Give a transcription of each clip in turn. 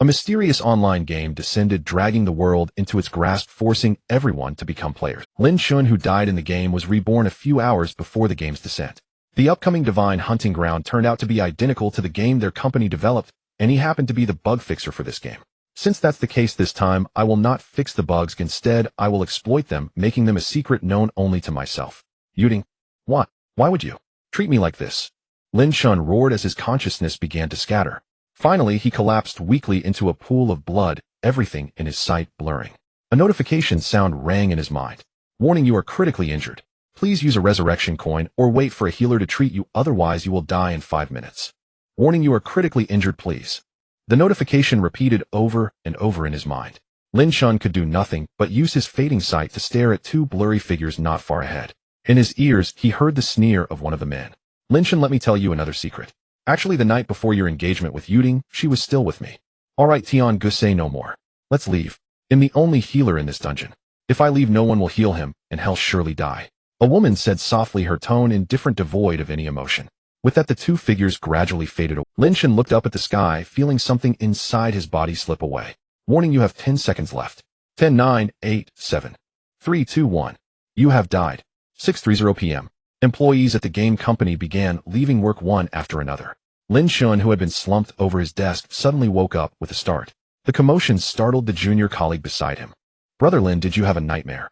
A mysterious online game descended, dragging the world into its grasp, forcing everyone to become players. Lin Chen, who died in the game, was reborn a few hours before the game's descent. The upcoming Divine Hunting Ground turned out to be identical to the game their company developed, and he happened to be the bug fixer for this game. Since that's the case this time, I will not fix the bugs. Instead, I will exploit them, making them a secret known only to myself. Yuding. What? Why would you treat me like this? Lin Chen roared as his consciousness began to scatter. Finally, he collapsed weakly into a pool of blood, everything in his sight blurring. A notification sound rang in his mind. Warning, you are critically injured. Please use a resurrection coin or wait for a healer to treat you, otherwise you will die in 5 minutes. Warning, you are critically injured, please. The notification repeated over and over in his mind. Lin Chen could do nothing but use his fading sight to stare at two blurry figures not far ahead. In his ears, he heard the sneer of one of the men. Lin Chen, let me tell you another secret. Actually, the night before your engagement with Yuding, she was still with me. Alright, Tian Gu, say no more. Let's leave. I'm the only healer in this dungeon. If I leave, no one will heal him, and he'll surely die. A woman said softly, her tone indifferent, devoid of any emotion. With that, the two figures gradually faded away. Lin Chen looked up at the sky, feeling something inside his body slip away. Warning, you have 10 seconds left. 10, 9, 8, 7, 3, 2, 1. You have died. 6:30 p.m. Employees at the game company began leaving work one after another. Lin Chen, who had been slumped over his desk, suddenly woke up with a start. The commotion startled the junior colleague beside him. Brother Lin, did you have a nightmare?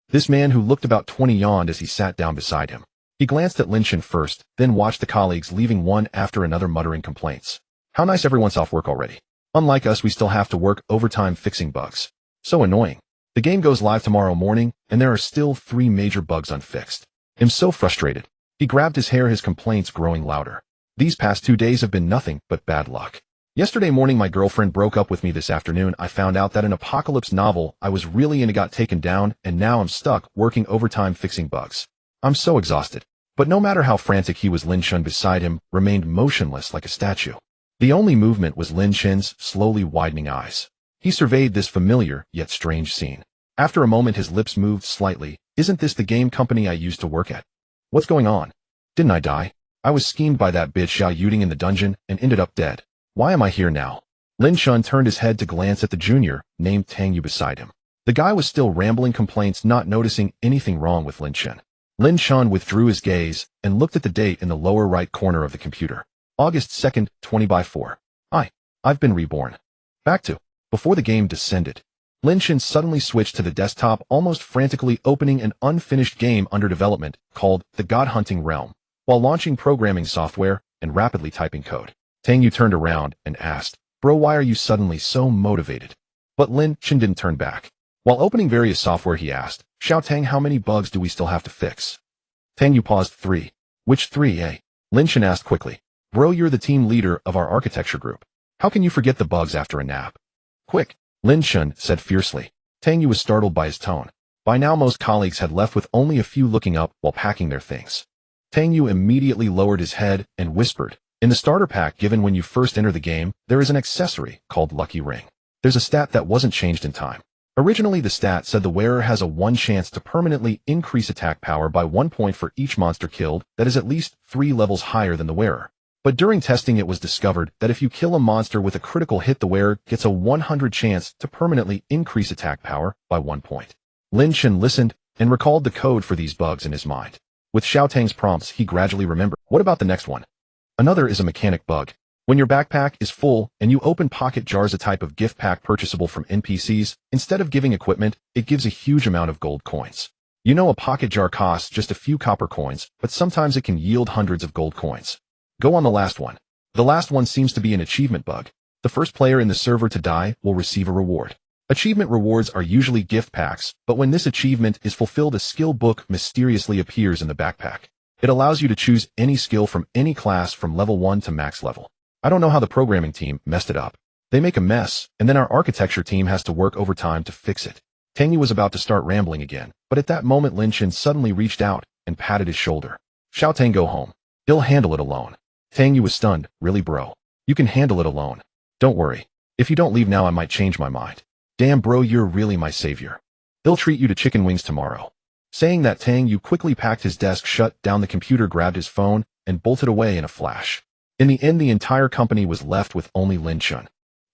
This man, who looked about 20, yawned as he sat down beside him. He glanced at Lin Chen first, then watched the colleagues leaving one after another, muttering complaints. How nice everyone's off work already. Unlike us, we still have to work overtime fixing bugs. So annoying. The game goes live tomorrow morning, and there are still 3 major bugs unfixed. I'm so frustrated. He grabbed his hair, his complaints growing louder. These past 2 days have been nothing but bad luck. Yesterday morning, my girlfriend broke up with me. This afternoon, I found out that an apocalypse novel I was really into got taken down, and now I'm stuck working overtime fixing bugs. I'm so exhausted. But no matter how frantic he was, Lin Chen beside him remained motionless like a statue. The only movement was Lin Chen's slowly widening eyes. He surveyed this familiar yet strange scene. After a moment, his lips moved slightly. Isn't this the game company I used to work at? What's going on? Didn't I die? I was schemed by that bitch Xiao Yuding in the dungeon and ended up dead. Why am I here now? Lin Chen turned his head to glance at the junior, named Tang Yu, beside him. The guy was still rambling complaints, not noticing anything wrong with Lin Chen. Lin Chen withdrew his gaze and looked at the date in the lower right corner of the computer. August 2nd, 20/4. I've been reborn. Back to before the game descended. Lin Chen suddenly switched to the desktop, almost frantically opening an unfinished game under development called the Godhunt Realm, while launching programming software and rapidly typing code. Tang Yu turned around and asked, Bro, why are you suddenly so motivated? But Lin Chen didn't turn back. While opening various software, he asked, Xiao Tang, how many bugs do we still have to fix? Tang Yu paused. 3. Which 3, eh? Lin Chen asked quickly. Bro, you're the team leader of our architecture group. How can you forget the bugs after a nap? Quick, Lin Chen said fiercely. Tang Yu was startled by his tone. By now, most colleagues had left, with only a few looking up while packing their things. Tang Yu immediately lowered his head and whispered, in the starter pack given when you first enter the game, there is an accessory called Lucky Ring. There's a stat that wasn't changed in time. Originally, the stat said the wearer has a 1 chance to permanently increase attack power by 1 point for each monster killed that is at least 3 levels higher than the wearer. But during testing, it was discovered that if you kill a monster with a critical hit, the wearer gets a 100 chance to permanently increase attack power by 1 point. Lin Chen listened and recalled the code for these bugs in his mind. With Xiao Tang's prompts, he gradually remembered. What about the next one? Another is a mechanic bug. When your backpack is full and you open pocket jars, a type of gift pack purchasable from NPCs, instead of giving equipment, it gives a huge amount of gold coins. You know, a pocket jar costs just a few copper coins, but sometimes it can yield hundreds of gold coins. Go on the last one. The last one seems to be an achievement bug. The first player in the server to die will receive a reward. Achievement rewards are usually gift packs, but when this achievement is fulfilled, a skill book mysteriously appears in the backpack. It allows you to choose any skill from any class from level 1 to max level. I don't know how the programming team messed it up. They make a mess, and then our architecture team has to work overtime to fix it. Tang Yu was about to start rambling again, but at that moment Lin Chen suddenly reached out and patted his shoulder. Xiao Tang, go home. He'll handle it alone. Tang Yu was stunned. Really, bro? You can handle it alone. Don't worry. If you don't leave now, I might change my mind. Damn, bro, you're really my savior. They'll treat you to chicken wings tomorrow. Saying that, Tang Yu quickly packed his desk, shut down the computer, grabbed his phone, and bolted away in a flash. In the end, the entire company was left with only Lin Chen.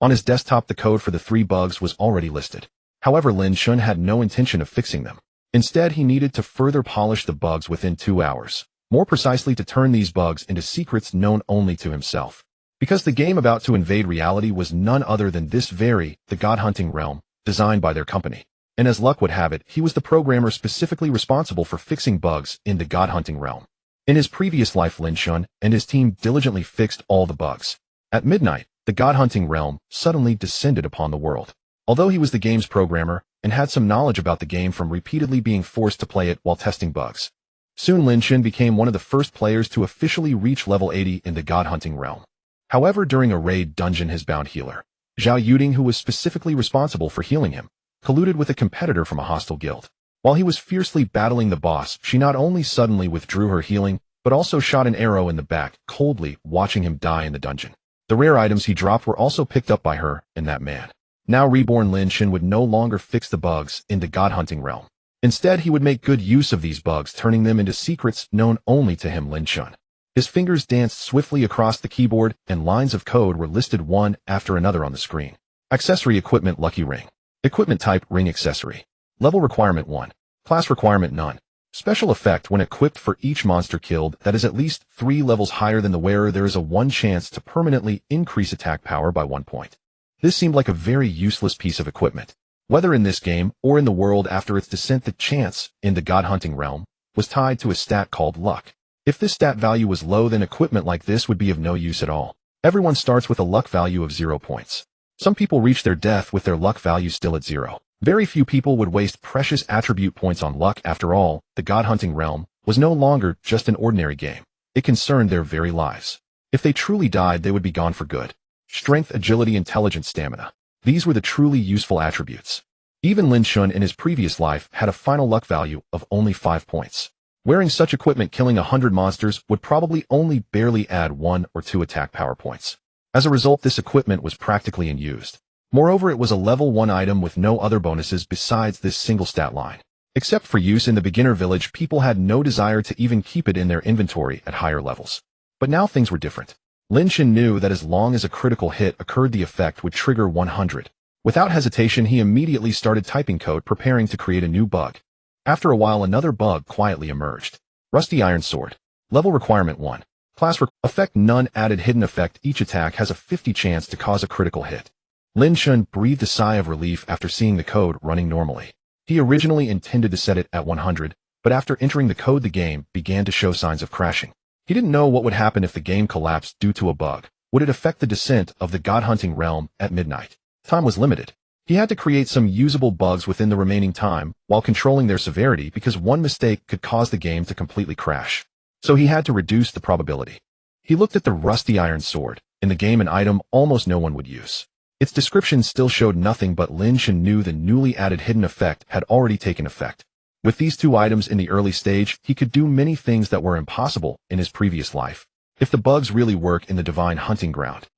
On his desktop, the code for the 3 bugs was already listed. However, Lin Chen had no intention of fixing them. Instead, he needed to further polish the bugs within 2 hours. More precisely, to turn these bugs into secrets known only to himself. Because the game about to invade reality was none other than the Godhunt Realm, designed by their company. And as luck would have it, he was the programmer specifically responsible for fixing bugs in the Godhunt Realm. In his previous life, Lin Chen and his team diligently fixed all the bugs. At midnight, the Godhunt Realm suddenly descended upon the world. Although he was the game's programmer and had some knowledge about the game from repeatedly being forced to play it while testing bugs, soon Lin Chen became one of the first players to officially reach level 80 in the Godhunt Realm. However, during a raid dungeon, his bound healer, Zhao Yuding, who was specifically responsible for healing him, colluded with a competitor from a hostile guild. While he was fiercely battling the boss, she not only suddenly withdrew her healing, but also shot an arrow in the back, coldly watching him die in the dungeon. The rare items he dropped were also picked up by her and that man. Now Reborn Lin Chen would no longer fix the bugs in the Godhunt Realm. Instead, he would make good use of these bugs, turning them into secrets known only to him, Lin Chen. His fingers danced swiftly across the keyboard, and lines of code were listed one after another on the screen. Accessory equipment: lucky ring. Equipment type: ring accessory. Level requirement 1. Class requirement: none. Special effect: when equipped for each monster killed that is at least 3 levels higher than the wearer, there is a 1 chance to permanently increase attack power by 1 point. This seemed like a very useless piece of equipment. Whether in this game or in the world after its descent, the chance in the Godhunt Realm was tied to a stat called luck. If this stat value was low, then equipment like this would be of no use at all. Everyone starts with a luck value of 0 points. Some people reach their death with their luck value still at 0. Very few people would waste precious attribute points on luck. After all, the Godhunt Realm was no longer just an ordinary game. It concerned their very lives. If they truly died, they would be gone for good. Strength, agility, intelligence, stamina. These were the truly useful attributes. Even Lin Chen in his previous life had a final luck value of only 5 points. Wearing such equipment, killing 100 monsters would probably only barely add 1 or 2 attack power points. As a result, this equipment was practically unused. Moreover, it was a level 1 item with no other bonuses besides this single stat line. Except for use in the beginner village, people had no desire to even keep it in their inventory at higher levels. But now things were different. Lin Chen knew that as long as a critical hit occurred, the effect would trigger 100. Without hesitation, he immediately started typing code, preparing to create a new bug. After a while, another bug quietly emerged. Rusty Iron Sword. Level requirement 1. Class effect: none. Added hidden effect: each attack has a 50 chance to cause a critical hit. Lin Chen breathed a sigh of relief after seeing the code running normally. He originally intended to set it at 100, but after entering the code, the game began to show signs of crashing. He didn't know what would happen if the game collapsed due to a bug. Would it affect the descent of the Godhunt Realm at midnight? Time was limited. He had to create some usable bugs within the remaining time while controlling their severity, because one mistake could cause the game to completely crash. So he had to reduce the probability. He looked at the Rusty Iron Sword. In the game, an item almost no one would use. Its description still showed nothing, but Lin Chen knew the newly added hidden effect had already taken effect. With these 2 items in the early stage, he could do many things that were impossible in his previous life. If the bugs really work in the divine hunting ground,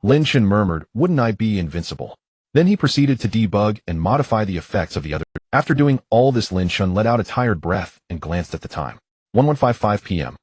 Lin Chen murmured, wouldn't I be invincible? Then he proceeded to debug and modify the effects of the other. After doing all this, Lin Chen let out a tired breath and glanced at the time. 11:55 p.m.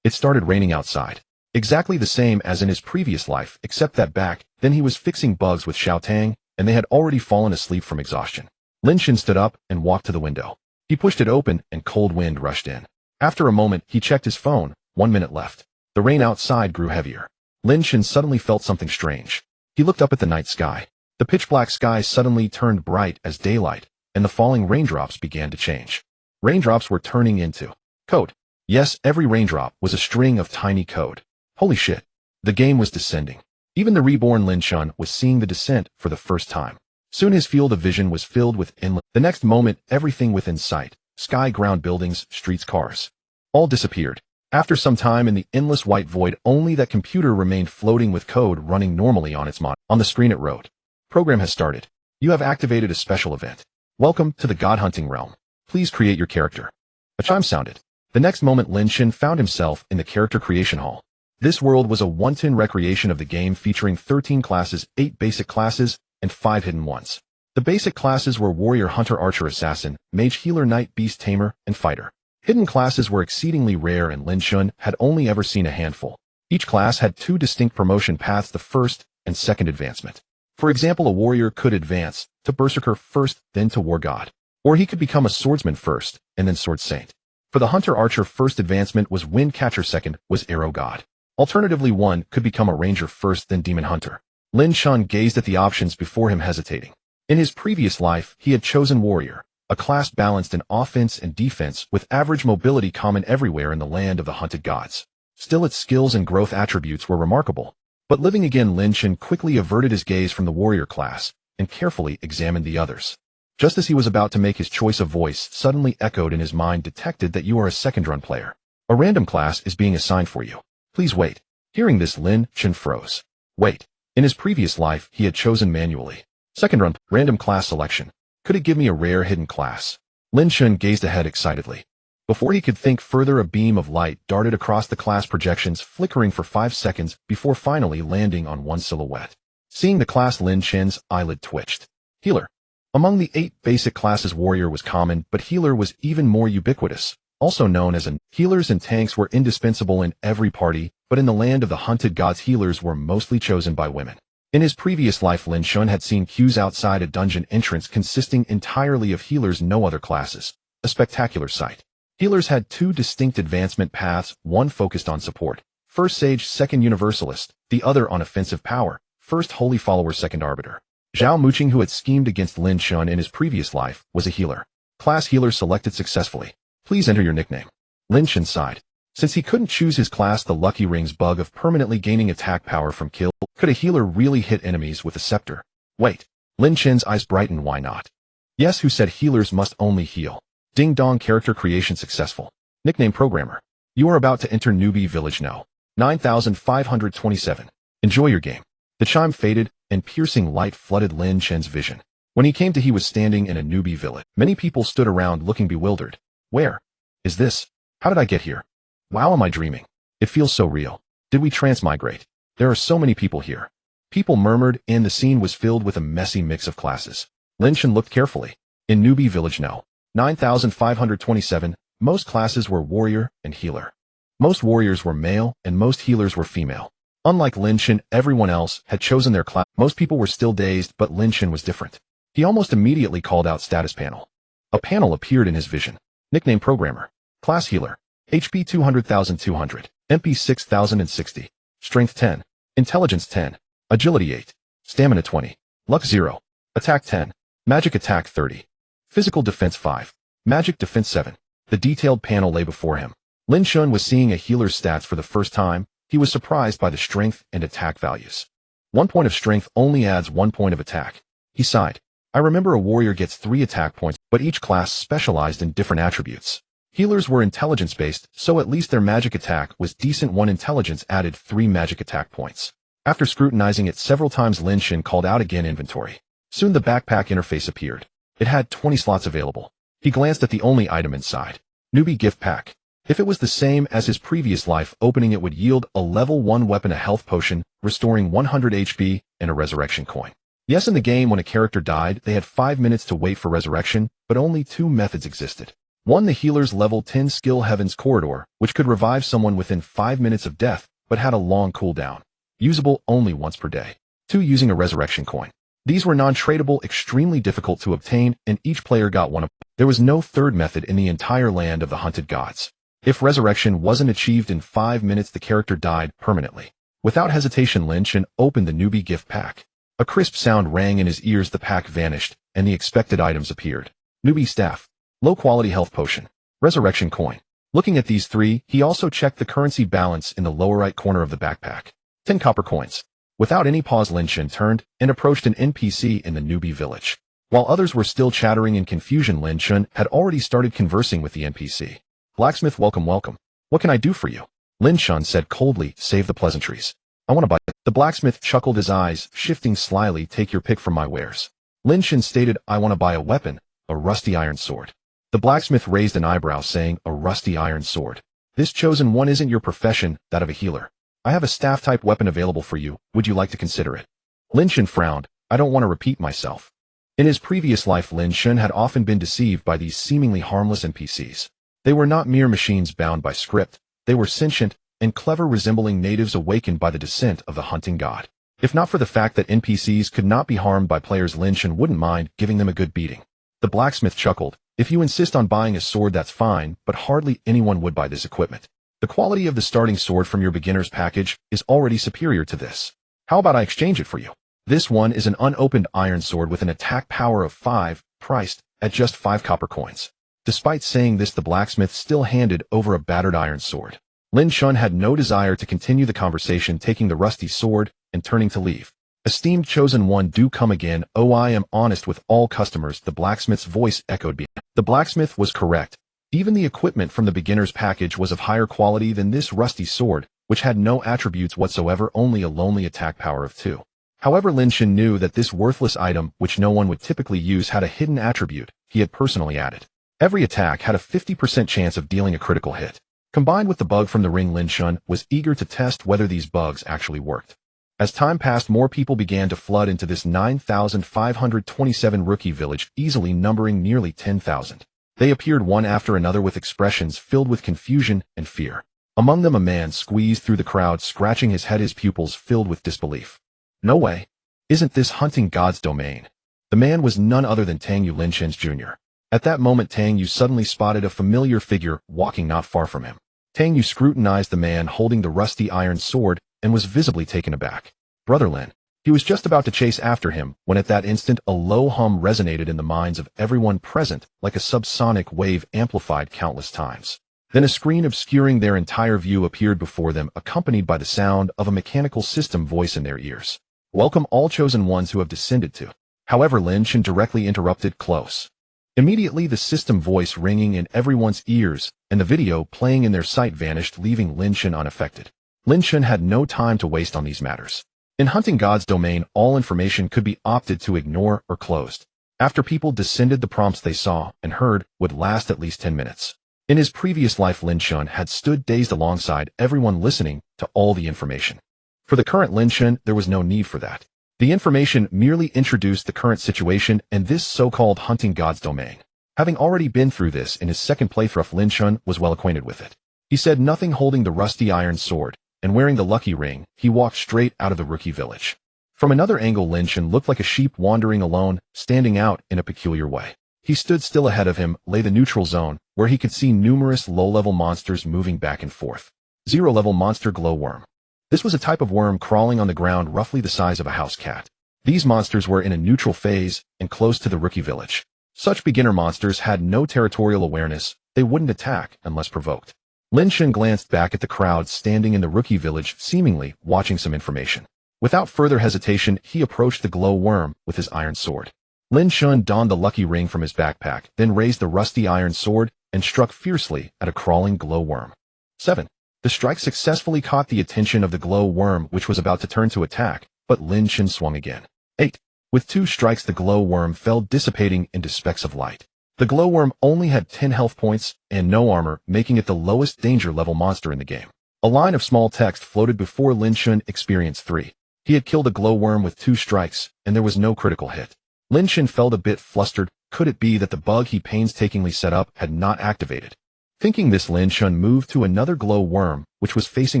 It started raining outside. Exactly the same as in his previous life, except that back then he was fixing bugs with Xiao Tang, and they had already fallen asleep from exhaustion. Lin Chen stood up and walked to the window. He pushed it open and cold wind rushed in. After a moment, he checked his phone. 1 minute left. The rain outside grew heavier. Lin Chen suddenly felt something strange. He looked up at the night sky. The pitch-black sky suddenly turned bright as daylight, and the falling raindrops began to change. Raindrops were turning into code. Yes, every raindrop was a string of tiny code. Holy shit. The game was descending. Even the reborn Lin Chen was seeing the descent for the first time. Soon his field of vision was filled with endless. The next moment, everything within sight, sky, ground, buildings, streets, cars, all disappeared. After some time in the endless white void, only that computer remained floating with code running normally on its monitor. On the screen it wrote, "Program has started. You have activated a special event. Welcome to the Godhunt Realm. Please create your character." A chime sounded. The next moment, Lin Chen found himself in the character creation hall. This world was a wanton recreation of the game, featuring 13 classes, 8 basic classes, and 5 hidden ones. The basic classes were warrior, hunter, archer, assassin, mage, healer, knight, beast, tamer, and fighter. Hidden classes were exceedingly rare, and Lin Chen had only ever seen a handful. Each class had 2 distinct promotion paths, the first and second advancement. For example, a warrior could advance to berserker first, then to war god. Or he could become a swordsman first, and then sword saint. For the hunter-archer, first advancement was wind catcher, second was arrow god. Alternatively, one could become a ranger first, then demon hunter. Lin Chen gazed at the options before him, hesitating. In his previous life, he had chosen warrior, a class balanced in offense and defense with average mobility common everywhere in the land of the hunted gods. Still, its skills and growth attributes were remarkable. But living again, Lin Chen quickly averted his gaze from the warrior class and carefully examined the others. Just as he was about to make his choice, a voice suddenly echoed in his mind, detected that you are a second-run player. A random class is being assigned for you. Please wait. Hearing this, Lin Chen froze. Wait. In his previous life, he had chosen manually. Second-run, random class selection. Could it give me a rare hidden class? Lin Chen gazed ahead excitedly. Before he could think further, a beam of light darted across the class projections, flickering for 5 seconds before finally landing on one silhouette. Seeing the class, Lin Chen's eyelid twitched. Healer. Among the 8 basic classes, warrior was common, but healer was even more ubiquitous. Also known as healers and tanks were indispensable in every party, but in the land of the hunted gods, healers were mostly chosen by women. In his previous life, Lin Chen had seen queues outside a dungeon entrance consisting entirely of healers, no other classes. A spectacular sight. Healers had 2 distinct advancement paths, one focused on support, first sage, second universalist, the other on offensive power, first holy follower, second arbiter. Zhao Muqing, who had schemed against Lin Chen in his previous life, was a healer. Class healer selected successfully. Please enter your nickname. Lin Chen sighed. Since he couldn't choose his class, the Lucky Ring's bug of permanently gaining attack power from kill, could a healer really hit enemies with a scepter? Wait. Lin Chen's eyes brightened. Why not? Yes, who said healers must only heal? Ding dong, character creation successful. Nickname programmer. You are about to enter newbie village now. 9527. Enjoy your game. The chime faded, and piercing light flooded Lin Chen's vision. When he came to, he was standing in a newbie village. Many people stood around looking bewildered. Where is this? How did I get here? Wow, am I dreaming? It feels so real. Did we transmigrate? There are so many people here. People murmured, and the scene was filled with a messy mix of classes. Lin Chen looked carefully. In newbie village now. 9527, most classes were warrior and healer. Most warriors were male, and most healers were female. Unlike Lin Chen, everyone else had chosen their class. Most people were still dazed, but Lin Chen was different. He almost immediately called out status panel. A panel appeared in his vision. Nickname programmer. Class healer. HP 200,200. MP 6060. Strength 10. Intelligence 10. Agility 8. Stamina 20. Luck 0. Attack 10. Magic attack 30. Physical defense 5. Magic defense 7. The detailed panel lay before him. Lin Chen was seeing a healer's stats for the first time. He was surprised by the strength and attack values. 1 point of strength only adds 1 point of attack. He sighed. I remember a warrior gets 3 attack points, but each class specialized in different attributes. Healers were intelligence-based, so at least their magic attack was decent. 1 intelligence added 3 magic attack points. After scrutinizing it several times, Lin Chen called out again inventory. Soon the backpack interface appeared. It had 20 slots available. He glanced at the only item inside. Newbie gift pack. If it was the same as his previous life, opening it would yield a level 1 weapon, a health potion, restoring 100 HP, and a resurrection coin. Yes, in the game, when a character died, they had 5 minutes to wait for resurrection, but only 2 methods existed. 1, the healer's level 10 skill Heaven's Corridor, which could revive someone within 5 minutes of death, but had a long cooldown. Usable only once per day. 2, using a resurrection coin. These were non-tradable, extremely difficult to obtain, and each player got one of them. There was no third method in the entire land of the hunted gods. If resurrection wasn't achieved in 5 minutes, the character died permanently. Without hesitation, Lin Chen opened the newbie gift pack. A crisp sound rang in his ears, the pack vanished, and the expected items appeared. Newbie staff. Low-quality health potion. Resurrection coin. Looking at these 3, he also checked the currency balance in the lower right corner of the backpack. 10 copper coins. Without any pause, Lin Chen turned and approached an NPC in the newbie village. While others were still chattering in confusion, Lin Chen had already started conversing with the NPC. Blacksmith, welcome, welcome. What can I do for you? Lin Chen said coldly, save the pleasantries. I want to buy. The blacksmith chuckled, his eyes shifting slyly. Take your pick from my wares. Lin Chen stated, I want to buy a weapon, a rusty iron sword. The blacksmith raised an eyebrow, saying, a rusty iron sword. This chosen one isn't your profession, that of a healer. I have a staff-type weapon available for you. Would you like to consider it? Lin Chen frowned. I don't want to repeat myself. In his previous life, Lin Chen had often been deceived by these seemingly harmless NPCs. They were not mere machines bound by script. They were sentient and clever, resembling natives awakened by the descent of the hunting god. If not for the fact that NPCs could not be harmed by players, Lin Chen wouldn't mind giving them a good beating. The blacksmith chuckled. If you insist on buying a sword, that's fine, but hardly anyone would buy this equipment. The quality of the starting sword from your beginner's package is already superior to this. How about I exchange it for you? This one is an unopened iron sword with an attack power of 5, priced at just 5 copper coins. Despite saying this, the blacksmith still handed over a battered iron sword. Lin Chen had no desire to continue the conversation, taking the rusty sword and turning to leave. Esteemed chosen one, do come again. Oh, I am honest with all customers, the blacksmith's voice echoed behind. The blacksmith was correct. Even the equipment from the beginner's package was of higher quality than this rusty sword, which had no attributes whatsoever, only a lonely attack power of 2. However, Lin Chen knew that this worthless item, which no one would typically use, had a hidden attribute he had personally added. Every attack had a 50% chance of dealing a critical hit. Combined with the bug from the ring, Lin Chen was eager to test whether these bugs actually worked. As time passed, more people began to flood into this 9,527 rookie village, easily numbering nearly 10,000. They appeared one after another with expressions filled with confusion and fear. Among them, a man squeezed through the crowd, scratching his head, his pupils filled with disbelief. No way. Isn't this hunting God's domain? The man was none other than Tang Yu, Lin Chen's junior. At that moment, Tang Yu suddenly spotted a familiar figure walking not far from him. Tang Yu scrutinized the man holding the rusty iron sword and was visibly taken aback. Brother Lin. He was just about to chase after him when at that instant a low hum resonated in the minds of everyone present like a subsonic wave amplified countless times. Then a screen obscuring their entire view appeared before them, accompanied by the sound of a mechanical system voice in their ears. Welcome all chosen ones who have descended to. However, Lin Chen directly interrupted. Close. Immediately the system voice ringing in everyone's ears and the video playing in their sight vanished, leaving Lin Chen unaffected. Lin Chen had no time to waste on these matters. In hunting God's domain, all information could be opted to ignore or closed. After people descended, the prompts they saw and heard would last at least 10 minutes. In his previous life, Lin Chen had stood dazed alongside everyone listening to all the information. For the current Lin Chen, there was no need for that. The information merely introduced the current situation and this so-called hunting God's domain. Having already been through this in his second playthrough, Lin Chen was well acquainted with it. He said nothing, holding the rusty iron sword and wearing the lucky ring, he walked straight out of the rookie village. From another angle, Lin Chen looked like a sheep wandering alone, standing out in a peculiar way. He stood still. Ahead of him lay the neutral zone, where he could see numerous low-level monsters moving back and forth. Zero-level monster glowworm. This was a type of worm crawling on the ground roughly the size of a house cat. These monsters were in a neutral phase and close to the rookie village. Such beginner monsters had no territorial awareness. They wouldn't attack unless provoked. Lin Chen glanced back at the crowd standing in the rookie village, seemingly watching some information. Without further hesitation, he approached the glow worm with his iron sword. Lin Chen donned the lucky ring from his backpack, then raised the rusty iron sword and struck fiercely at a crawling glow worm. 7. The strike successfully caught the attention of the glow worm, which was about to turn to attack, but Lin Chen swung again. 8. With 2 strikes, the glow worm fell, dissipating into specks of light. The glowworm only had 10 health points and no armor, making it the lowest danger level monster in the game. A line of small text floated before Lin Chen. Experience 3. He had killed a glowworm with 2 strikes, and there was no critical hit. Lin Chen felt a bit flustered. Could it be that the bug he painstakingly set up had not activated? Thinking this, Lin Chen moved to another glowworm, which was facing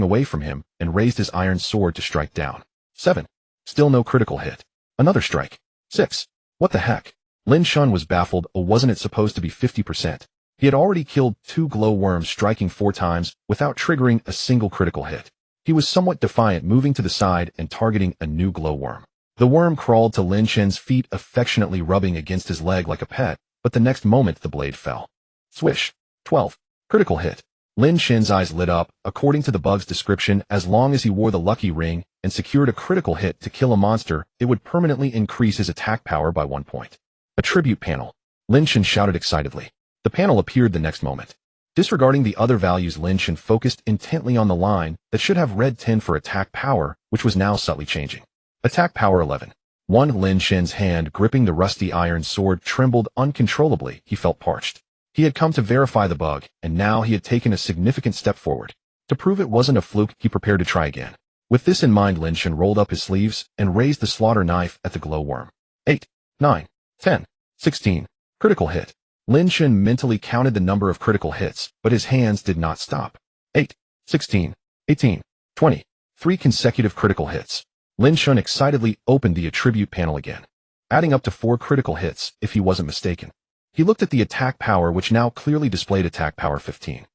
away from him, and raised his iron sword to strike down. 7. Still no critical hit. Another strike. 6. What the heck? Lin Chen was baffled. Wasn't it supposed to be 50%? He had already killed 2 glowworms, striking 4 times without triggering a single critical hit. He was somewhat defiant, moving to the side and targeting a new glowworm. The worm crawled to Lin Chen's feet, affectionately rubbing against his leg like a pet, but the next moment the blade fell. Swish. 12. Critical hit. Lin Chen's eyes lit up. According to the bug's description, as long as he wore the lucky ring and secured a critical hit to kill a monster, it would permanently increase his attack power by 1 point. A tribute panel. Lin Chen shouted excitedly. The panel appeared the next moment. Disregarding the other values, Lin Chen focused intently on the line that should have read 10 for attack power, which was now subtly changing. Attack power 11. 1. Lin Chen's hand gripping the rusty iron sword trembled uncontrollably. He felt parched. He had come to verify the bug, and now he had taken a significant step forward. To prove it wasn't a fluke, he prepared to try again. With this in mind, Lin Chen rolled up his sleeves and raised the slaughter knife at the glowworm. 8. 9. 10. 16. Critical hit. Lin Chen mentally counted the number of critical hits, but his hands did not stop. 8. 16. 18. 20. 3 consecutive critical hits. Lin Chen excitedly opened the attribute panel again, adding up to 4 critical hits, if he wasn't mistaken. He looked at the attack power, which now clearly displayed attack power 15.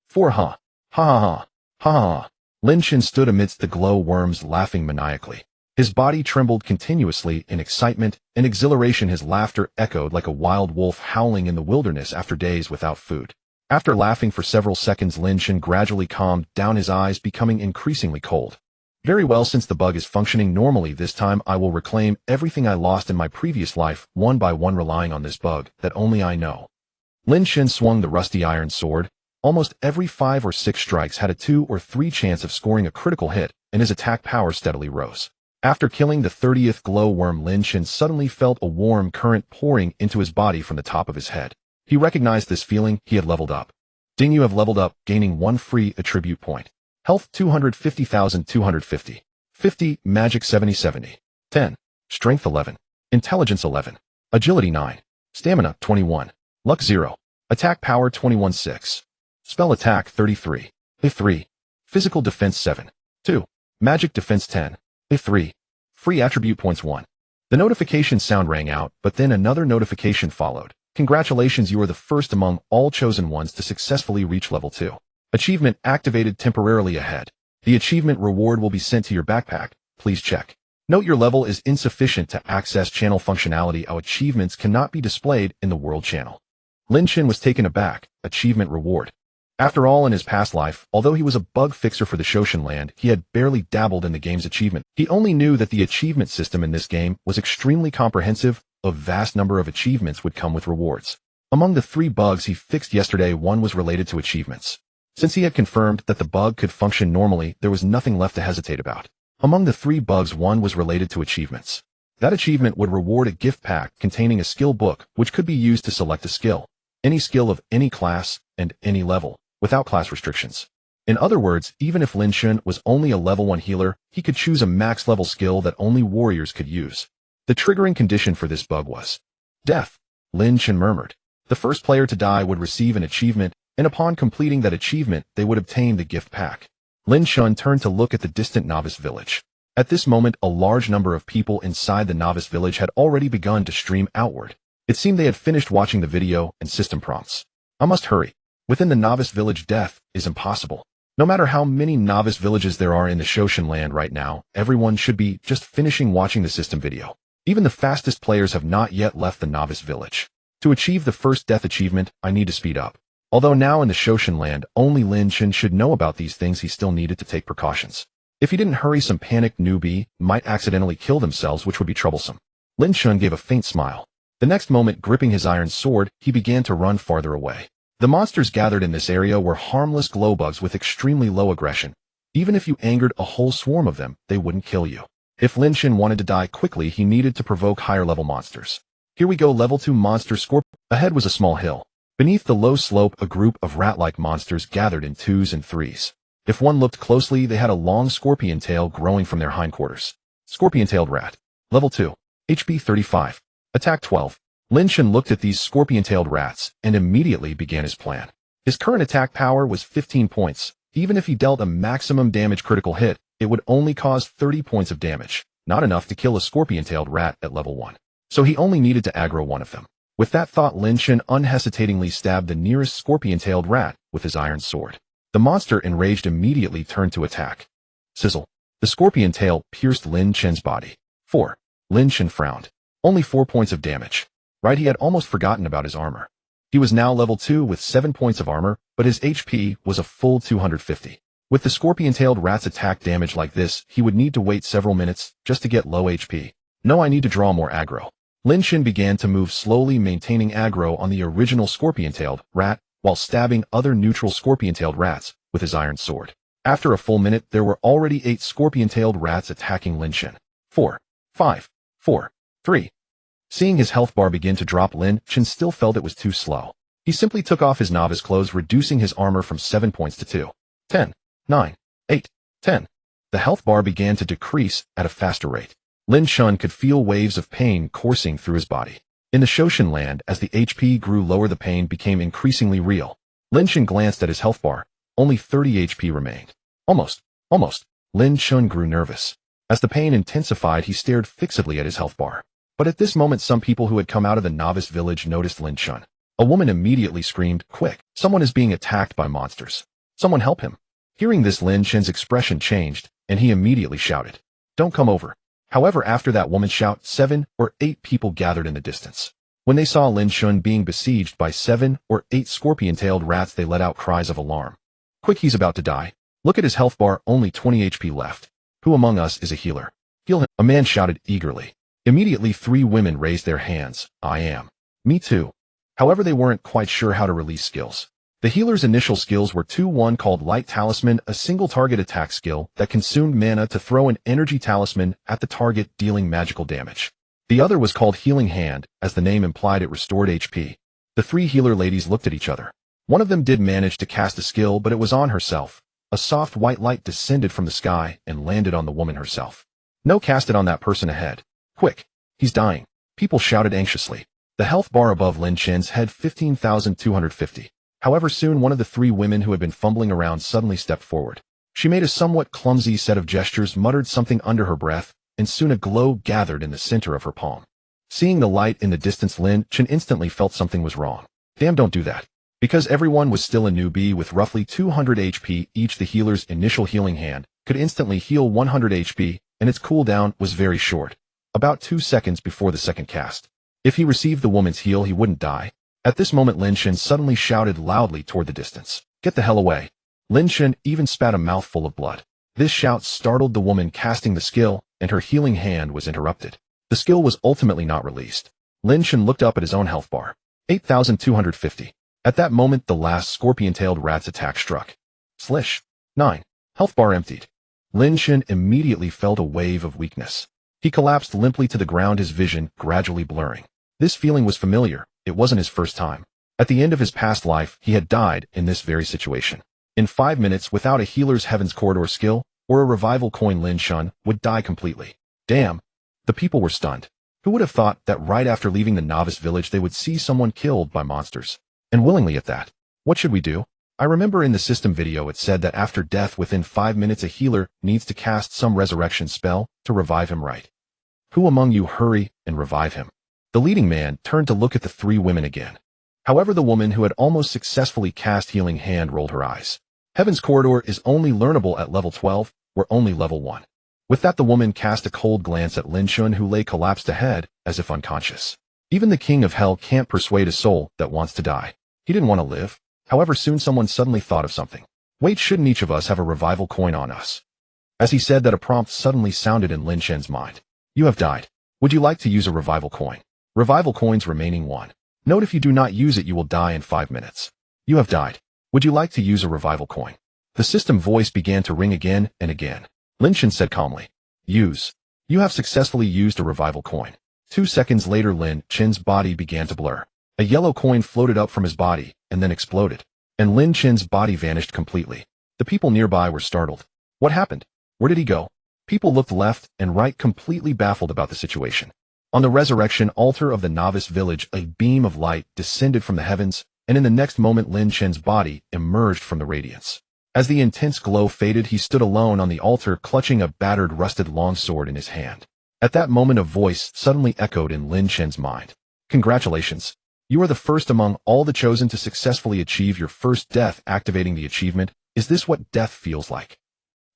4 Ha ha ha ha. Lin Chen stood amidst the glow worms, laughing maniacally. His body trembled continuously in excitement and exhilaration. His laughter echoed like a wild wolf howling in the wilderness after days without food. After laughing for several seconds, Lin Chen gradually calmed down, his eyes becoming increasingly cold. Very well, since the bug is functioning normally this time, I will reclaim everything I lost in my previous life, one by one, relying on this bug that only I know. Lin Chen swung the rusty iron sword. Almost every 5 or 6 strikes had a 2 or 3 chance of scoring a critical hit, and his attack power steadily rose. After killing the 30th glowworm, Lin Chen suddenly felt a warm current pouring into his body from the top of his head. He recognized this feeling. He had leveled up. Ding, you have leveled up, gaining 1 free attribute point. Health 250,250. 50, Magic 70. 10, Strength 11, Intelligence 11, Agility 9, Stamina 21, Luck 0, Attack Power 21.6, Spell Attack 33, A3, Physical Defense 7, 2, Magic Defense 10, A3, Free Attribute Points 1. The notification sound rang out, but then another notification followed. Congratulations, you are the first among all chosen ones to successfully reach level 2. Achievement activated temporarily ahead. The achievement reward will be sent to your backpack. Please check. Note your level is insufficient to access channel functionality. Our achievements cannot be displayed in the world channel. Lin Chen was taken aback. Achievement reward. After all, in his past life, although he was a bug fixer for the Shoshin Land, he had barely dabbled in the game's achievement. He only knew that the achievement system in this game was extremely comprehensive. A vast number of achievements would come with rewards. Among the 3 bugs he fixed yesterday, one was related to achievements. Since he had confirmed that the bug could function normally, there was nothing left to hesitate about. Among the 3 bugs, one was related to achievements. That achievement would reward a gift pack containing a skill book, which could be used to select a skill. Any skill of any class and any level, without class restrictions. In other words, even if Lin Chen was only a level 1 healer, he could choose a max level skill that only warriors could use. The triggering condition for this bug was death. Lin Chen murmured. The first player to die would receive an achievement, and upon completing that achievement, they would obtain the gift pack. Lin Chen turned to look at the distant novice village. At this moment, a large number of people inside the novice village had already begun to stream outward. It seemed they had finished watching the video and system prompts. I must hurry. Within the novice village, death is impossible. No matter how many novice villages there are in the Shoshin Land right now, everyone should be just finishing watching the system video. Even the fastest players have not yet left the novice village. To achieve the first death achievement, I need to speed up. Although now in the Shoshin Land, only Lin Chen should know about these things, he still needed to take precautions. If he didn't hurry, some panicked newbie might accidentally kill themselves, which would be troublesome. Lin Chen gave a faint smile. The next moment, gripping his iron sword, he began to run farther away. The monsters gathered in this area were harmless glowbugs with extremely low aggression. Even if you angered a whole swarm of them, they wouldn't kill you. If Lin Chen wanted to die quickly, he needed to provoke higher level monsters. Here we go, level 2 monster Scorpion. Ahead was a small hill. Beneath the low slope, a group of rat-like monsters gathered in 2s and 3s. If one looked closely, they had a long scorpion tail growing from their hindquarters. Scorpion-tailed rat. Level 2. HP 35. Attack 12. Lin Chen looked at these scorpion-tailed rats and immediately began his plan. His current attack power was 15 points. Even if he dealt a maximum damage critical hit, it would only cause 30 points of damage, not enough to kill a scorpion-tailed rat at level 1. So he only needed to aggro one of them. With that thought, Lin Chen unhesitatingly stabbed the nearest scorpion-tailed rat with his iron sword. The monster, enraged, immediately turned to attack. Sizzle. The scorpion tail pierced Lin Chen's body. 4. Lin Chen frowned. Only 4 points of damage. Right, he had almost forgotten about his armor. He was now level 2 with 7 points of armor, but his HP was a full 250. With the scorpion-tailed rat's attack damage like this, he would need to wait several minutes just to get low HP. No, I need to draw more aggro. Lin Chen began to move slowly, maintaining aggro on the original scorpion-tailed rat, while stabbing other neutral scorpion-tailed rats with his iron sword. After a full minute, there were already 8 scorpion-tailed rats attacking Lin Chen. 4, 5, 4, 3. Seeing his health bar begin to drop, Lin Chen still felt it was too slow. He simply took off his novice clothes, reducing his armor from 7 points to 2. 10, 9, 8, 10. The health bar began to decrease at a faster rate. Lin Chen could feel waves of pain coursing through his body. In the Shoshin Land, as the HP grew lower, the pain became increasingly real. Lin Chen glanced at his health bar. Only 30 HP remained. Almost. Lin Chen grew nervous. As the pain intensified, he stared fixedly at his health bar. But at this moment, some people who had come out of the novice village noticed Lin Chen. A woman immediately screamed, "Quick! Someone is being attacked by monsters. Someone help him!" Hearing this, Lin Chen's expression changed, and he immediately shouted, "Don't come over." However, after that woman's shout, 7 or 8 people gathered in the distance. When they saw Lin Chen being besieged by 7 or 8 scorpion-tailed rats, they let out cries of alarm. "Quick, he's about to die. Look at his health bar, only 20 HP left. Who among us is a healer? Heal him," a man shouted eagerly. Immediately 3 women raised their hands. "I am." "Me too." However, they weren't quite sure how to release skills. The healer's initial skills were 1 called Light Talisman, a single target attack skill that consumed mana to throw an energy talisman at the target, dealing magical damage. The other was called Healing Hand, as the name implied it restored HP. The 3 healer ladies looked at each other. One of them did manage to cast a skill, but it was on herself. A soft white light descended from the sky and landed on the woman herself. "No, cast it on that person ahead. Quick! He's dying!" People shouted anxiously. The health bar above Lin Chen's head, 15,250. However, soon one of the 3 women who had been fumbling around suddenly stepped forward. She made a somewhat clumsy set of gestures, muttered something under her breath, and soon a glow gathered in the center of her palm. Seeing the light in the distance, Lin Chen instantly felt something was wrong. Damn, don't do that. Because everyone was still a newbie with roughly 200 HP each, the healer's initial healing hand could instantly heal 100 HP, and its cooldown was very short, about 2 seconds before the second cast. If he received the woman's heal, he wouldn't die. At this moment, Lin Chen suddenly shouted loudly toward the distance, "Get the hell away!" Lin Chen even spat a mouthful of blood. This shout startled the woman casting the skill, and her healing hand was interrupted. The skill was ultimately not released. Lin Chen looked up at his own health bar, 8,250. At that moment, the last scorpion-tailed rat's attack struck. Slish. 9. Health bar emptied. Lin Chen immediately felt a wave of weakness. He collapsed limply to the ground, his vision gradually blurring. This feeling was familiar. It wasn't his first time. At the end of his past life, he had died in this very situation. In 5 minutes, without a healer's Heaven's Corridor skill or a revival coin, Lin Chen would die completely. Damn. The people were stunned. Who would have thought that right after leaving the novice village they would see someone killed by monsters? And willingly at that. What should we do? I remember in the system video it said that after death within 5 minutes a healer needs to cast some resurrection spell to revive him, right? Who among you hurry and revive him? The leading man turned to look at the 3 women again. However, the woman who had almost successfully cast Healing Hand rolled her eyes. Heaven's Corridor is only learnable at level 12, or only level 1. With that, the woman cast a cold glance at Lin Chen, who lay collapsed ahead, as if unconscious. Even the King of Hell can't persuade a soul that wants to die. He didn't want to live. However, soon someone suddenly thought of something. Wait, shouldn't each of us have a revival coin on us? As he said that, a prompt suddenly sounded in Lin Chen's mind. You have died. Would you like to use a revival coin? Revival coins remaining 1. Note, if you do not use it, you will die in 5 minutes. You have died. Would you like to use a revival coin? The system voice began to ring again and again. Lin Chen said calmly, "Use. You have successfully used a revival coin." 2 seconds later, Lin Chen's body began to blur. A yellow coin floated up from his body and then exploded, and Lin Chen's body vanished completely. The people nearby were startled. What happened? Where did he go? People looked left and right, completely baffled about the situation. On the resurrection altar of the novice village, a beam of light descended from the heavens, and in the next moment Lin Chen's body emerged from the radiance. As the intense glow faded, he stood alone on the altar, clutching a battered, rusted longsword in his hand. At that moment, a voice suddenly echoed in Lin Chen's mind. Congratulations. You are the first among all the chosen to successfully achieve your first death. Activating the achievement. Is this what death feels like?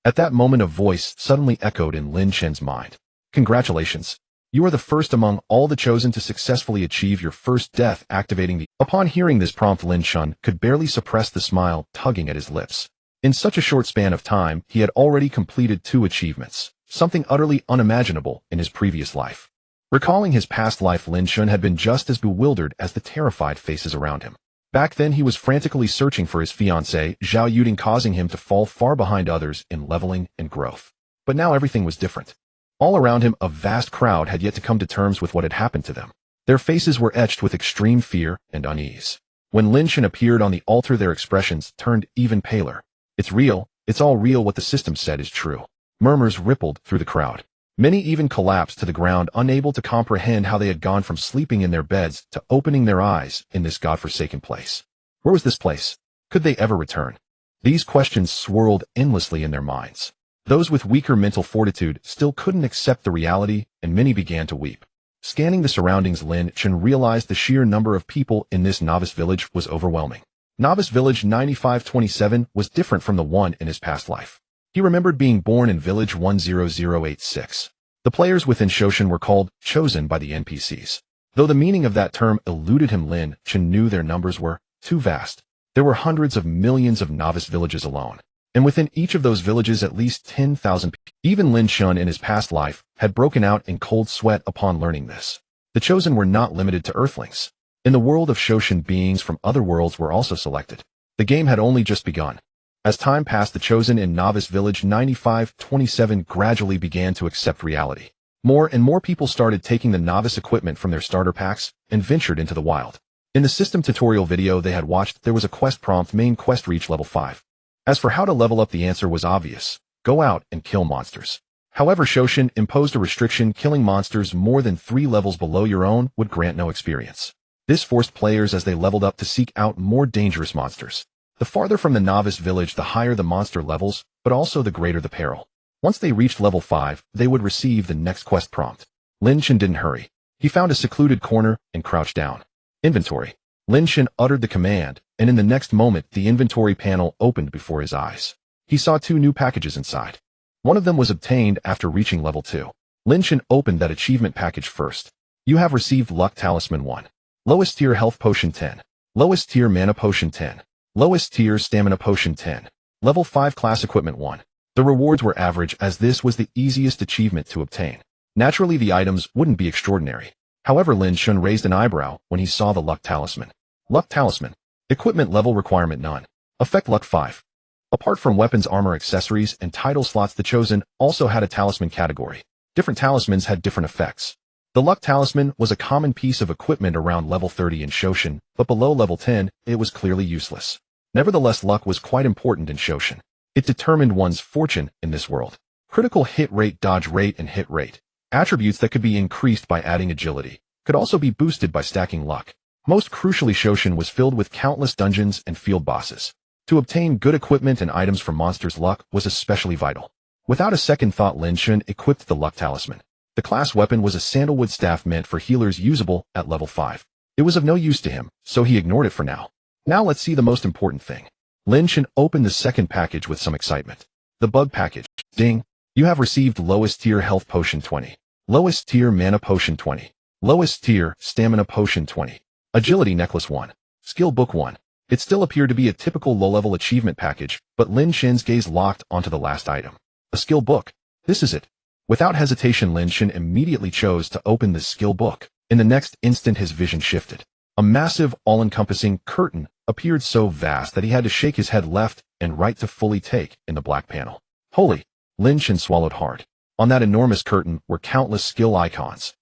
At that moment, a voice suddenly echoed in Lin Chen's mind. Congratulations. You are the first among all the chosen to successfully achieve your first death. Activating the... Upon hearing this prompt, Lin Chen could barely suppress the smile tugging at his lips. In such a short span of time, he had already completed 2 achievements, something utterly unimaginable in his previous life. Recalling his past life, Lin Chen had been just as bewildered as the terrified faces around him. Back then, he was frantically searching for his fiancée, Zhao Yuding, causing him to fall far behind others in leveling and growth. But now everything was different. All around him, a vast crowd had yet to come to terms with what had happened to them. Their faces were etched with extreme fear and unease. When Lin Chen appeared on the altar, their expressions turned even paler. It's real. It's all real. What the system said is true. Murmurs rippled through the crowd. Many even collapsed to the ground, unable to comprehend how they had gone from sleeping in their beds to opening their eyes in this godforsaken place. Where was this place? Could they ever return? These questions swirled endlessly in their minds. Those with weaker mental fortitude still couldn't accept the reality, and many began to weep. Scanning the surroundings, Lin Chen realized the sheer number of people in this novice village was overwhelming. Novice Village 9527 was different from the one in his past life. He remembered being born in Village 10086. The players within Shoshin were called chosen by the NPCs. Though the meaning of that term eluded him, Lin Chen knew their numbers were too vast. There were hundreds of millions of novice villages alone, and within each of those villages at least 10,000 people. Even Lin Chen in his past life had broken out in cold sweat upon learning this. The chosen were not limited to earthlings. In the world of Shoshin, beings from other worlds were also selected. The game had only just begun. As time passed, the chosen in Novice Village 9527 gradually began to accept reality. More and more people started taking the novice equipment from their starter packs and ventured into the wild. In the system tutorial video they had watched, there was a quest prompt: main quest, reach level 5. As for how to level up, the answer was obvious: go out and kill monsters. However, Shoshin imposed a restriction: killing monsters more than 3 levels below your own would grant no experience. This forced players as they leveled up to seek out more dangerous monsters. The farther from the novice village, the higher the monster levels, but also the greater the peril. Once they reached level 5, they would receive the next quest prompt. Lin Chen didn't hurry. He found a secluded corner and crouched down. Inventory. Lin Chen uttered the command, and in the next moment the inventory panel opened before his eyes. He saw 2 new packages inside. One of them was obtained after reaching level 2. Lin Chen opened that achievement package first. You have received Luck Talisman 1. Lowest tier Health Potion 10. Lowest tier Mana Potion 10. Lowest tier Stamina Potion 10. Level 5 Class Equipment 1. The rewards were average, as this was the easiest achievement to obtain. Naturally, the items wouldn't be extraordinary. However, Lin Chen raised an eyebrow when he saw the Luck Talisman. Luck Talisman. Equipment level requirement none. Effect Luck 5. Apart from weapons, armor, accessories, and title slots, the Chosen also had a talisman category. Different talismans had different effects. The Luck Talisman was a common piece of equipment around level 30 in Shoshin, but below level 10, it was clearly useless. Nevertheless, luck was quite important in Shoshin. It determined one's fortune in this world. Critical hit rate, dodge rate, and hit rate, attributes that could be increased by adding agility, could also be boosted by stacking luck. Most crucially, Shoshin was filled with countless dungeons and field bosses. To obtain good equipment and items from monsters, luck was especially vital. Without a second thought, Lin Chen equipped the Luck Talisman. The class weapon was a sandalwood staff meant for healers, usable at level 5. It was of no use to him, so he ignored it for now. Now let's see the most important thing. Lin Chen opened the second package with some excitement. The bug package. Ding! You have received lowest tier Health Potion 20. Lowest tier Mana Potion 20. Lowest tier Stamina Potion 20. Agility Necklace 1. Skill Book 1. It still appeared to be a typical low-level achievement package, but Lin Chen's gaze locked onto the last item. A skill book. This is it. Without hesitation, Lin Chen immediately chose to open this skill book. In the next instant, his vision shifted. A massive, all-encompassing curtain appeared so vast that he had to shake his head left and right to fully take in the black panel. Holy! Lin Chen swallowed hard. On that enormous curtain were countless skill icons.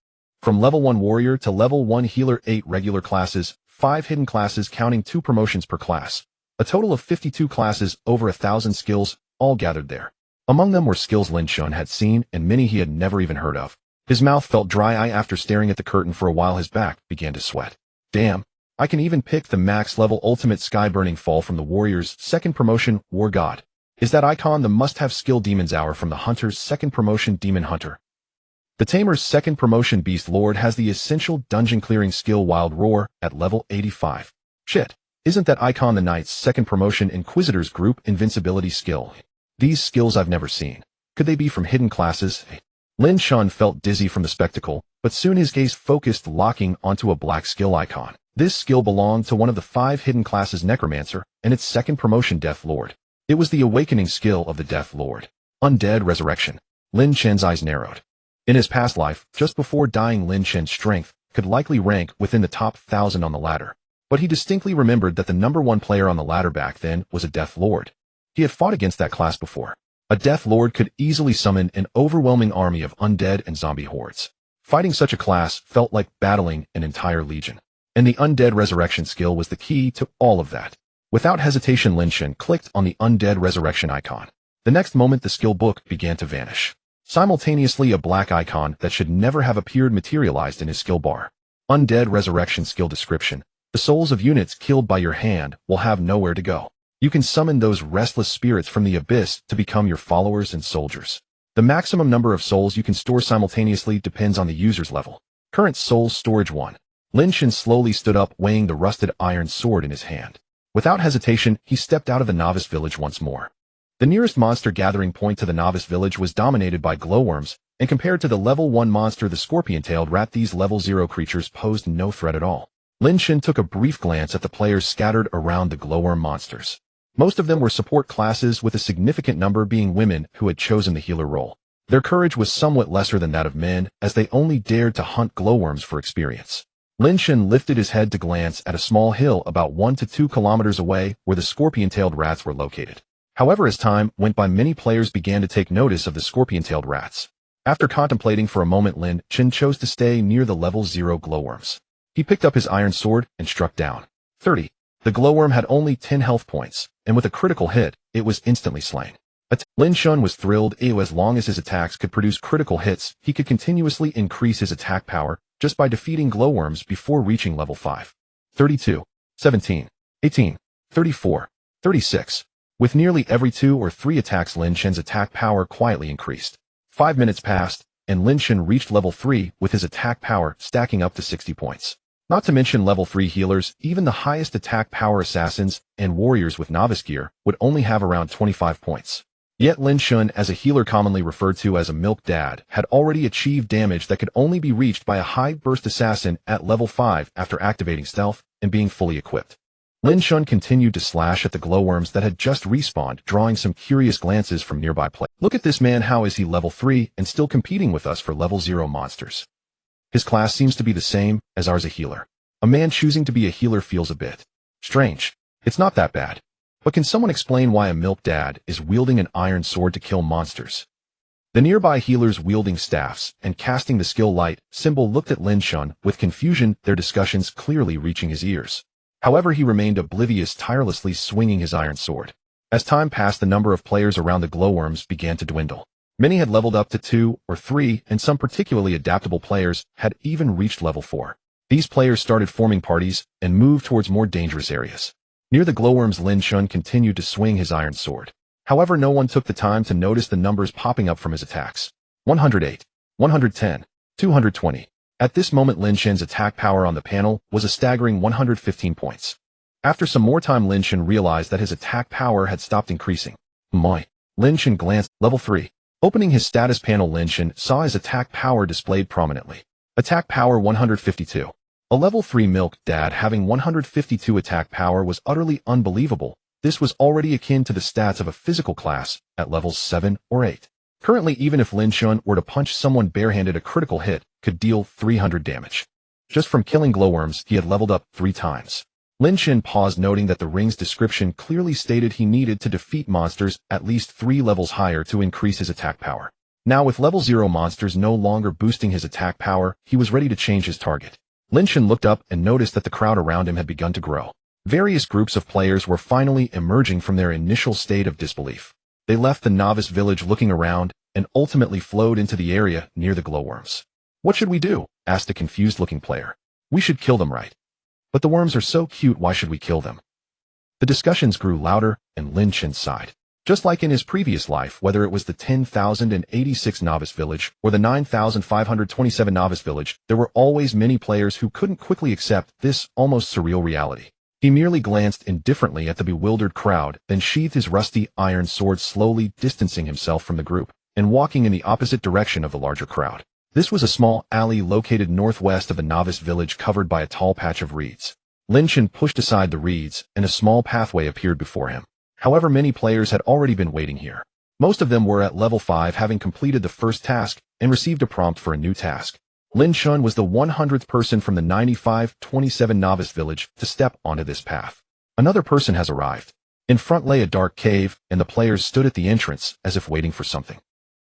From level 1 warrior to level 1 healer, 8 regular classes, 5 hidden classes counting 2 promotions per class. A total of 52 classes, over 1,000 skills, all gathered there. Among them were skills Lin Chen had seen and many he had never even heard of. His mouth felt dry after staring at the curtain for a while. His back began to sweat. Damn, I can even pick the max level ultimate Sky Burning Fall from the warrior's 2nd promotion, War God. Is that icon the must-have skill Demon's Hour from the hunter's 2nd promotion, Demon Hunter? The tamer's 2nd promotion, Beast Lord, has the essential dungeon clearing skill Wild Roar at level 85. Shit, isn't that icon the knight's 2nd promotion, Inquisitor's group invincibility skill? These skills I've never seen. Could they be from hidden classes? Lin Chen felt dizzy from the spectacle, but soon his gaze focused, locking onto a black skill icon. This skill belonged to one of the 5 hidden classes, Necromancer, and its 2nd promotion, Death Lord. It was the awakening skill of the Death Lord. Undead Resurrection. Lin Chen's eyes narrowed. In his past life, just before dying, Lin Chen's strength could likely rank within the top 1,000 on the ladder. But he distinctly remembered that the number 1 player on the ladder back then was a Death Lord. He had fought against that class before. A Death Lord could easily summon an overwhelming army of undead and zombie hordes. Fighting such a class felt like battling an entire legion. And the Undead Resurrection skill was the key to all of that. Without hesitation, Lin Chen clicked on the Undead Resurrection icon. The next moment, the skill book began to vanish. Simultaneously, a black icon that should never have appeared materialized in his skill bar. Undead Resurrection skill description. The souls of units killed by your hand will have nowhere to go. You can summon those restless spirits from the abyss to become your followers and soldiers. The maximum number of souls you can store simultaneously depends on the user's level. Current Souls Storage 1. Lin Chen slowly stood up, weighing the rusted iron sword in his hand. Without hesitation, he stepped out of the novice village once more. The nearest monster gathering point to the novice village was dominated by glowworms, and compared to the level 1 monster, the scorpion-tailed rat, these level 0 creatures posed no threat at all. Lin Chen took a brief glance at the players scattered around the glowworm monsters. Most of them were support classes, with a significant number being women who had chosen the healer role. Their courage was somewhat lesser than that of men, as they only dared to hunt glowworms for experience. Lin Chen lifted his head to glance at a small hill about 1 to 2 kilometers away where the scorpion-tailed rats were located. However, as time went by, many players began to take notice of the scorpion-tailed rats. After contemplating for a moment, Lin Chen chose to stay near the level 0 glowworms. He picked up his iron sword and struck down. 30. The glowworm had only 10 health points, and with a critical hit, it was instantly slain. Lin Chen was thrilled. As long as his attacks could produce critical hits, he could continuously increase his attack power just by defeating glowworms before reaching level 5. 32, 17, 18, 34, 36. With nearly every 2 or 3 attacks, Lin Chen's attack power quietly increased. 5 minutes passed, and Lin Chen reached level 3 with his attack power stacking up to 60 points. Not to mention level 3 healers, even the highest attack power assassins and warriors with novice gear would only have around 25 points. Yet Lin Chen, as a healer commonly referred to as a milk dad, had already achieved damage that could only be reached by a high-burst assassin at level 5 after activating stealth and being fully equipped. Lin Chen continued to slash at the glowworms that had just respawned, drawing some curious glances from nearby players. Look at this man, how is he level 3 and still competing with us for level 0 monsters? His class seems to be the same as ours, a healer. A man choosing to be a healer feels a bit strange. It's not that bad. But can someone explain why a milk dad is wielding an iron sword to kill monsters? The nearby healers wielding staffs and casting the skill light symbol looked at Lin Chen with confusion, their discussions clearly reaching his ears. However, he remained oblivious, tirelessly swinging his iron sword. As time passed, the number of players around the glowworms began to dwindle. Many had leveled up to 2 or 3, and some particularly adaptable players had even reached level 4. These players started forming parties and moved towards more dangerous areas. Near the glowworms, Lin Chen continued to swing his iron sword. However, no one took the time to notice the numbers popping up from his attacks. 108, 110, 220. At this moment, Lin Chen's attack power on the panel was a staggering 115 points. After some more time, Lin Chen realized that his attack power had stopped increasing. Lin Chen glanced. Level 3. Opening his status panel, Lin Chen saw his attack power displayed prominently. Attack power 152. A level 3 milk dad having 152 attack power was utterly unbelievable. This was already akin to the stats of a physical class at levels 7 or 8. Currently, even if Lin Chen were to punch someone barehanded, a critical hit could deal 300 damage. Just from killing glowworms, he had leveled up 3 times. Lin Chen paused, noting that the ring's description clearly stated he needed to defeat monsters at least 3 levels higher to increase his attack power. Now, with level 0 monsters no longer boosting his attack power, he was ready to change his target. Lin Chen looked up and noticed that the crowd around him had begun to grow. Various groups of players were finally emerging from their initial state of disbelief. They left the novice village looking around and ultimately flowed into the area near the glowworms. "What should we do?" asked a confused-looking player. "We should kill them, right? But the worms are so cute, why should we kill them?" The discussions grew louder, and Lin Chen sighed. Just like in his previous life, whether it was the 10,086 novice village or the 9,527 novice village, there were always many players who couldn't quickly accept this almost surreal reality. He merely glanced indifferently at the bewildered crowd, then sheathed his rusty iron sword, slowly distancing himself from the group and walking in the opposite direction of the larger crowd. This was a small alley located northwest of the novice village, covered by a tall patch of reeds. Lin Chen pushed aside the reeds, and a small pathway appeared before him. However, many players had already been waiting here. Most of them were at level 5, having completed the first task and received a prompt for a new task. Lin Chen was the 100th person from the 9527 novice village to step onto this path. Another person has arrived. In front lay a dark cave, and the players stood at the entrance as if waiting for something.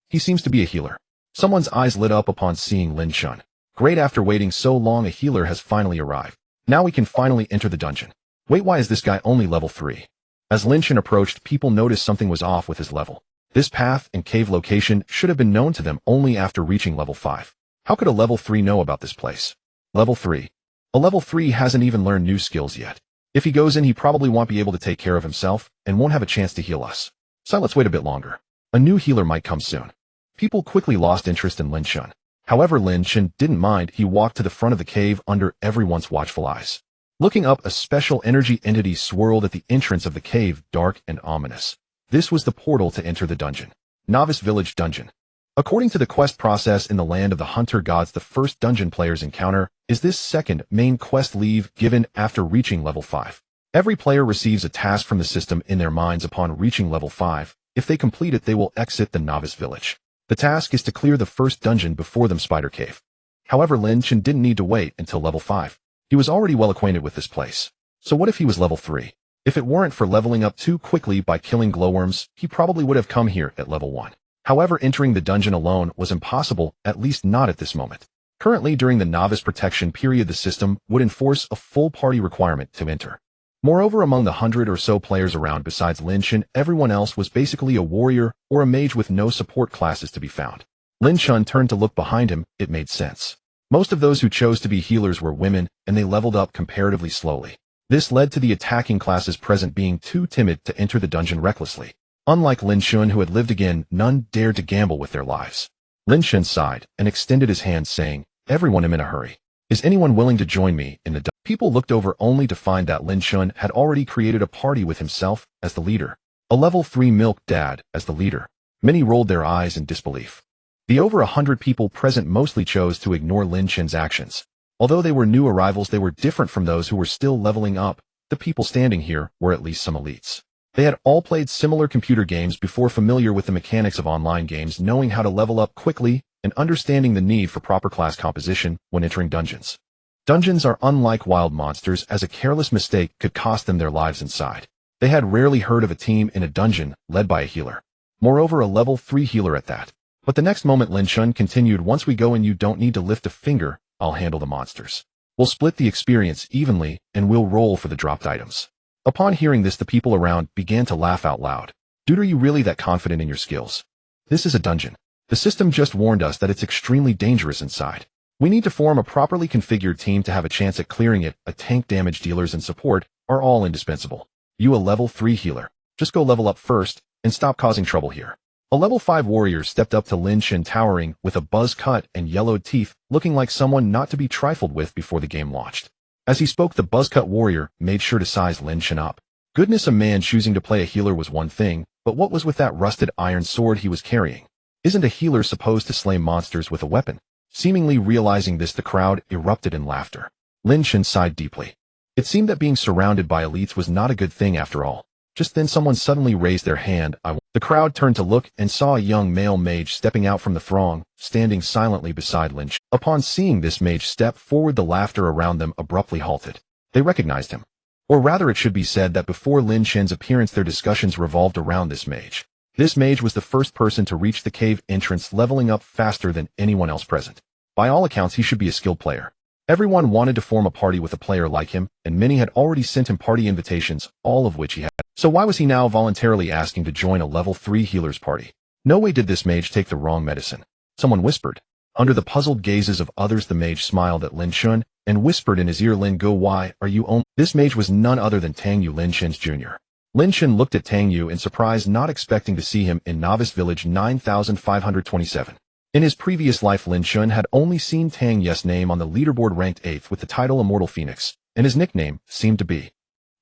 He seems to be a healer. Someone's eyes lit up upon seeing Lin Chen. Great, after waiting so long, a healer has finally arrived. Now we can finally enter the dungeon. Wait, why is this guy only level 3? As Lin Chen approached, people noticed something was off with his level. This path and cave location should have been known to them only after reaching level 5. How could a level 3 know about this place? Level 3. A level 3 hasn't even learned new skills yet. If he goes in, he probably won't be able to take care of himself and won't have a chance to heal us. So let's wait a bit longer. A new healer might come soon. People quickly lost interest in Lin Chen. However, Lin Chen didn't mind. He walked to the front of the cave under everyone's watchful eyes. Looking up, a special energy entity swirled at the entrance of the cave, dark and ominous. This was the portal to enter the dungeon. Novice Village Dungeon. According to the quest process in the land of the hunter gods, the first dungeon players encounter is this second main quest leave given after reaching level 5. Every player receives a task from the system in their minds upon reaching level 5. If they complete it, they will exit the novice village. The task is to clear the first dungeon before them, Spider Cave. However, Lin Chen didn't need to wait until level 5. He was already well acquainted with this place. So what if he was level 3? If it weren't for leveling up too quickly by killing glowworms, he probably would have come here at level 1. However, entering the dungeon alone was impossible, at least not at this moment. Currently, during the novice protection period, the system would enforce a full party requirement to enter. Moreover, among the 100 or so players around besides Lin Chen, everyone else was basically a warrior or a mage with no support classes to be found. Lin Chen turned to look behind him. It made sense. Most of those who chose to be healers were women, and they leveled up comparatively slowly. This led to the attacking classes present being too timid to enter the dungeon recklessly. Unlike Lin Chen, who had lived again, none dared to gamble with their lives. Lin Chen sighed and extended his hand, saying, "Everyone, am in a hurry. Is anyone willing to join me in the dungeon?" People looked over only to find that Lin Chen had already created a party with himself as the leader, a level 3 milk dad as the leader. Many rolled their eyes in disbelief. The over 100 people present mostly chose to ignore Lin Chen's actions. Although they were new arrivals, they were different from those who were still leveling up. The people standing here were at least some elites. They had all played similar computer games before, familiar with the mechanics of online games, knowing how to level up quickly and understanding the need for proper class composition when entering dungeons. Dungeons are unlike wild monsters, as a careless mistake could cost them their lives inside. They had rarely heard of a team in a dungeon led by a healer. Moreover, a level 3 healer at that. But the next moment Lin Chen continued, "Once we go in, you don't need to lift a finger. I'll handle the monsters. We'll split the experience evenly, and we'll roll for the dropped items." Upon hearing this, the people around began to laugh out loud. "Dude, are you really that confident in your skills? This is a dungeon. The system just warned us that it's extremely dangerous inside. We need to form a properly configured team to have a chance at clearing it. A tank, damage dealers, and support are all indispensable. You, a level 3 healer, just go level up first and stop causing trouble here." A level 5 warrior stepped up to Lin Chen, towering with a buzz cut and yellowed teeth, looking like someone not to be trifled with before the game launched. As he spoke, the buzz-cut warrior made sure to size Lin Chen up. Goodness, a man choosing to play a healer was one thing, but what was with that rusted iron sword he was carrying? Isn't a healer supposed to slay monsters with a weapon? Seemingly realizing this, the crowd erupted in laughter. Lin Chen sighed deeply. It seemed that being surrounded by elites was not a good thing after all. Just then someone suddenly raised their hand. The crowd turned to look and saw a young male mage stepping out from the throng, standing silently beside Lin Chen. Upon seeing this mage step forward, the laughter around them abruptly halted. They recognized him. Or rather, it should be said that before Lin Chen's appearance, their discussions revolved around this mage. This mage was the first person to reach the cave entrance, leveling up faster than anyone else present. By all accounts, he should be a skilled player. Everyone wanted to form a party with a player like him, and many had already sent him party invitations, all of which he had. So why was he now voluntarily asking to join a level 3 healer's party? No way did this mage take the wrong medicine. Someone whispered. Under the puzzled gazes of others, the mage smiled at Lin Chen and whispered in his ear, "Lin Go, why are you only—" This mage was none other than Tang Yu, Lin Chen's junior. Lin Chen looked at Tang Yu in surprise, not expecting to see him in Novice Village 9527. In his previous life, Lin Chen had only seen Tang Yu's name on the leaderboard, ranked 8th with the title Immortal Phoenix, and his nickname seemed to be.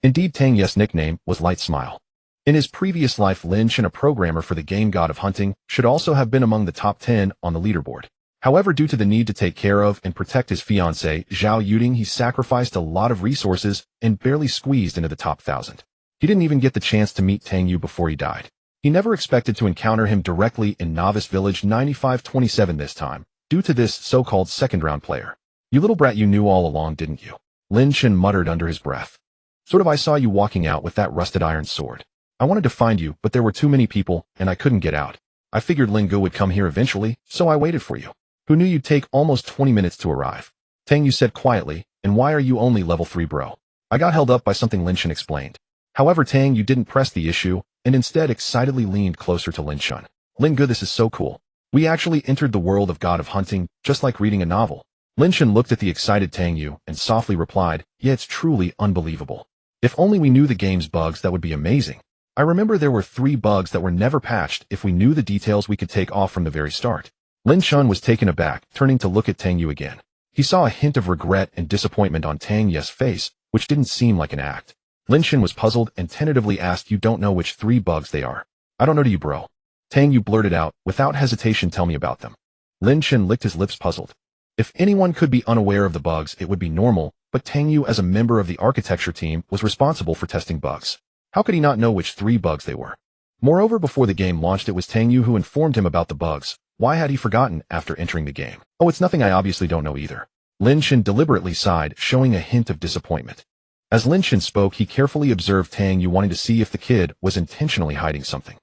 Indeed, Tang Yu's nickname was Light Smile. In his previous life, Lin Chen, a programmer for the game God of Hunting, should also have been among the top 10 on the leaderboard. However, due to the need to take care of and protect his fiancée, Zhao Yuding, he sacrificed a lot of resources and barely squeezed into the top 1,000. He didn't even get the chance to meet Tang Yu before he died. He never expected to encounter him directly in Novice Village 9527 this time, due to this so-called second-round player. "You little brat, you knew all along, didn't you?" Lin Chen muttered under his breath. "Sort of. I saw you walking out with that rusted iron sword. I wanted to find you, but there were too many people, and I couldn't get out. I figured Lin Gu would come here eventually, so I waited for you. Who knew you'd take almost 20 minutes to arrive?" Tang Yu said quietly. "And why are you only level 3, bro?" "I got held up by something," Lin Chen explained. However, Tang Yu didn't press the issue, and instead excitedly leaned closer to Lin Chen. "Lin Gu, this is so cool. We actually entered the world of God of Hunting, just like reading a novel." Lin Chen looked at the excited Tang Yu and softly replied, "Yeah, it's truly unbelievable. If only we knew the game's bugs, that would be amazing. I remember there were 3 bugs that were never patched. If we knew the details, we could take off from the very start. Lin Chen was taken aback, turning to look at Tang Yu again. He saw a hint of regret and disappointment on Tang Yu's face, which didn't seem like an act. Lin Chen was puzzled and tentatively asked, "You don't know which 3 bugs they are?" "I don't know, do you, bro?" Tang Yu blurted out, without hesitation, "Tell me about them." Lin Chen licked his lips, puzzled. If anyone could be unaware of the bugs, it would be normal, but Tang Yu, as a member of the architecture team, was responsible for testing bugs. How could he not know which 3 bugs they were? Moreover, before the game launched, it was Tang Yu who informed him about the bugs. Why had he forgotten after entering the game? "Oh, it's nothing, I obviously don't know either." Lin Chen deliberately sighed, showing a hint of disappointment. As Lin Chen spoke, he carefully observed Tang Yu, wanting to see if the kid was intentionally hiding something.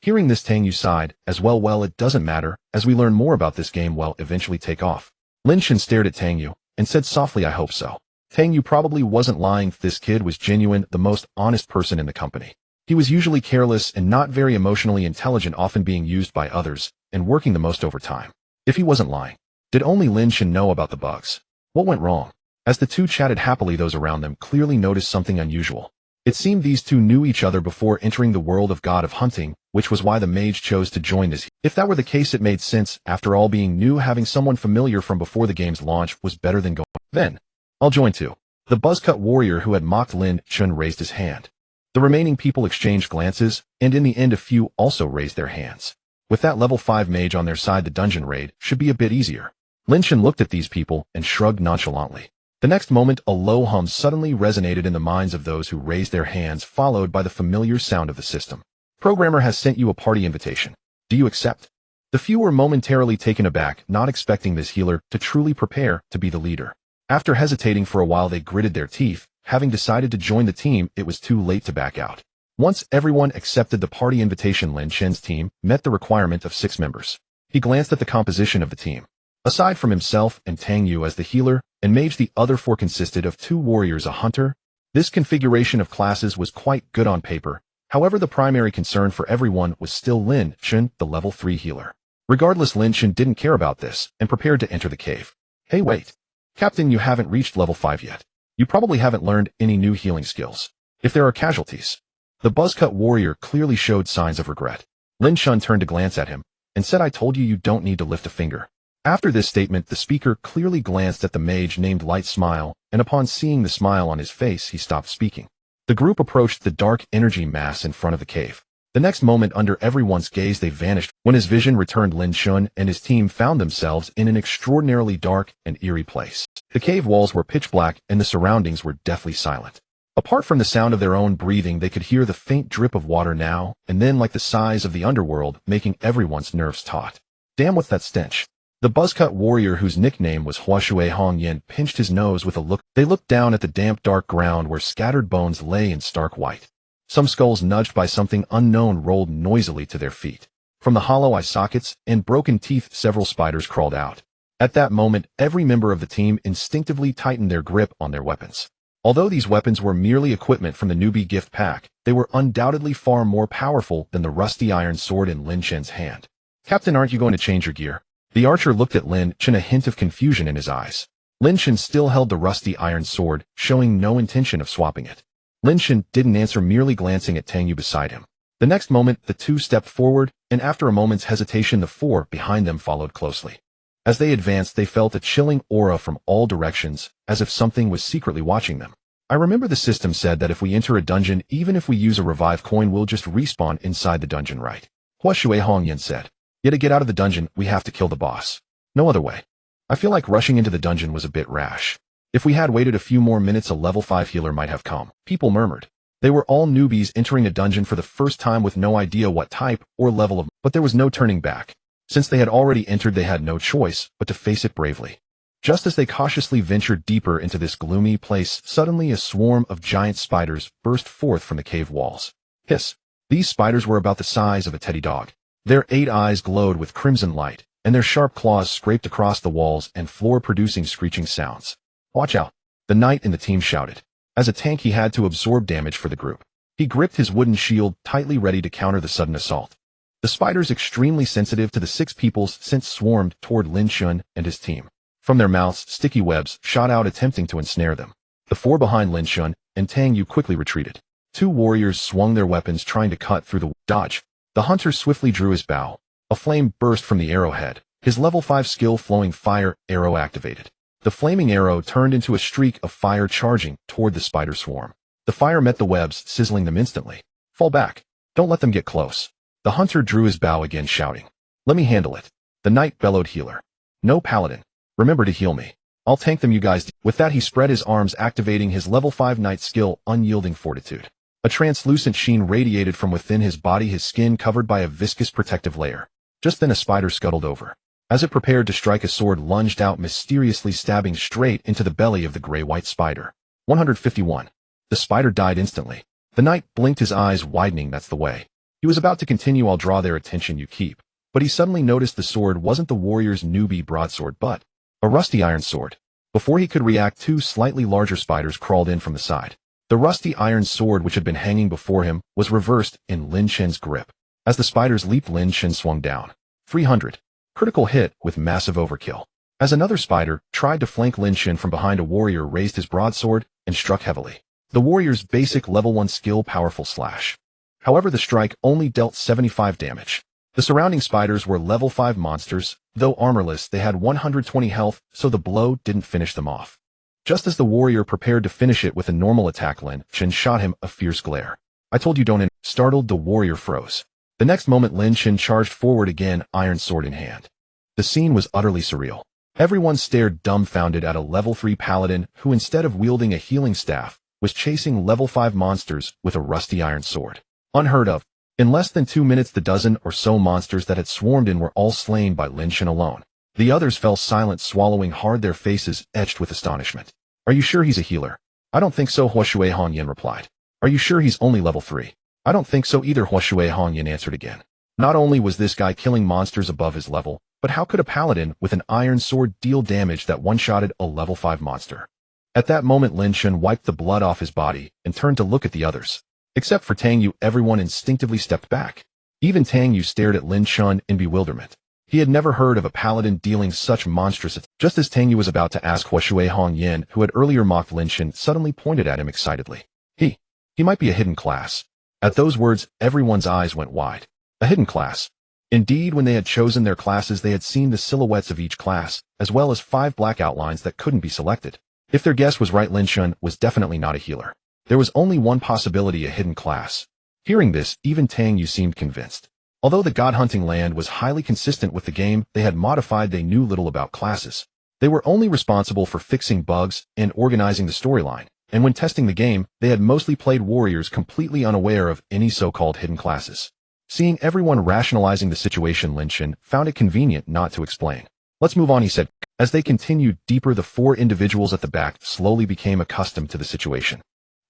Hearing this, Tang Yu sighed, as well, it doesn't matter, as we learn more about this game will eventually take off. Lin Chen stared at Tang Yu and said softly, "I hope so." Tang Yu probably wasn't lying. This kid was genuine, the most honest person in the company. He was usually careless and not very emotionally intelligent, often being used by others and working the most overtime. If he wasn't lying, did only Lin Chen know about the bugs? What went wrong? As the two chatted happily, those around them clearly noticed something unusual. It seemed these two knew each other before entering the world of God of Hunting, which was why the mage chose to join this. If that were the case, it made sense. After all, being new, having someone familiar from before the game's launch was better than going. "Then, I'll join too." The buzzcut warrior who had mocked Lin Chen raised his hand. The remaining people exchanged glances, and in the end a few also raised their hands. With that level 5 mage on their side, the dungeon raid should be a bit easier. Lin Chen looked at these people and shrugged nonchalantly. The next moment, a low hum suddenly resonated in the minds of those who raised their hands, followed by the familiar sound of the system. "Programmer has sent you a party invitation. Do you accept?" The few were momentarily taken aback, not expecting this healer to truly prepare to be the leader. After hesitating for a while, they gritted their teeth. Having decided to join the team, it was too late to back out. Once everyone accepted the party invitation, Lin Chen's team met the requirement of 6 members. He glanced at the composition of the team. Aside from himself and Tang Yu as the healer and mage, the other 4 consisted of 2 warriors, a hunter. This configuration of classes was quite good on paper. However, the primary concern for everyone was still Lin Chen, the level 3 healer. Regardless, Lin Chen didn't care about this and prepared to enter the cave. "Hey, wait. Captain, you haven't reached level 5 yet. You probably haven't learned any new healing skills. If there are casualties..." The buzzcut warrior clearly showed signs of regret. Lin Chen turned to glance at him and said, "I told you, you don't need to lift a finger." After this statement, the speaker clearly glanced at the mage named Light Smile, and upon seeing the smile on his face, he stopped speaking. The group approached the dark energy mass in front of the cave. The next moment, under everyone's gaze, they vanished. When his vision returned, Lin Chen and his team found themselves in an extraordinarily dark and eerie place. The cave walls were pitch black, and the surroundings were deathly silent. Apart from the sound of their own breathing, they could hear the faint drip of water now and then, like the sighs of the underworld, making everyone's nerves taut. "Damn, what's that stench?" The buzzcut warrior, whose nickname was Huashui Hongyan, pinched his nose with a look. They looked down at the damp, dark ground where scattered bones lay in stark white. Some skulls, nudged by something unknown, rolled noisily to their feet. From the hollow eye sockets and broken teeth, several spiders crawled out. At that moment, every member of the team instinctively tightened their grip on their weapons. Although these weapons were merely equipment from the newbie gift pack, they were undoubtedly far more powerful than the rusty iron sword in Lin Chen's hand. "Captain, aren't you going to change your gear?" The archer looked at Lin Chen, a hint of confusion in his eyes. Lin Chen still held the rusty iron sword, showing no intention of swapping it. Lin Chen didn't answer, merely glancing at Tang Yu beside him. The next moment, the two stepped forward, and after a moment's hesitation, the 4 behind them followed closely. As they advanced, they felt a chilling aura from all directions, as if something was secretly watching them. "I remember the system said that if we enter a dungeon, even if we use a revive coin, we'll just respawn inside the dungeon, right?" Huashui Hongyan said. "Yet to get out of the dungeon, we have to kill the boss. No other way. I feel like rushing into the dungeon was a bit rash. If we had waited a few more minutes, a level 5 healer might have come." People murmured. They were all newbies entering a dungeon for the first time with no idea what type or level of, but there was no turning back. Since they had already entered, they had no choice but to face it bravely. Just as they cautiously ventured deeper into this gloomy place, suddenly a swarm of giant spiders burst forth from the cave walls. Hiss! These spiders were about the size of a teddy dog. Their 8 eyes glowed with crimson light, and their sharp claws scraped across the walls and floor, producing screeching sounds. "Watch out!" the knight in the team shouted. As a tank, he had to absorb damage for the group. He gripped his wooden shield tightly, ready to counter the sudden assault. The spiders, extremely sensitive to the 6 people's scent, swarmed toward Lin Chen and his team. From their mouths, sticky webs shot out, attempting to ensnare them. The four behind Lin Chen and Tang Yu quickly retreated. Two warriors swung their weapons trying to cut through the dodge. The hunter swiftly drew his bow. A flame burst from the arrowhead. His level 5 skill flowing fire arrow activated. The flaming arrow turned into a streak of fire charging toward the spider swarm. The fire met the webs, sizzling them instantly. Fall back. Don't let them get close. The hunter drew his bow again, shouting, "Let me handle it." The knight bellowed, "Healer. No paladin. Remember to heal me. I'll tank them, you guys." With that, he spread his arms, activating his level 5 knight skill, Unyielding Fortitude. A translucent sheen radiated from within his body, his skin covered by a viscous protective layer. Just then a spider scuttled over. As it prepared to strike, a sword lunged out, mysteriously stabbing straight into the belly of the gray-white spider. 151. The spider died instantly. The knight blinked, his eyes widening. That's the way. He was about to continue, "I'll draw their attention, you keep." But he suddenly noticed the sword wasn't the warrior's newbie broadsword, but a rusty iron sword. Before he could react, two slightly larger spiders crawled in from the side. The rusty iron sword, which had been hanging before him, was reversed in Lin Chen's grip. As the spiders leaped, Lin Chen swung down. 300. Critical hit with massive overkill. As another spider tried to flank Lin Chen from behind, a warrior raised his broadsword and struck heavily. The warrior's basic level 1 skill, Powerful Slash. However, the strike only dealt 75 damage. The surrounding spiders were level 5 monsters. Though armorless, they had 120 health, so the blow didn't finish them off. Just as the warrior prepared to finish it with a normal attack, Lin Chen shot him a fierce glare. "I told you don't." Startled, the warrior froze. The next moment, Lin Chen charged forward again, iron sword in hand. The scene was utterly surreal. Everyone stared dumbfounded at a level 3 paladin who, instead of wielding a healing staff, was chasing level 5 monsters with a rusty iron sword. Unheard of. In less than 2 minutes, the dozen or so monsters that had swarmed in were all slain by Lin Chen alone. The others fell silent, swallowing hard, their faces etched with astonishment. "Are you sure he's a healer?" "I don't think so," Huashui Hongyan replied. "Are you sure he's only level 3? "I don't think so either," Huashui Hongyan answered again. Not only was this guy killing monsters above his level, but how could a paladin with an iron sword deal damage that one-shotted a level 5 monster? At that moment, Lin Chen wiped the blood off his body and turned to look at the others. Except for Tang Yu, everyone instinctively stepped back. Even Tang Yu stared at Lin Chen in bewilderment. He had never heard of a paladin dealing such monstrous attacks. Just as Tang Yu was about to ask, Huashui Hongyan, who had earlier mocked Lin Chen, suddenly pointed at him excitedly. He might be a hidden class." At those words, everyone's eyes went wide. A hidden class. Indeed, when they had chosen their classes, they had seen the silhouettes of each class, as well as 5 black outlines that couldn't be selected. If their guess was right, Lin Chen was definitely not a healer. There was only one possibility, a hidden class. Hearing this, even Tang Yu seemed convinced. Although the god hunting land was highly consistent with the game they had modified, they knew little about classes. They were only responsible for fixing bugs and organizing the storyline, and when testing the game, they had mostly played warriors, completely unaware of any so-called hidden classes. Seeing everyone rationalizing the situation, Lin Chen found it convenient not to explain. "Let's move on," he said. As they continued deeper, the 4 individuals at the back slowly became accustomed to the situation.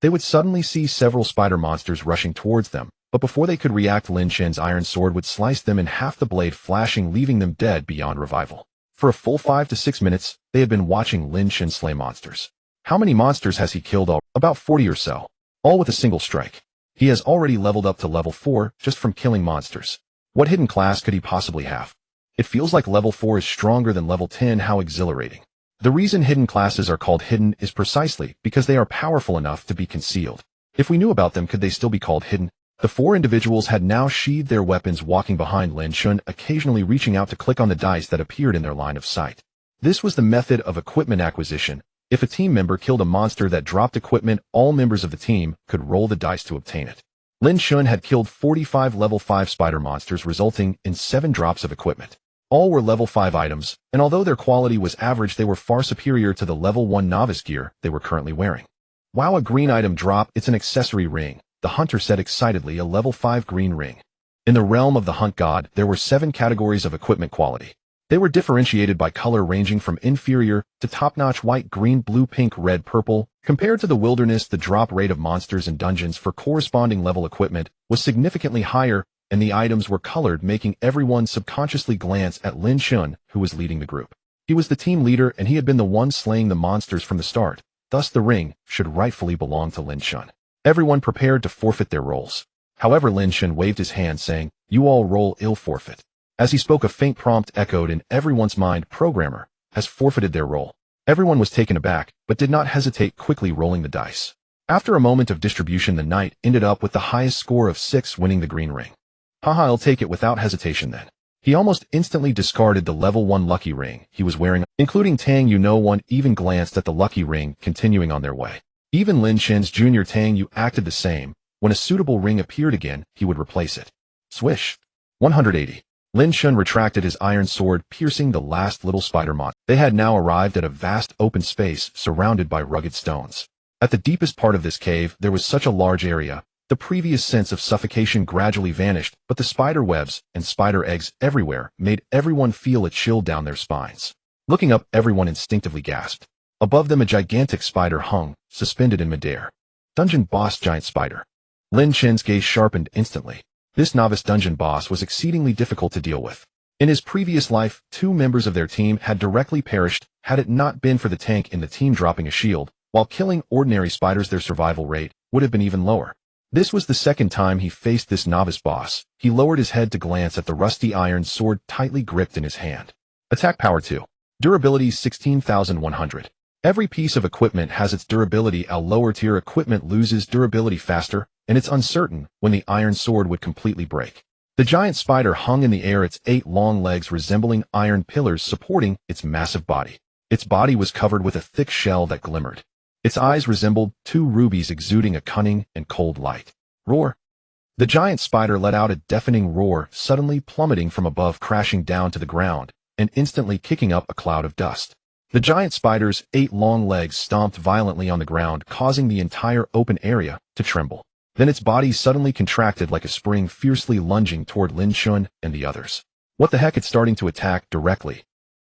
They would suddenly see several spider monsters rushing towards them, but before they could react, Lin Chen's iron sword would slice them in half, the blade flashing, leaving them dead beyond revival. For a full 5 to 6 minutes, they had been watching Lin Chen slay monsters. How many monsters has he killed? About 40 or so. All with a single strike. He has already leveled up to level 4 just from killing monsters. What hidden class could he possibly have? It feels like level 4 is stronger than level 10. How exhilarating. The reason hidden classes are called hidden is precisely because they are powerful enough to be concealed. If we knew about them, could they still be called hidden? The 4 individuals had now sheathed their weapons, walking behind Lin Chen, occasionally reaching out to click on the dice that appeared in their line of sight. This was the method of equipment acquisition. If a team member killed a monster that dropped equipment, all members of the team could roll the dice to obtain it. Lin Chen had killed 45 level 5 spider monsters, resulting in 7 drops of equipment. All were level 5 items, and although their quality was average, they were far superior to the level 1 novice gear they were currently wearing. "Wow, a green item drop. It's an accessory ring," the hunter said excitedly, a level 5 green ring. In the realm of the hunt god, there were 7 categories of equipment quality. They were differentiated by color, ranging from inferior to top-notch: white, green, blue, pink, red, purple. Compared to the wilderness, the drop rate of monsters and dungeons for corresponding level equipment was significantly higher, and the items were colored, making everyone subconsciously glance at Lin Chen, who was leading the group. He was the team leader, and he had been the one slaying the monsters from the start. Thus, the ring should rightfully belong to Lin Chen. Everyone prepared to forfeit their roles. However, Lin Chen waved his hand, saying, "You all roll ill, forfeit." As he spoke, a faint prompt echoed in everyone's mind: "Programmer has forfeited their role." Everyone was taken aback, but did not hesitate, quickly rolling the dice. After a moment of distribution, the knight ended up with the highest score of 6, winning the green ring. Haha, I'll take it without hesitation then. He almost instantly discarded the level 1 lucky ring he was wearing, including Tang Yu. No one even glanced at the lucky ring, continuing on their way. Even Lin Chen's junior Tang Yu acted the same. When a suitable ring appeared again, he would replace it. Swish. 180. Lin Chen retracted his iron sword, piercing the last little spider monster. They had now arrived at a vast open space surrounded by rugged stones. At the deepest part of this cave, there was such a large area. The previous sense of suffocation gradually vanished, but the spider webs and spider eggs everywhere made everyone feel a chill down their spines. Looking up, everyone instinctively gasped. Above them, a gigantic spider hung, suspended in midair. Dungeon boss giant spider. Lin Chen's gaze sharpened instantly. This novice dungeon boss was exceedingly difficult to deal with. In his previous life, 2 members of their team had directly perished had it not been for the tank in the team dropping a shield. While killing ordinary spiders, their survival rate would have been even lower. This was the second time he faced this novice boss. He lowered his head to glance at the rusty iron sword tightly gripped in his hand. Attack power 2. Durability 16,100. Every piece of equipment has its durability. Our lower tier equipment loses durability faster, and it's uncertain when the iron sword would completely break. The giant spider hung in the air, its 8 long legs resembling iron pillars supporting its massive body. Its body was covered with a thick shell that glimmered. Its eyes resembled 2 rubies exuding a cunning and cold light. Roar! The giant spider let out a deafening roar, suddenly plummeting from above, crashing down to the ground, and instantly kicking up a cloud of dust. The giant spider's 8 long legs stomped violently on the ground, causing the entire open area to tremble. Then its body suddenly contracted like a spring, fiercely lunging toward Lin Chen and the others. What the heck, it's starting to attack directly.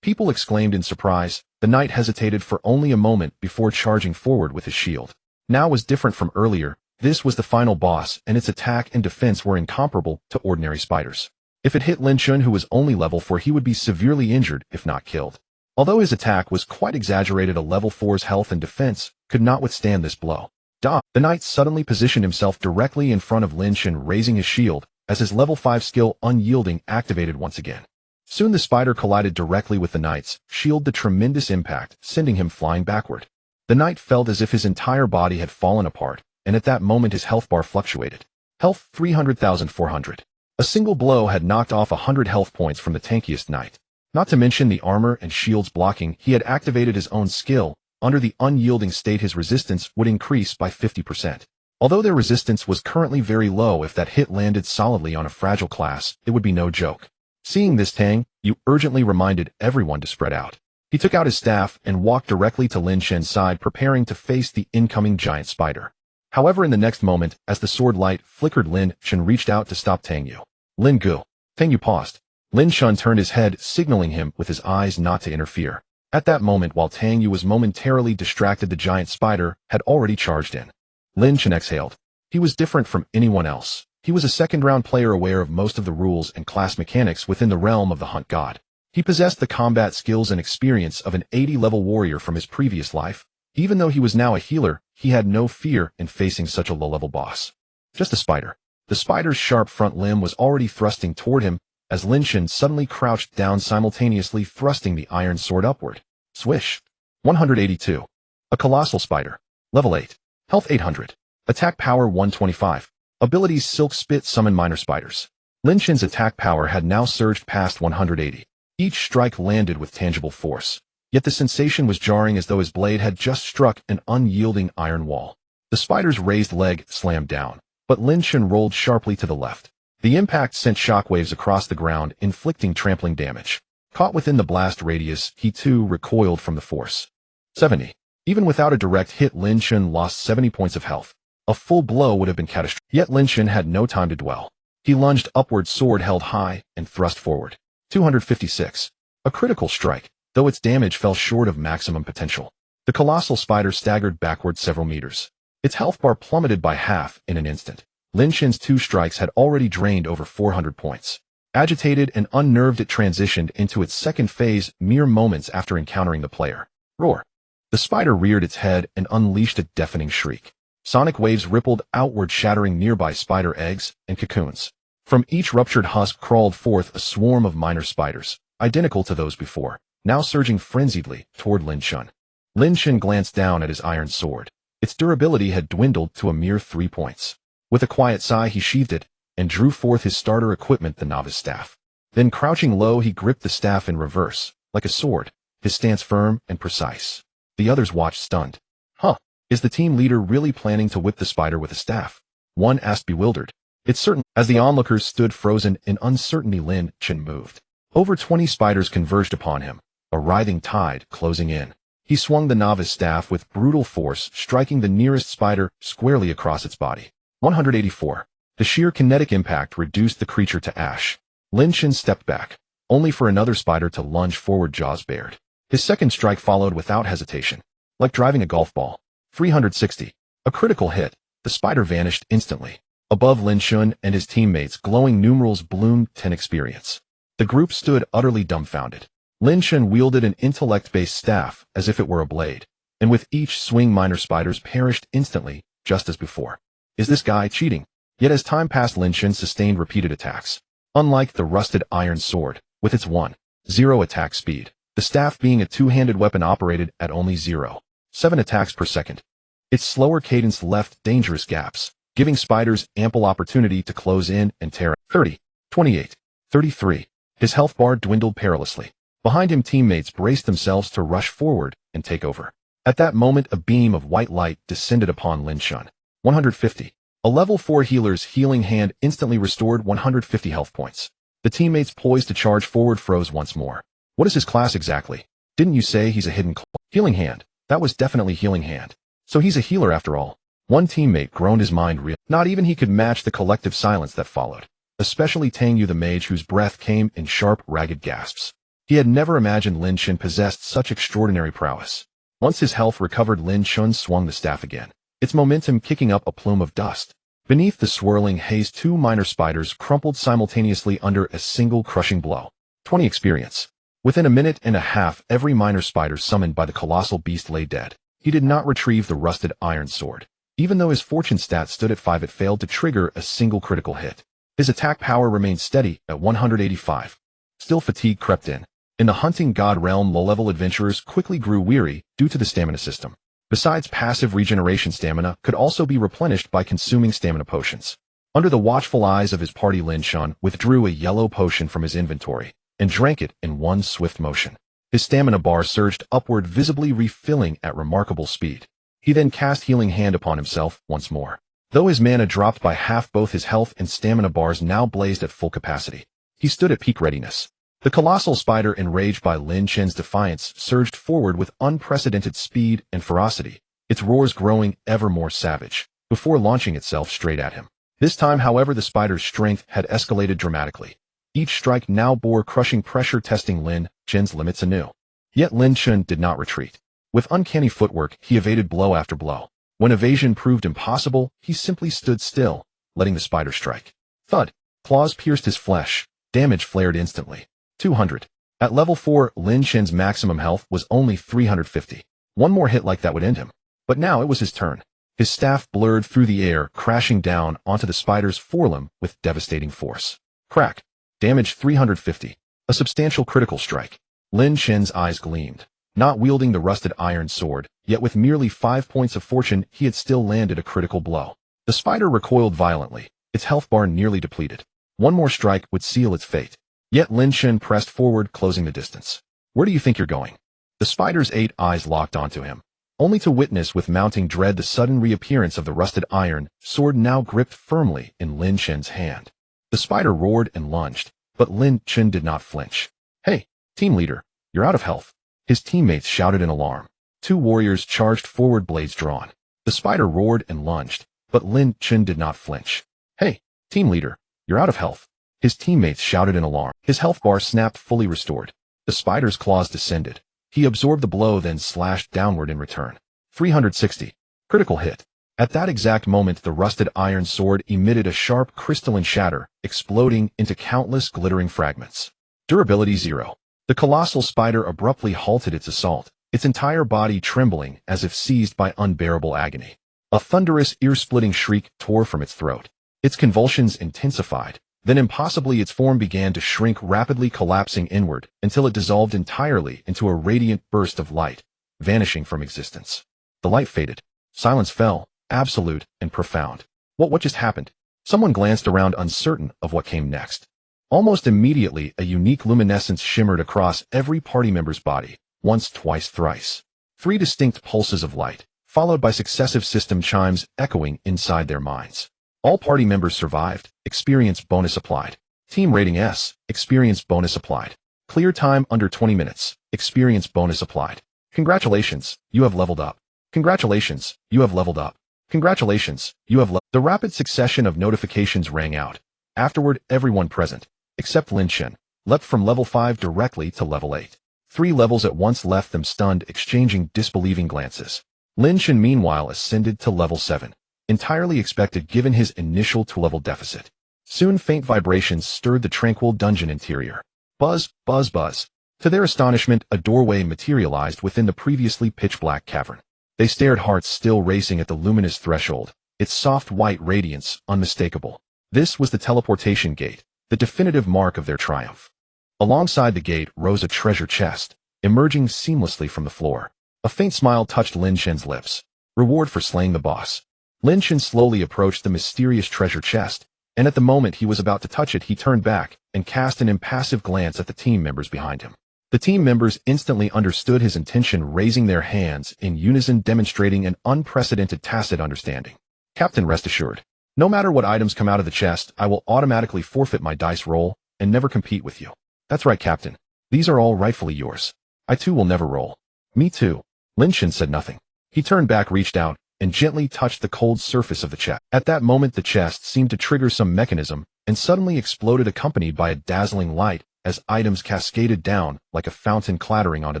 People exclaimed in surprise. The knight hesitated for only a moment before charging forward with his shield. Now was different from earlier. This was the final boss, and its attack and defense were incomparable to ordinary spiders. If it hit Lin Chen, who was only level 4, he would be severely injured, if not killed. Although his attack was quite exaggerated, a level 4's health and defense could not withstand this blow. The knight suddenly positioned himself directly in front of Lin Chen, raising his shield, as his level 5 skill, Unyielding, activated once again. Soon the spider collided directly with the knight's shield, the tremendous impact sending him flying backward. The knight felt as if his entire body had fallen apart, and at that moment his health bar fluctuated. Health 300,400. A single blow had knocked off 100 health points from the tankiest knight. Not to mention the armor and shields blocking, he had activated his own skill. Under the unyielding state, his resistance would increase by 50%. Although their resistance was currently very low, if that hit landed solidly on a fragile class, it would be no joke. Seeing this, Tang Yu urgently reminded everyone to spread out. He took out his staff and walked directly to Lin Chen's side, preparing to face the incoming giant spider. However, in the next moment, as the sword light flickered, Lin Chen reached out to stop Tang Yu. Lin Gu. Tang Yu paused. Lin Chen turned his head, signaling him with his eyes not to interfere. At that moment, while Tang Yu was momentarily distracted, the giant spider had already charged in. Lin Chen exhaled. He was different from anyone else. He was a second-round player, aware of most of the rules and class mechanics within the realm of the Hunt God. He possessed the combat skills and experience of an 80-level warrior from his previous life. Even though he was now a healer, he had no fear in facing such a low-level boss. Just a spider. The spider's sharp front limb was already thrusting toward him, as Lin Chen suddenly crouched down, simultaneously thrusting the iron sword upward. Swish. 182. A colossal spider. Level 8. Health 800. Attack power 125. Abilities: Silk Spit, summon minor spiders. Lin Chen's attack power had now surged past 180. Each strike landed with tangible force. Yet the sensation was jarring, as though his blade had just struck an unyielding iron wall. The spider's raised leg slammed down, but Lin Chen rolled sharply to the left. The impact sent shockwaves across the ground, inflicting trampling damage. Caught within the blast radius, he too recoiled from the force. 70. Even without a direct hit, Lin Chen lost 70 points of health. A full blow would have been catastrophic. Yet Lin Chen had no time to dwell. He lunged upward, sword held high, and thrust forward. 256. A critical strike, though its damage fell short of maximum potential. The colossal spider staggered backward several meters. Its health bar plummeted by half in an instant. Lin Chen's 2 strikes had already drained over 400 points. Agitated and unnerved, it transitioned into its second phase mere moments after encountering the player. Roar. The spider reared its head and unleashed a deafening shriek. Sonic waves rippled outward, shattering nearby spider eggs and cocoons. From each ruptured husk crawled forth a swarm of minor spiders, identical to those before, now surging frenziedly toward Lin Chen. Lin Chen glanced down at his iron sword. Its durability had dwindled to a mere 3 points. With a quiet sigh, he sheathed it and drew forth his starter equipment, the novice staff. Then, crouching low, he gripped the staff in reverse, like a sword, his stance firm and precise. The others watched stunned. Huh, is the team leader really planning to whip the spider with a staff? One asked, bewildered. It's certain. As the onlookers stood frozen in uncertainty, Lin Chen moved. Over 20 spiders converged upon him, a writhing tide closing in. He swung the novice staff with brutal force, striking the nearest spider squarely across its body. 184. The sheer kinetic impact reduced the creature to ash. Lin Chen stepped back, only for another spider to lunge forward, jaws bared. His second strike followed without hesitation, like driving a golf ball. 360. A critical hit. The spider vanished instantly. Above Lin Chen and his teammates, glowing numerals bloomed 10 experience. The group stood utterly dumbfounded. Lin Chen wielded an intellect-based staff as if it were a blade, and with each swing minor spiders perished instantly, just as before. Is this guy cheating? Yet as time passed, Lin Chen sustained repeated attacks. Unlike the rusted iron sword, with its 1.0 attack speed, the staff being a two-handed weapon operated at only 0.7 attacks per second. Its slower cadence left dangerous gaps, giving spiders ample opportunity to close in and tear. 30, 28, 33. His health bar dwindled perilously. Behind him, teammates braced themselves to rush forward and take over. At that moment, a beam of white light descended upon Lin Chen. 150. A level 4 healer's healing hand instantly restored 150 health points. The teammates poised to charge forward froze once more. What is his class exactly? Didn't you say he's a hidden healing hand? That was definitely healing hand. So he's a healer after all. One teammate groaned, his mind reeled. Not even he could match the collective silence that followed. Especially Tang Yu, the mage, whose breath came in sharp, ragged gasps. He had never imagined Lin Chen possessed such extraordinary prowess. Once his health recovered, Lin Chen swung the staff again, its momentum kicking up a plume of dust. Beneath the swirling haze, 2 minor spiders crumpled simultaneously under a single crushing blow. 20 experience. Within a minute and a half, every minor spider summoned by the colossal beast lay dead. He did not retrieve the rusted iron sword. Even though his fortune stat stood at 5, it failed to trigger a single critical hit. His attack power remained steady at 185. Still, fatigue crept in. In the hunting god realm, low-level adventurers quickly grew weary due to the stamina system. Besides passive regeneration, stamina could also be replenished by consuming stamina potions. Under the watchful eyes of his party, Lin Chen withdrew a yellow potion from his inventory and drank it in one swift motion. His stamina bar surged upward, visibly refilling at remarkable speed. He then cast Healing Hand upon himself once more. Though his mana dropped by half, both his health and stamina bars now blazed at full capacity. He stood at peak readiness. The colossal spider, enraged by Lin Chen's defiance, surged forward with unprecedented speed and ferocity, its roars growing ever more savage, before launching itself straight at him. This time, however, the spider's strength had escalated dramatically. Each strike now bore crushing pressure, testing Lin Chen's limits anew. Yet Lin Chen did not retreat. With uncanny footwork, he evaded blow after blow. When evasion proved impossible, he simply stood still, letting the spider strike. Thud. Claws pierced his flesh. Damage flared instantly. 200. At level 4, Lin Chen's maximum health was only 350. One more hit like that would end him. But now it was his turn. His staff blurred through the air, crashing down onto the spider's forelimb with devastating force. Crack. Damage 350. A substantial critical strike. Lin Chen's eyes gleamed. Not wielding the rusted iron sword, yet with merely 5 points of fortune, he had still landed a critical blow. The spider recoiled violently, its health bar nearly depleted. One more strike would seal its fate. Yet Lin Chen pressed forward, closing the distance. Where do you think you're going? The spider's 8 eyes locked onto him, only to witness with mounting dread the sudden reappearance of the rusted iron sword now gripped firmly in Lin Chen's hand. The spider roared and lunged, but Lin Chen did not flinch. Hey, team leader, you're out of health. His teammates shouted in alarm. 2 warriors charged forward, blades drawn. The spider roared and lunged, but Lin Chen did not flinch. Hey, team leader, you're out of health. His teammates shouted in alarm. His health bar snapped, fully restored. The spider's claws descended. He absorbed the blow, then slashed downward in return. 360. Critical hit. At that exact moment, the rusted iron sword emitted a sharp crystalline shatter, exploding into countless glittering fragments. Durability 0. The colossal spider abruptly halted its assault, its entire body trembling as if seized by unbearable agony. A thunderous, ear-splitting shriek tore from its throat. Its convulsions intensified. Then impossibly, its form began to shrink, rapidly collapsing inward until it dissolved entirely into a radiant burst of light, vanishing from existence. The light faded. Silence fell, absolute and profound. What just happened? Someone glanced around, uncertain of what came next. Almost immediately, a unique luminescence shimmered across every party member's body, once, twice, thrice. 3 distinct pulses of light, followed by successive system chimes echoing inside their minds. All party members survived. Experience bonus applied. Team rating S. Experience bonus applied. Clear time under 20 minutes. Experience bonus applied. Congratulations, you have leveled up. Congratulations, you have leveled up. Congratulations, you have leveled up. The rapid succession of notifications rang out. Afterward, everyone present, except Lin Chen, leapt from level 5 directly to level 8. 3 levels at once left them stunned, exchanging disbelieving glances. Lin Chen meanwhile ascended to level 7. Entirely expected given his initial 2-level deficit. Soon faint vibrations stirred the tranquil dungeon interior. Buzz, buzz, buzz. To their astonishment, a doorway materialized within the previously pitch-black cavern. They stared, hearts still racing at the luminous threshold, its soft white radiance unmistakable. This was the teleportation gate, the definitive mark of their triumph. Alongside the gate rose a treasure chest, emerging seamlessly from the floor. A faint smile touched Lin Chen's lips. Reward for slaying the boss. Lin Chen slowly approached the mysterious treasure chest, and at the moment he was about to touch it, he turned back and cast an impassive glance at the team members behind him. The team members instantly understood his intention, raising their hands in unison, demonstrating an unprecedented tacit understanding. Captain, rest assured, no matter what items come out of the chest, I will automatically forfeit my dice roll and never compete with you. That's right, Captain. These are all rightfully yours. I too will never roll. Me too. Lin Chen said nothing. He turned back, reached out, and gently touched the cold surface of the chest. At that moment, the chest seemed to trigger some mechanism and suddenly exploded, accompanied by a dazzling light as items cascaded down like a fountain, clattering onto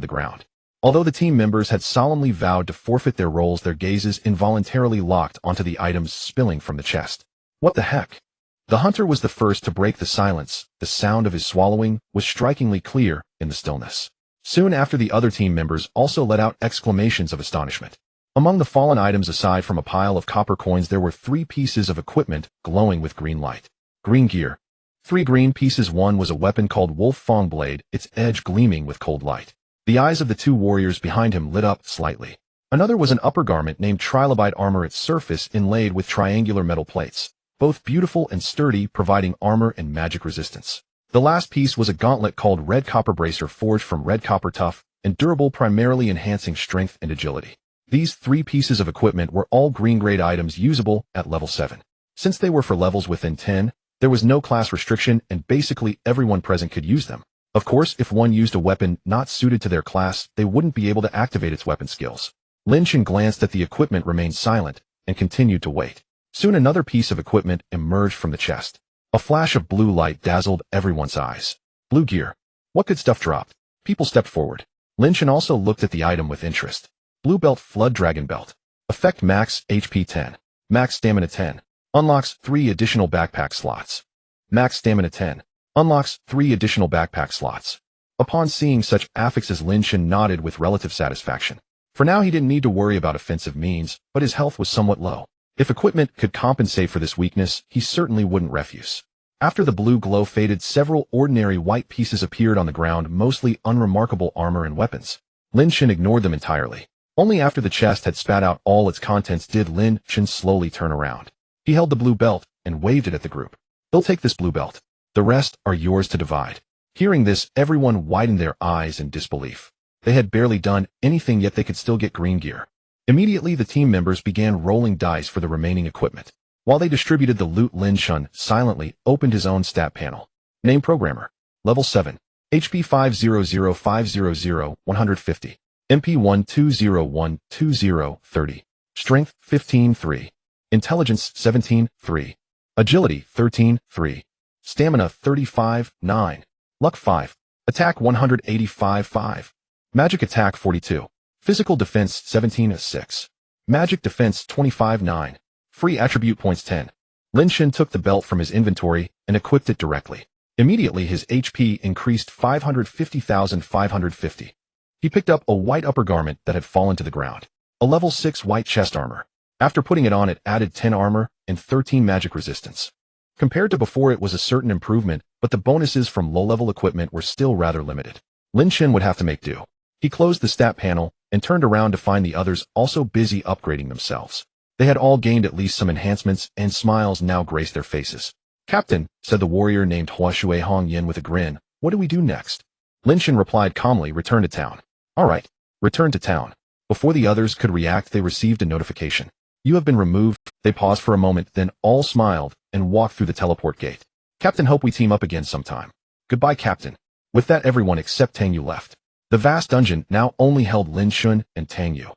the ground. Although the team members had solemnly vowed to forfeit their rolls, their gazes involuntarily locked onto the items spilling from the chest. What the heck? The hunter was the first to break the silence. The sound of his swallowing was strikingly clear in the stillness. Soon after, the other team members also let out exclamations of astonishment. Among the fallen items, aside from a pile of copper coins, there were 3 pieces of equipment glowing with green light. Green gear. 3 green pieces. One was a weapon called Wolf Fong Blade, its edge gleaming with cold light. The eyes of the 2 warriors behind him lit up slightly. Another was an upper garment named Trilobite Armor, its surface inlaid with triangular metal plates, both beautiful and sturdy, providing armor and magic resistance. The last piece was a gauntlet called Red Copper Bracer, forged from red copper, tough and durable, primarily enhancing strength and agility. These 3 pieces of equipment were all green-grade items usable at level 7. Since they were for levels within 10, there was no class restriction and basically everyone present could use them. Of course, if one used a weapon not suited to their class, they wouldn't be able to activate its weapon skills. Lin Chen glanced at the equipment, remained silent, and continued to wait. Soon another piece of equipment emerged from the chest. A flash of blue light dazzled everyone's eyes. Blue gear. What good stuff dropped? People stepped forward. Lin Chen also looked at the item with interest. Blue Belt Flood Dragon Belt. Effect: max HP 10. Max stamina 10. Unlocks 3 additional backpack slots. Max stamina 10. Unlocks 3 additional backpack slots. Upon seeing such affixes, Lin Chen nodded with relative satisfaction. For now, he didn't need to worry about offensive means, but his health was somewhat low. If equipment could compensate for this weakness, he certainly wouldn't refuse. After the blue glow faded, several ordinary white pieces appeared on the ground, mostly unremarkable armor and weapons. Lin Chen ignored them entirely. Only after the chest had spat out all its contents did Lin Chen slowly turn around. He held the blue belt and waved it at the group. They'll take this blue belt. The rest are yours to divide. Hearing this, everyone widened their eyes in disbelief. They had barely done anything, yet they could still get green gear. Immediately, the team members began rolling dice for the remaining equipment. While they distributed the loot, Lin Chen silently opened his own stat panel. Name: Programmer. Level 7. HP 500500 150. MP 120120 Strength 15-3. Intelligence 17-3. Agility 13-3. Stamina 35-9. Luck 5. Attack 185-5. Magic attack 42. Physical defense 17-6. Magic defense 25-9. Free attribute points 10. Lin Chen took the belt from his inventory and equipped it directly. Immediately, his HP increased 550,550. He picked up a white upper garment that had fallen to the ground. A level 6 white chest armor. After putting it on, it added 10 armor and 13 magic resistance. Compared to before, it was a certain improvement, but the bonuses from low-level equipment were still rather limited. Lin Chen would have to make do. He closed the stat panel and turned around to find the others also busy upgrading themselves. They had all gained at least some enhancements, and smiles now graced their faces. "Captain," said the warrior named Huashui Hongyin with a grin, "what do we do next?" Lin Chen replied calmly, "Return to town." "All right, return to town." Before the others could react, they received a notification. "You have been removed." They paused for a moment, then all smiled and walked through the teleport gate. "Captain, hope we team up again sometime." "Goodbye, Captain." With that, everyone except Tang Yu left. The vast dungeon now only held Lin Chen and Tang Yu.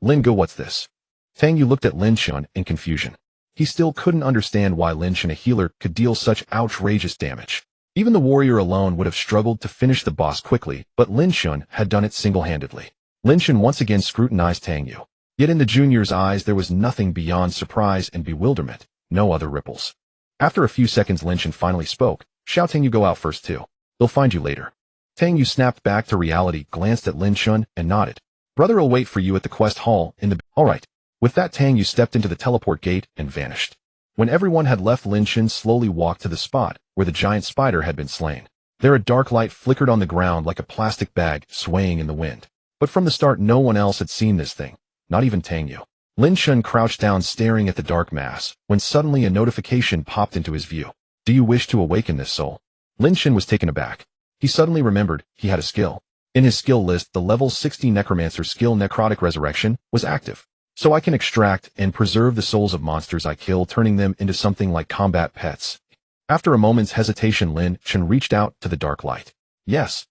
"Lin Go, what's this?" Tang Yu looked at Lin Chen in confusion. He still couldn't understand why Lin Chen, a healer, could deal such outrageous damage. Even the warrior alone would have struggled to finish the boss quickly, but Lin Chen had done it single-handedly. Lin Chen once again scrutinized Tang Yu. Yet in the junior's eyes there was nothing beyond surprise and bewilderment, no other ripples. After a few seconds, Lin Chen finally spoke. "Xiao Tang Yu, go out first too. They'll find you later." Tang Yu snapped back to reality, glanced at Lin Chen, and nodded. "Brother will wait for you at the quest hall in the—" "All right." With that, Tang Yu stepped into the teleport gate and vanished. When everyone had left, Lin Chen slowly walked to the spot where the giant spider had been slain. There a dark light flickered on the ground like a plastic bag swaying in the wind. But from the start, no one else had seen this thing, not even Tang Yu. Lin Chen crouched down staring at the dark mass, when suddenly a notification popped into his view. "Do you wish to awaken this soul?" Lin Chen was taken aback. He suddenly remembered he had a skill. In his skill list, the level 60 Necromancer skill Necrotic Resurrection was active. "So I can extract and preserve the souls of monsters I kill, turning them into something like combat pets." After a moment's hesitation, Lin Chen reached out to the dark light. "Yes."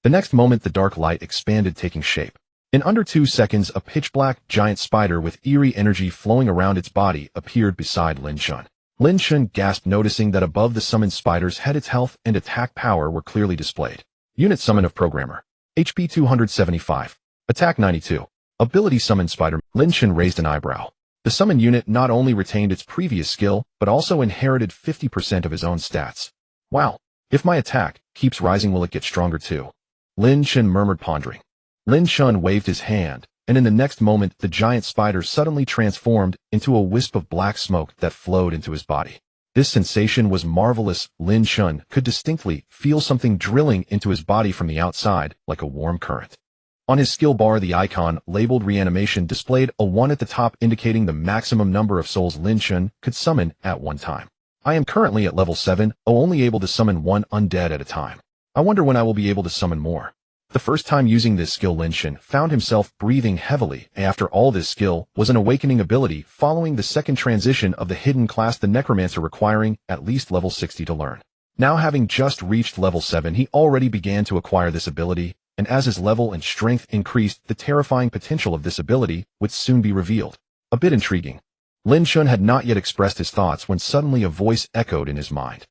The next moment, the dark light expanded, taking shape. In under 2 seconds, a pitch-black giant spider with eerie energy flowing around its body appeared beside Lin Chen. Lin Chen gasped, noticing that above the summoned spider's head its health and attack power were clearly displayed. Unit summon of Programmer. HP 275. Attack 92. Ability summon spider. Lin Chen raised an eyebrow. The summon unit not only retained its previous skill, but also inherited 50% of his own stats. "Wow. If my attack keeps rising, will it get stronger too?" Lin Chen murmured, pondering. Lin Chen waved his hand, and in the next moment the giant spider suddenly transformed into a wisp of black smoke that flowed into his body. This sensation was marvelous. Lin Chen could distinctly feel something drilling into his body from the outside, like a warm current. On his skill bar, the icon labeled Reanimation displayed a 1 at the top, indicating the maximum number of souls Lin Chen could summon at one time. "I am currently at level 7, only able to summon 1 undead at a time. I wonder when I will be able to summon more." The first time using this skill, Lin Chen found himself breathing heavily. After all, this skill was an awakening ability following the second transition of the hidden class, the Necromancer, requiring at least level 60 to learn. Now, having just reached level 7, he already began to acquire this ability, and as his level and strength increased, the terrifying potential of this ability would soon be revealed. A bit intriguing. Lin Chen had not yet expressed his thoughts when suddenly a voice echoed in his mind.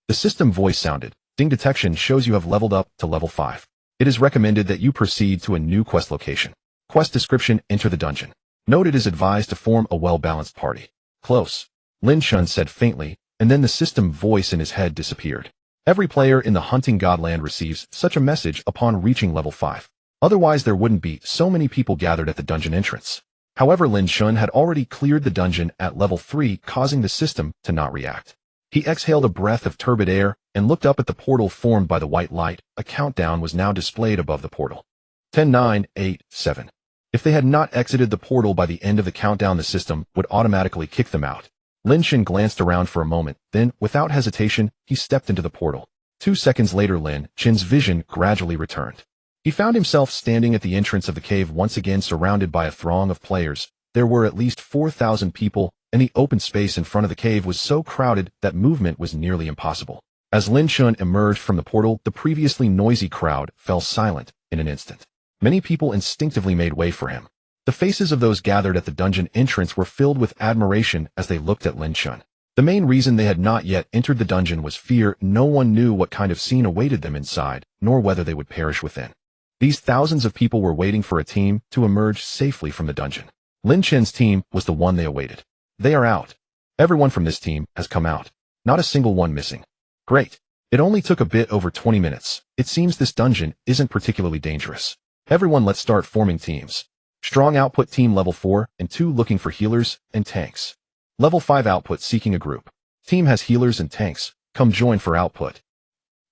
The system voice sounded. "Ding detection shows you have leveled up to level 5. It is recommended that you proceed to a new quest location. Quest description: enter the dungeon. Note, it is advised to form a well-balanced party." "Close," Lin Chen said faintly, and then the system voice in his head disappeared. Every player in the Hunting Godland receives such a message upon reaching level 5. Otherwise, there wouldn't be so many people gathered at the dungeon entrance. However, Lin Chen had already cleared the dungeon at level 3, causing the system to not react. He exhaled a breath of turbid air and looked up at the portal formed by the white light. A countdown was now displayed above the portal. 10, 9, 8, 7. If they had not exited the portal by the end of the countdown, the system would automatically kick them out. Lin Chen glanced around for a moment, then, without hesitation, he stepped into the portal. 2 seconds later, Lin Chen's vision gradually returned. He found himself standing at the entrance of the cave, once again surrounded by a throng of players. There were at least 4,000 people, and the open space in front of the cave was so crowded that movement was nearly impossible. As Lin Chen emerged from the portal, the previously noisy crowd fell silent in an instant. Many people instinctively made way for him. The faces of those gathered at the dungeon entrance were filled with admiration as they looked at Lin Chen. The main reason they had not yet entered the dungeon was fear. No one knew what kind of scene awaited them inside, nor whether they would perish within. These thousands of people were waiting for a team to emerge safely from the dungeon. Lin Chen's team was the one they awaited. "They are out. Everyone from this team has come out. Not a single one missing. Great. It only took a bit over 20 minutes. It seems this dungeon isn't particularly dangerous. Everyone, let's start forming teams. Strong output team level 4 and 2 looking for healers and tanks. Level 5 output seeking a group. Team has healers and tanks. Come join for output."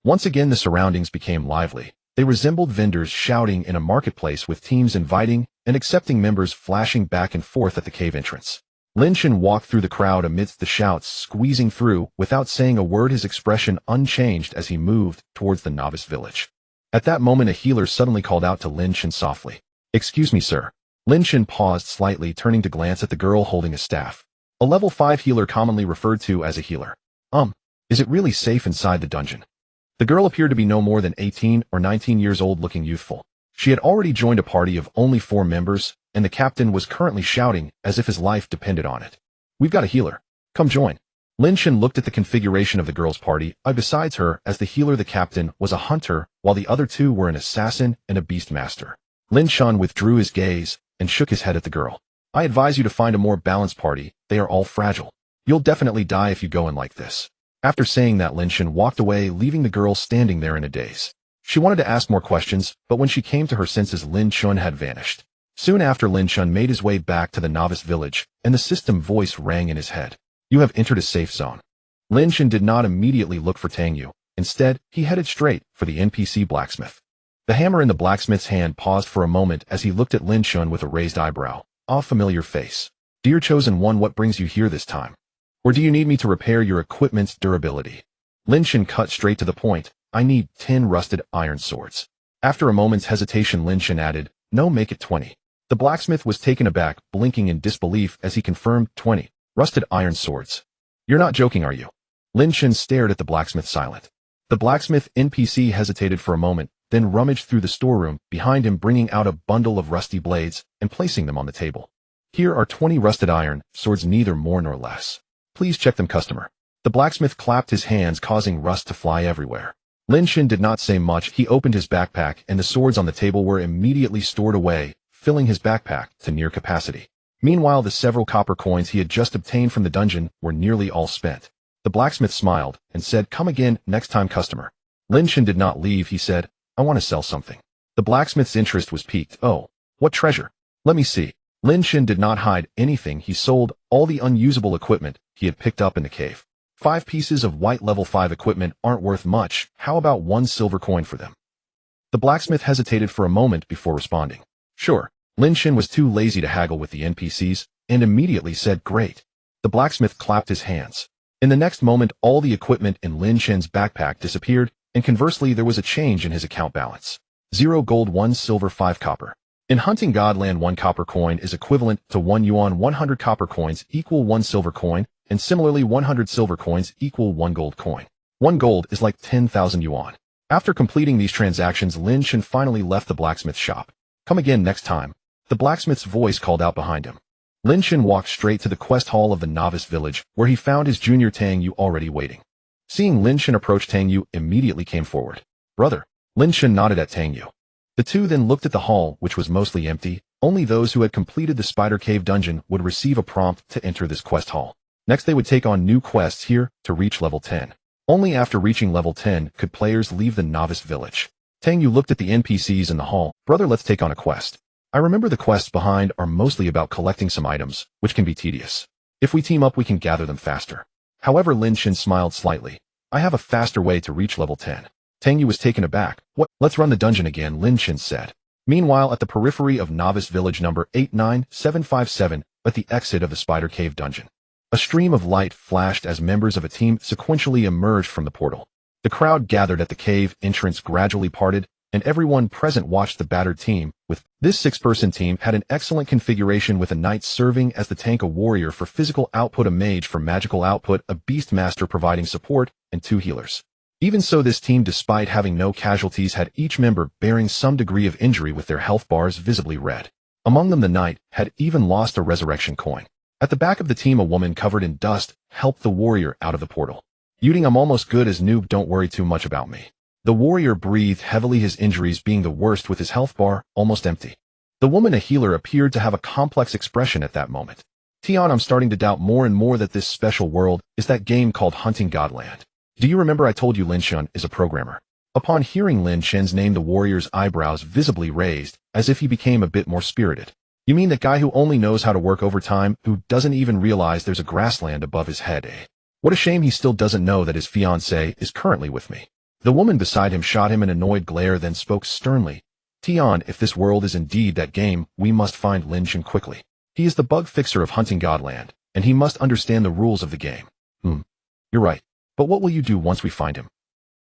Once again the surroundings became lively. They resembled vendors shouting in a marketplace with teams inviting and accepting members flashing back and forth at the cave entrance. Lin Chen walked through the crowd amidst the shouts, squeezing through without saying a word, his expression unchanged as he moved towards the novice village. At that moment, a healer suddenly called out to Lin Chen softly. "Excuse me, sir." Lin Chen paused slightly, turning to glance at the girl holding a staff. A level 5 healer, commonly referred to as a healer. Is it really safe inside the dungeon?" The girl appeared to be no more than 18 or 19 years old, looking youthful. She had already joined a party of only 4 members, and the captain was currently shouting as if his life depended on it. "We've got a healer. Come join." Lin Chen looked at the configuration of the girl's party. Besides her, as the healer, the captain was a hunter, while the other 2 were an assassin and a beast master. Lin Chen withdrew his gaze and shook his head at the girl. "I advise you to find a more balanced party. They are all fragile. You'll definitely die if you go in like this." After saying that, Lin Chen walked away, leaving the girl standing there in a daze. She wanted to ask more questions, but when she came to her senses, Lin Chen had vanished. Soon after, Lin Chen made his way back to the novice village, and the system voice rang in his head. "You have entered a safe zone." Lin Chen did not immediately look for Tang Yu. Instead, he headed straight for the NPC blacksmith. The hammer in the blacksmith's hand paused for a moment as he looked at Lin Chen with a raised eyebrow. "A familiar face. Dear chosen one, what brings you here this time? Or do you need me to repair your equipment's durability?" Lin Chen cut straight to the point. "I need 10 rusted iron swords." After a moment's hesitation, Lin Chen added, "No, make it 20. The blacksmith was taken aback, blinking in disbelief as he confirmed, 20 rusted iron swords. "You're not joking, are you?" Lin Chen stared at the blacksmith, silent. The blacksmith NPC hesitated for a moment, then rummaged through the storeroom behind him, bringing out a bundle of rusty blades and placing them on the table. "Here are 20 rusted iron swords, neither more nor less. Please check them, customer." The blacksmith clapped his hands, causing rust to fly everywhere. Lin Chen did not say much. He opened his backpack, and the swords on the table were immediately stored away, filling his backpack to near capacity. Meanwhile, the several copper coins he had just obtained from the dungeon were nearly all spent. The blacksmith smiled and said, "Come again next time, customer." Lin Chen did not leave. He said, "I want to sell something." The blacksmith's interest was piqued. "Oh, what treasure? Let me see." Lin Chen did not hide anything. He sold all the unusable equipment he had picked up in the cave. 5 pieces of white level 5 equipment aren't worth much. How about 1 silver coin for them? The blacksmith hesitated for a moment before responding. "Sure." Lin Chen was too lazy to haggle with the NPCs and immediately said, "Great." The blacksmith clapped his hands. In the next moment, all the equipment in Lin Chen's backpack disappeared, and conversely, there was a change in his account balance. 0 gold, 1 silver, 5 copper. In Hunting Godland, 1 copper coin is equivalent to 1 yuan. 100 copper coins equal 1 silver coin, and similarly 100 silver coins equal 1 gold coin. 1 gold is like 10,000 yuan. After completing these transactions, Lin Chen finally left the blacksmith shop. "Come again next time," the blacksmith's voice called out behind him. Lin Chen walked straight to the quest hall of the novice village, where he found his junior Tang Yu already waiting. Seeing Lin Chen approach, Tang Yu immediately came forward. "Brother." Lin Chen nodded at Tang Yu. The two then looked at the hall, which was mostly empty. Only those who had completed the Spider Cave dungeon would receive a prompt to enter this quest hall. Next, they would take on new quests here to reach level 10. Only after reaching level 10 could players leave the novice village. Tang Yu looked at the NPCs in the hall. "Brother, let's take on a quest. I remember the quests behind are mostly about collecting some items, which can be tedious. If we team up, we can gather them faster." However, Lin Chen smiled slightly. "I have a faster way to reach level 10. Tang Yu was taken aback. "What? Let's run the dungeon again," Lin Chen said. Meanwhile, at the periphery of novice village number 89757, at the exit of the Spider Cave dungeon, a stream of light flashed as members of a team sequentially emerged from the portal. The crowd gathered at the cave entrance gradually parted, and everyone present watched the battered team. With this 6-person team had an excellent configuration, with a knight serving as the tank, a warrior for physical output, a mage for magical output, a beast master providing support, and 2 healers. Even so, this team, despite having no casualties, had each member bearing some degree of injury, with their health bars visibly red. Among them, the knight had even lost a resurrection coin. At the back of the team, a woman covered in dust helped the warrior out of the portal. "Yuding, I'm almost good as noob, don't worry too much about me." The warrior breathed heavily, his injuries being the worst, with his health bar almost empty. The woman, a healer, appeared to have a complex expression at that moment. "Tian, I'm starting to doubt more and more that this special world is that game called Hunting Godland. Do you remember I told you Lin Chen is a programmer?" Upon hearing Lin Chen's name, the warrior's eyebrows visibly raised, as if he became a bit more spirited. "You mean that guy who only knows how to work overtime, who doesn't even realize there's a grassland above his head, eh? What a shame he still doesn't know that his fiancée is currently with me." The woman beside him shot him an annoyed glare, then spoke sternly. Tian, if this world is indeed that game, we must find Lin Chen quickly. He is the bug fixer of Hunting Godland, and he must understand the rules of the game. You're right. But what will you do once we find him?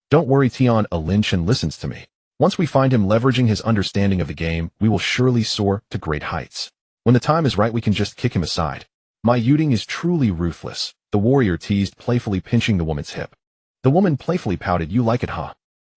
Don't worry, Tian, Lin Chen listens to me. Once we find him, leveraging his understanding of the game, we will surely soar to great heights. When the time is right, we can just kick him aside. My Yuding is truly ruthless, the warrior teased, playfully pinching the woman's hip. The woman playfully pouted. You like it, huh?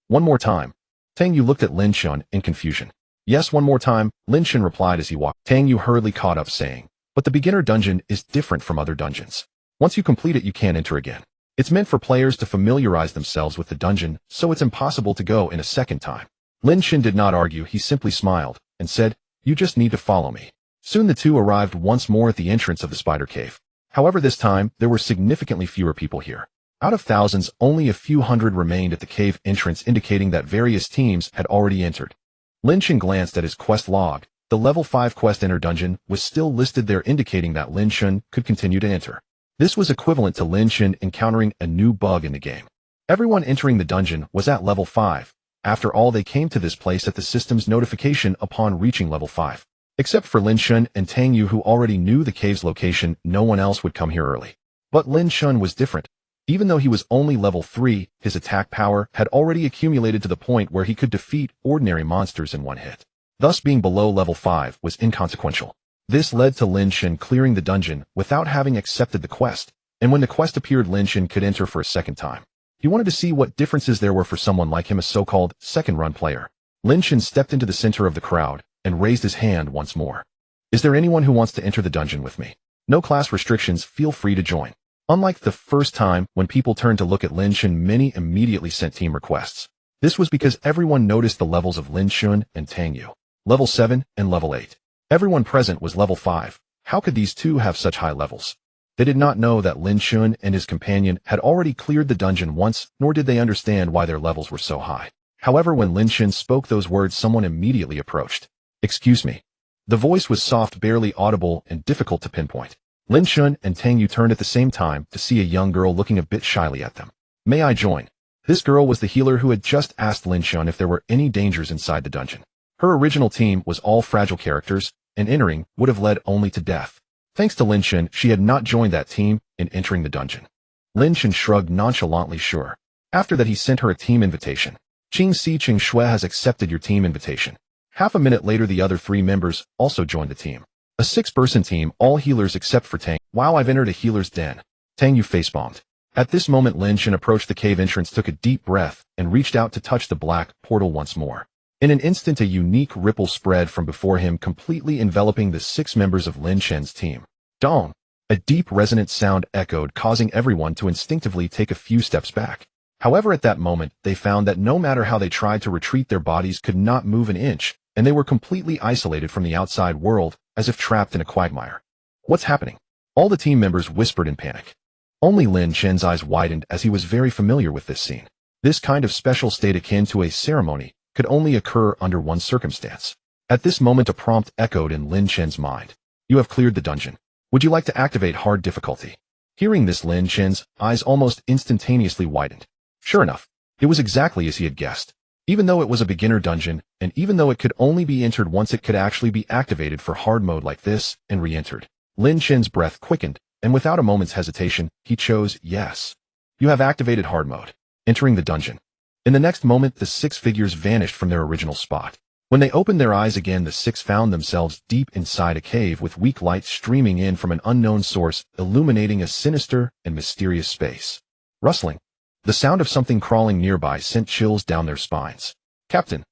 One more time. Tang Yu looked at Lin Chen in confusion. Yes, one more time, Lin Chen replied as he walked. Tang Yu hurriedly caught up, saying, but the beginner dungeon is different from other dungeons. Once you complete it, you can't enter again. It's meant for players to familiarize themselves with the dungeon, so it's impossible to go in a second time. Lin Chen did not argue, he simply smiled, and said, you just need to follow me. Soon the two arrived once more at the entrance of the spider cave. However, this time, there were significantly fewer people here. Out of thousands, only a few hundred remained at the cave entrance, indicating that various teams had already entered. Lin Chen glanced at his quest log. The level 5 quest enter dungeon was still listed there, indicating that Lin Chen could continue to enter. This was equivalent to Lin Chen encountering a new bug in the game. Everyone entering the dungeon was at level 5. After all, they came to this place at the system's notification upon reaching level 5. Except for Lin Chen and Tang Yu, who already knew the cave's location, no one else would come here early. But Lin Chen was different. Even though he was only level 3, his attack power had already accumulated to the point where he could defeat ordinary monsters in one hit. Thus, being below level 5 was inconsequential. This led to Lin Chen clearing the dungeon without having accepted the quest, and when the quest appeared, Lin Chen could enter for a second time. He wanted to see what differences there were for someone like him, a so-called second-run player. Lin Chen stepped into the center of the crowd and raised his hand once more. Is there anyone who wants to enter the dungeon with me? No class restrictions, feel free to join. Unlike the first time, when people turned to look at Lin Chen, many immediately sent team requests. This was because everyone noticed the levels of Lin Chen and Tang Yu. Level 7 and level 8. Everyone present was level 5. How could these two have such high levels? They did not know that Lin Chen and his companion had already cleared the dungeon once, nor did they understand why their levels were so high. However, when Lin Chen spoke those words, someone immediately approached. Excuse me. The voice was soft, barely audible, and difficult to pinpoint. Lin Chen and Tang Yu turned at the same time to see a young girl looking a bit shyly at them. May I join? This girl was the healer who had just asked Lin Chen if there were any dangers inside the dungeon. Her original team was all fragile characters, and entering would have led only to death. Thanks to Lin Chen, she had not joined that team in entering the dungeon. Lin Chen shrugged nonchalantly, sure. After that, he sent her a team invitation. Qing Si Qing Shui has accepted your team invitation. Half a minute later, the other 3 members also joined the team. A 6-person team, all healers except for Tang. Wow, I've entered a healer's den. Tang Yu face-bombed. At this moment, Lin Chen approached the cave entrance, took a deep breath, and reached out to touch the black portal once more. In an instant, a unique ripple spread from before him, completely enveloping the 6 members of Lin Chen's team. Dong! A deep resonant sound echoed, causing everyone to instinctively take a few steps back. However, at that moment, they found that no matter how they tried to retreat, their bodies could not move an inch, and they were completely isolated from the outside world, as if trapped in a quagmire. What's happening? All the team members whispered in panic. Only Lin Chen's eyes widened, as he was very familiar with this scene. This kind of special state, akin to a ceremony, could only occur under one circumstance. At this moment, a prompt echoed in Lin Chen's mind. You have cleared the dungeon. Would you like to activate hard difficulty? Hearing this, Lin Chen's eyes almost instantaneously widened. Sure enough, it was exactly as he had guessed. Even though it was a beginner dungeon, and even though it could only be entered once, it could actually be activated for hard mode like this, and re-entered. Lin Chen's breath quickened, and without a moment's hesitation, he chose yes. You have activated hard mode. Entering the dungeon. In the next moment, the 6 figures vanished from their original spot. When they opened their eyes again, the 6 found themselves deep inside a cave with weak light streaming in from an unknown source, illuminating a sinister and mysterious space. Rustling. The sound of something crawling nearby sent chills down their spines. Captain!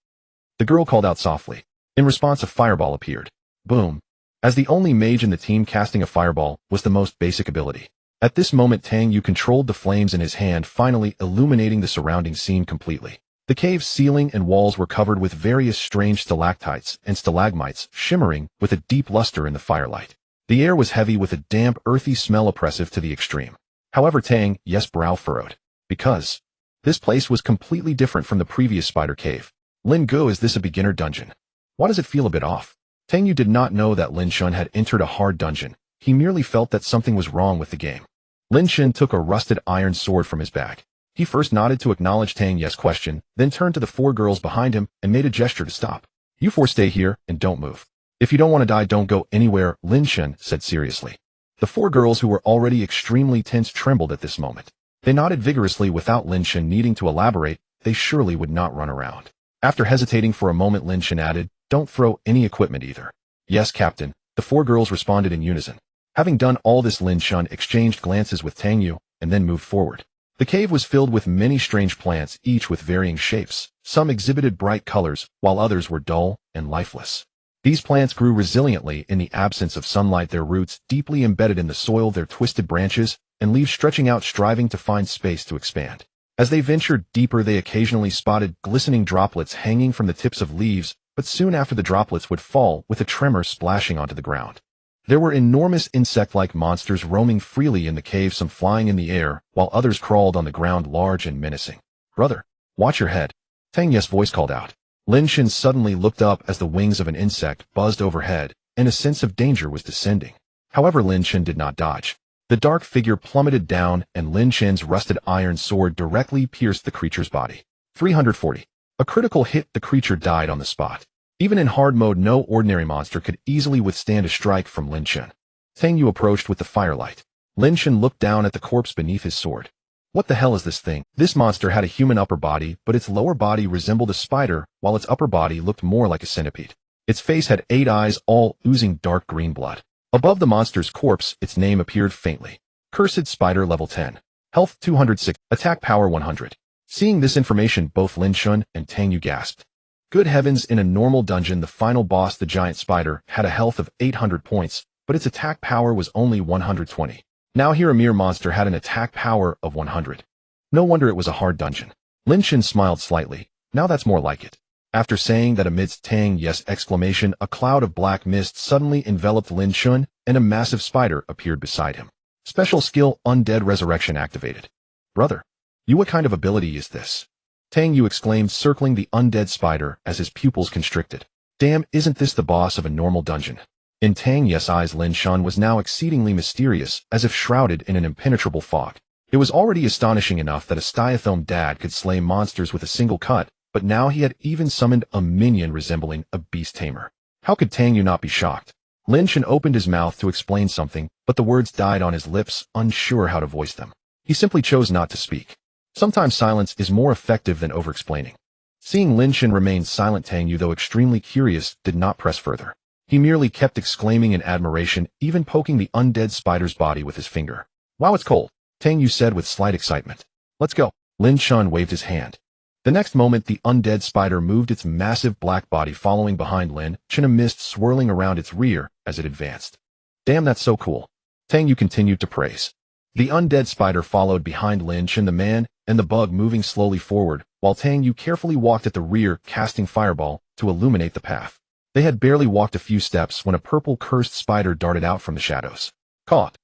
The girl called out softly. In response, a fireball appeared. Boom. As the only mage in the team, casting a fireball was the most basic ability. At this moment, Tang Yu controlled the flames in his hand, finally illuminating the surrounding scene completely. The cave's ceiling and walls were covered with various strange stalactites and stalagmites, shimmering with a deep luster in the firelight. The air was heavy with a damp, earthy smell, oppressive to the extreme. However, Tang Yu's brow furrowed. Because this place was completely different from the previous spider cave. Lin Gu, is this a beginner dungeon? Why does it feel a bit off? Tang Yu did not know that Lin Chen had entered a hard dungeon. He merely felt that something was wrong with the game. Lin Chen took a rusted iron sword from his bag. He first nodded to acknowledge Tang Ye's question, then turned to the 4 girls behind him and made a gesture to stop. You 4 stay here and don't move. If you don't want to die, don't go anywhere, Lin Chen said seriously. The 4 girls, who were already extremely tense, trembled at this moment. They nodded vigorously without Lin Chen needing to elaborate. They surely would not run around. After hesitating for a moment, Lin Chen added, don't throw any equipment either. Yes, Captain, the 4 girls responded in unison. Having done all this, Lin Chen exchanged glances with Tang Yu and then moved forward. The cave was filled with many strange plants, each with varying shapes. Some exhibited bright colors, while others were dull and lifeless. These plants grew resiliently in the absence of sunlight, their roots deeply embedded in the soil, their twisted branches and leaves stretching out, striving to find space to expand. As they ventured deeper, they occasionally spotted glistening droplets hanging from the tips of leaves, but soon after the droplets would fall with a tremor, splashing onto the ground. There were enormous insect-like monsters roaming freely in the cave, some flying in the air, while others crawled on the ground, large and menacing. Brother, watch your head, Tang Ye's voice called out. Lin Chen suddenly looked up as the wings of an insect buzzed overhead, and a sense of danger was descending. However, Lin Chen did not dodge. The dark figure plummeted down, and Lin Chen's rusted iron sword directly pierced the creature's body. 340. A critical hit, the creature died on the spot. Even in hard mode, no ordinary monster could easily withstand a strike from Lin Chen. Tang Yu approached with the firelight. Lin Chen looked down at the corpse beneath his sword. What the hell is this thing? This monster had a human upper body, but its lower body resembled a spider, while its upper body looked more like a centipede. Its face had 8 eyes, all oozing dark green blood. Above the monster's corpse, its name appeared faintly. Cursed Spider, level 10. Health 206, attack power 100. Seeing this information, both Lin Chen and Tang Yu gasped. Good heavens, in a normal dungeon, the final boss, the giant spider, had a health of 800 points, but its attack power was only 120. Now here a mere monster had an attack power of 100. No wonder it was a hard dungeon. Lin Chen smiled slightly. Now that's more like it. After saying that, amidst Tang Ye's exclamation, a cloud of black mist suddenly enveloped Lin Chen, and a massive spider appeared beside him. Special skill, Undead Resurrection, activated. Brother, you, what kind of ability is this? Tang Yu exclaimed, circling the undead spider as his pupils constricted. Damn, isn't this the boss of a normal dungeon? In Tang Ye's eyes, Lin Chen was now exceedingly mysterious, as if shrouded in an impenetrable fog. It was already astonishing enough that a Styathelm dad could slay monsters with a single cut, but now he had even summoned a minion resembling a beast tamer. How could Tang Yu not be shocked? Lin Chen opened his mouth to explain something, but the words died on his lips, unsure how to voice them. He simply chose not to speak. Sometimes silence is more effective than over-explaining. Seeing Lin Chen remain silent, Tang Yu, though extremely curious, did not press further. He merely kept exclaiming in admiration, even poking the undead spider's body with his finger. Wow, it's cold, Tang Yu said with slight excitement. Let's go. Lin Chen waved his hand. The next moment, the undead spider moved its massive black body following behind Lin Chen, a mist swirling around its rear as it advanced. Damn, that's so cool, Tang Yu continued to praise. The undead spider followed behind Lin Chen, the man and the bug moving slowly forward, while Tang Yu carefully walked at the rear, casting fireball to illuminate the path. They had barely walked a few steps when a purple cursed spider darted out from the shadows. Caught.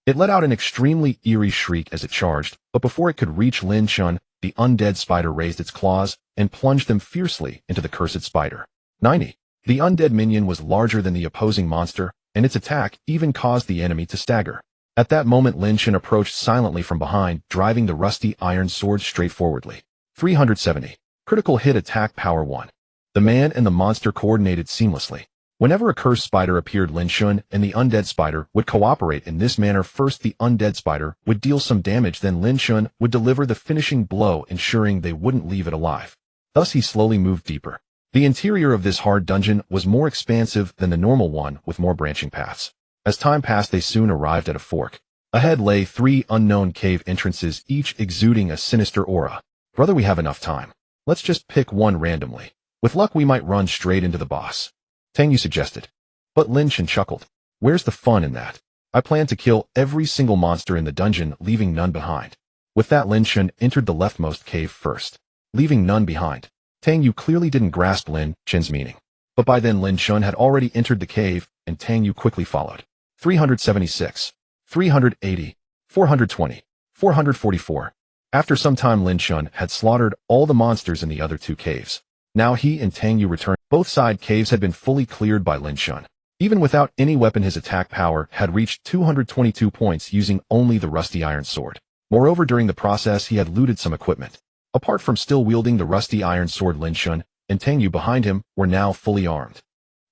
It let out an extremely eerie shriek as it charged, but before it could reach Lin Chen, the undead spider raised its claws and plunged them fiercely into the cursed spider. 90. The undead minion was larger than the opposing monster, and its attack even caused the enemy to stagger. At that moment, Lin Chen approached silently from behind, driving the rusty iron sword straightforwardly. 370. Critical hit, attack power 1. The man and the monster coordinated seamlessly. Whenever a cursed spider appeared, Lin Chen and the undead spider would cooperate in this manner. First, the undead spider would deal some damage, then Lin Chen would deliver the finishing blow, ensuring they wouldn't leave it alive. Thus he slowly moved deeper. The interior of this hard dungeon was more expansive than the normal one, with more branching paths. As time passed, they soon arrived at a fork. Ahead lay 3 unknown cave entrances, each exuding a sinister aura. Brother, we have enough time. Let's just pick one randomly. With luck, we might run straight into the boss, Tang Yu suggested. But Lin Chen chuckled. Where's the fun in that? I plan to kill every single monster in the dungeon, leaving none behind. With that, Lin Chen entered the leftmost cave first, leaving none behind. Tang Yu clearly didn't grasp Lin Chen's meaning. But by then, Lin Chen had already entered the cave, and Tang Yu quickly followed. 376, 380, 420, 444. After some time, Lin Chen had slaughtered all the monsters in the other 2 caves. Now he and Tang Yu returned. Both side caves had been fully cleared by Lin Chen. Even without any weapon, his attack power had reached 222 points using only the rusty iron sword. Moreover, during the process, he had looted some equipment. Apart from still wielding the rusty iron sword, Lin Chen and Tang Yu behind him were now fully armed.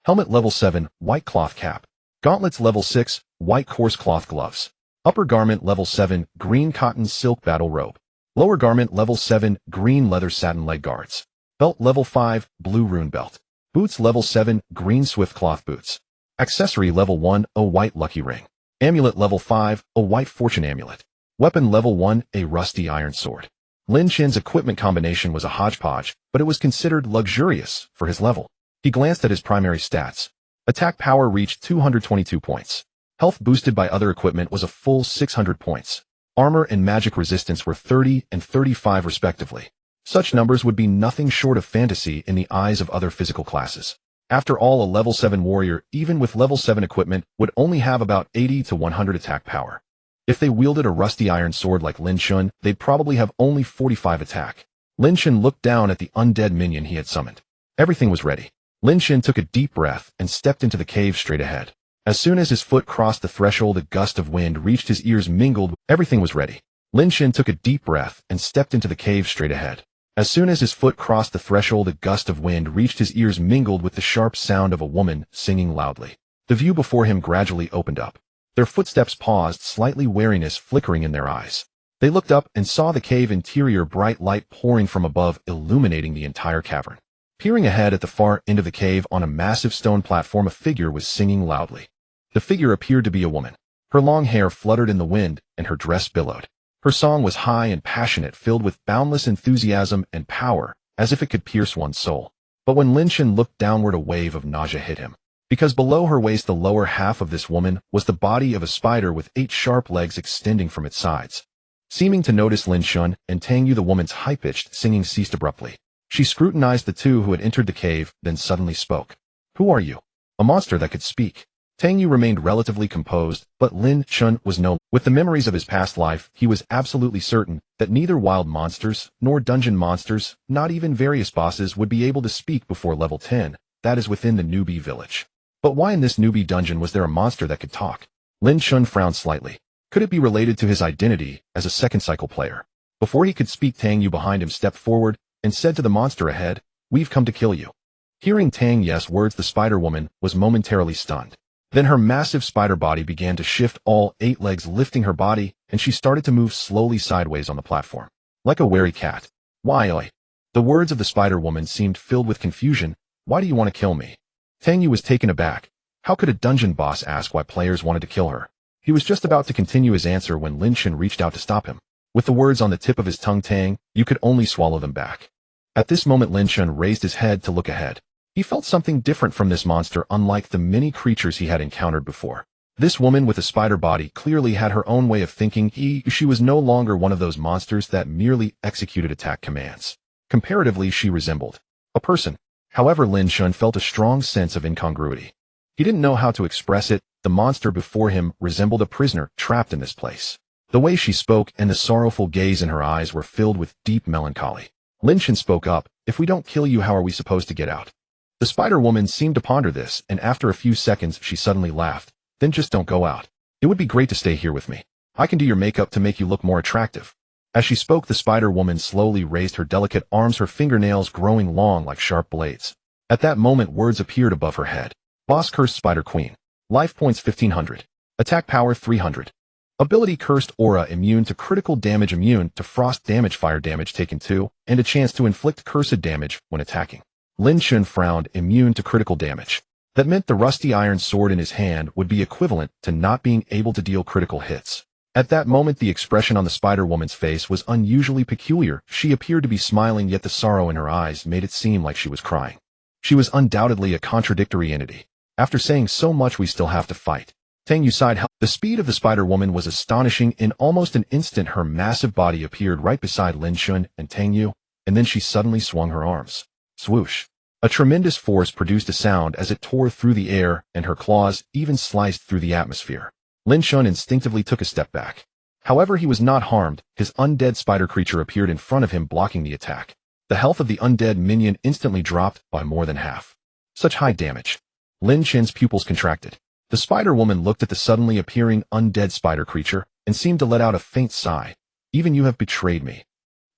Helmet level 7, white cloth cap. Gauntlets level 6, white coarse cloth gloves. Upper garment level 7, green cotton silk battle robe. Lower garment level 7, green leather satin leg guards. Belt level 5, blue rune belt. Boots level 7, green swift cloth boots. Accessory level 1, a white lucky ring. Amulet level 5, a white fortune amulet. Weapon level 1, a rusty iron sword. Lin Chen's equipment combination was a hodgepodge, but it was considered luxurious for his level. He glanced at his primary stats. Attack power reached 222 points. Health boosted by other equipment was a full 600 points. Armor and magic resistance were 30 and 35 respectively. Such numbers would be nothing short of fantasy in the eyes of other physical classes. After all, a level 7 warrior, even with level 7 equipment, would only have about 80 to 100 attack power. If they wielded a rusty iron sword like Lin Chen, they'd probably have only 45 attack. Lin Chen looked down at the undead minion he had summoned. Everything was ready. Lin Chen took a deep breath and stepped into the cave straight ahead. As soon as his foot crossed the threshold, a gust of wind reached his ears, mingled. Everything was ready. Lin Chen took a deep breath and stepped into the cave straight ahead. As soon as his foot crossed the threshold, a gust of wind reached his ears, mingled with the sharp sound of a woman singing loudly. The view before him gradually opened up. Their footsteps paused, slightly wariness flickering in their eyes. They looked up and saw the cave interior, bright light pouring from above, illuminating the entire cavern. Peering ahead at the far end of the cave on a massive stone platform, a figure was singing loudly. The figure appeared to be a woman. Her long hair fluttered in the wind, and her dress billowed. Her song was high and passionate, filled with boundless enthusiasm and power, as if it could pierce one's soul. But when Lin Chen looked downward, a wave of nausea hit him. Because below her waist, the lower half of this woman, was the body of a spider with 8 sharp legs extending from its sides. Seeming to notice Lin Chen and Tang Yu, the woman's high-pitched singing ceased abruptly. She scrutinized the two who had entered the cave, then suddenly spoke. "Who are you?" A monster that could speak. Tang Yu remained relatively composed, but Lin Chen was no. With the memories of his past life, he was absolutely certain that neither wild monsters, nor dungeon monsters, not even various bosses, would be able to speak before level 10, that is within the newbie village. But why in this newbie dungeon was there a monster that could talk? Lin Chen frowned slightly. Could it be related to his identity as a second cycle player? Before he could speak, Tang Yu behind him stepped forward and said to the monster ahead, "We've come to kill you." Hearing Tang Yu's words, the spider woman was momentarily stunned. Then her massive spider body began to shift, all 8 legs lifting her body, and she started to move slowly sideways on the platform. Like a wary cat. "Why, oi?" The words of the spider woman seemed filled with confusion. "Why do you want to kill me?" Tang Yu was taken aback. How could a dungeon boss ask why players wanted to kill her? He was just about to continue his answer when Lin Chen reached out to stop him. With the words on the tip of his tongue, "Tang, you could only swallow them back." At this moment, Lin Chen raised his head to look ahead. He felt something different from this monster, unlike the many creatures he had encountered before. This woman with a spider body clearly had her own way of thinking. She was no longer one of those monsters that merely executed attack commands. Comparatively, she resembled a person. However, Lin Chen felt a strong sense of incongruity. He didn't know how to express it. The monster before him resembled a prisoner trapped in this place. The way she spoke and the sorrowful gaze in her eyes were filled with deep melancholy. Lin Chen spoke up, "If we don't kill you, how are we supposed to get out?" The spider woman seemed to ponder this, and after a few seconds she suddenly laughed. "Then just don't go out. It would be great to stay here with me. I can do your makeup to make you look more attractive." As she spoke, the spider woman slowly raised her delicate arms, her fingernails growing long like sharp blades. At that moment, words appeared above her head. Boss Cursed Spider Queen. Life points 1500. Attack power 300. Ability Cursed Aura, immune to critical damage, immune to frost damage, fire damage taken 2, and a chance to inflict cursed damage when attacking. Lin Chen frowned. Immune to critical damage. That meant the rusty iron sword in his hand would be equivalent to not being able to deal critical hits. At that moment, the expression on the spider woman's face was unusually peculiar. She appeared to be smiling, yet the sorrow in her eyes made it seem like she was crying. She was undoubtedly a contradictory entity. After saying so much, "We still have to fight." Tang Yu sighed. The speed of the spider woman was astonishing. In almost an instant, her massive body appeared right beside Lin Chen and Tang Yu, and then she suddenly swung her arms. Swoosh. A tremendous force produced a sound as it tore through the air, and her claws even sliced through the atmosphere. Lin Chen instinctively took a step back. However, he was not harmed. His undead spider creature appeared in front of him, blocking the attack. The health of the undead minion instantly dropped by more than half. Such high damage. Lin Chen's pupils contracted. The spider woman looked at the suddenly appearing undead spider creature and seemed to let out a faint sigh. Even you have betrayed me.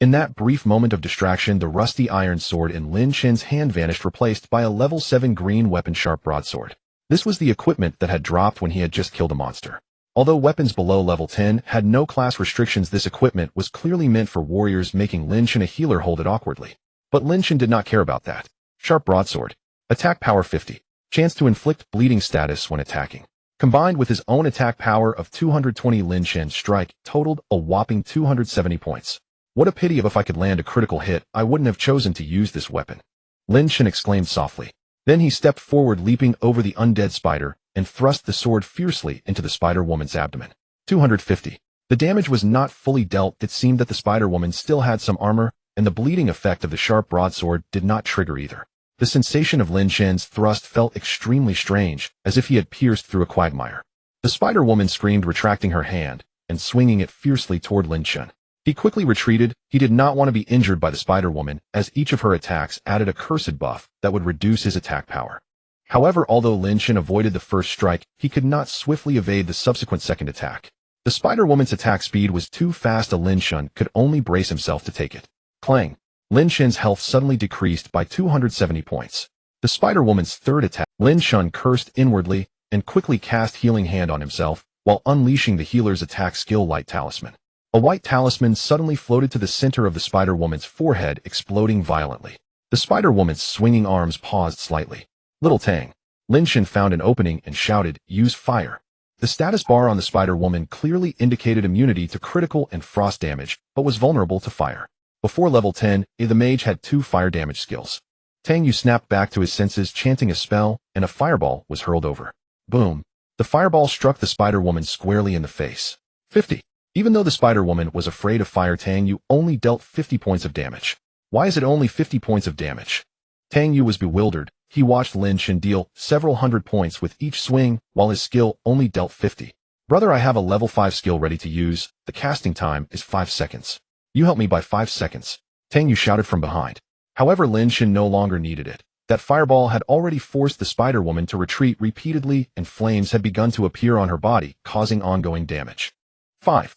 In that brief moment of distraction, the rusty iron sword in Lin Chen's hand vanished, replaced by a level 7 green weapon sharp broadsword. This was the equipment that had dropped when he had just killed a monster. Although weapons below level 10 had no class restrictions, this equipment was clearly meant for warriors, making Lin Chen, a healer, hold it awkwardly. But Lin Chen did not care about that. Sharp broadsword. Attack power 50. Chance to inflict bleeding status when attacking. Combined with his own attack power of 220, Lin Chen's strike totaled a whopping 270 points. What a pity! If I could land a critical hit, I wouldn't have chosen to use this weapon. Lin Chen exclaimed softly. Then he stepped forward, leaping over the undead spider, and thrust the sword fiercely into the spider-woman's abdomen. 250. The damage was not fully dealt. It seemed that the spider-woman still had some armor, and the bleeding effect of the sharp broadsword did not trigger either. The sensation of Lin Chen's thrust felt extremely strange, as if he had pierced through a quagmire. The spider-woman screamed, retracting her hand, and swinging it fiercely toward Lin Chen. He quickly retreated. He did not want to be injured by the spider-woman, as each of her attacks added a cursed buff that would reduce his attack power. However, although Lin Chen avoided the first strike, he could not swiftly evade the subsequent second attack. The spider-woman's attack speed was too fast. Lin Chen could only brace himself to take it. Clang! Lin Chen's health suddenly decreased by 270 points. The spider-woman's third attack. Lin Chen cursed inwardly and quickly cast Healing Hand on himself, while unleashing the healer's attack skill, Light Talisman. A white talisman suddenly floated to the center of the spider-woman's forehead, exploding violently. The spider-woman's swinging arms paused slightly. Little Tang. Lin Chen found an opening and shouted, "Use fire." The status bar on the spider-woman clearly indicated immunity to critical and frost damage, but was vulnerable to fire. Before level 10, the mage had 2 fire damage skills. Tang Yu snapped back to his senses, chanting a spell, and a fireball was hurled over. Boom. The fireball struck the spider-woman squarely in the face. 50. Even though the spider-woman was afraid of fire, Tang Yu only dealt 50 points of damage. Why is it only 50 points of damage? Tang Yu was bewildered. He watched Lin Chen deal several hundred points with each swing, while his skill only dealt 50. Brother, I have a level 5 skill ready to use. The casting time is 5 seconds. You help me by 5 seconds. Tang Yu shouted from behind. However, Lin Chen no longer needed it. That fireball had already forced the spider-woman to retreat repeatedly, and flames had begun to appear on her body, causing ongoing damage. 5.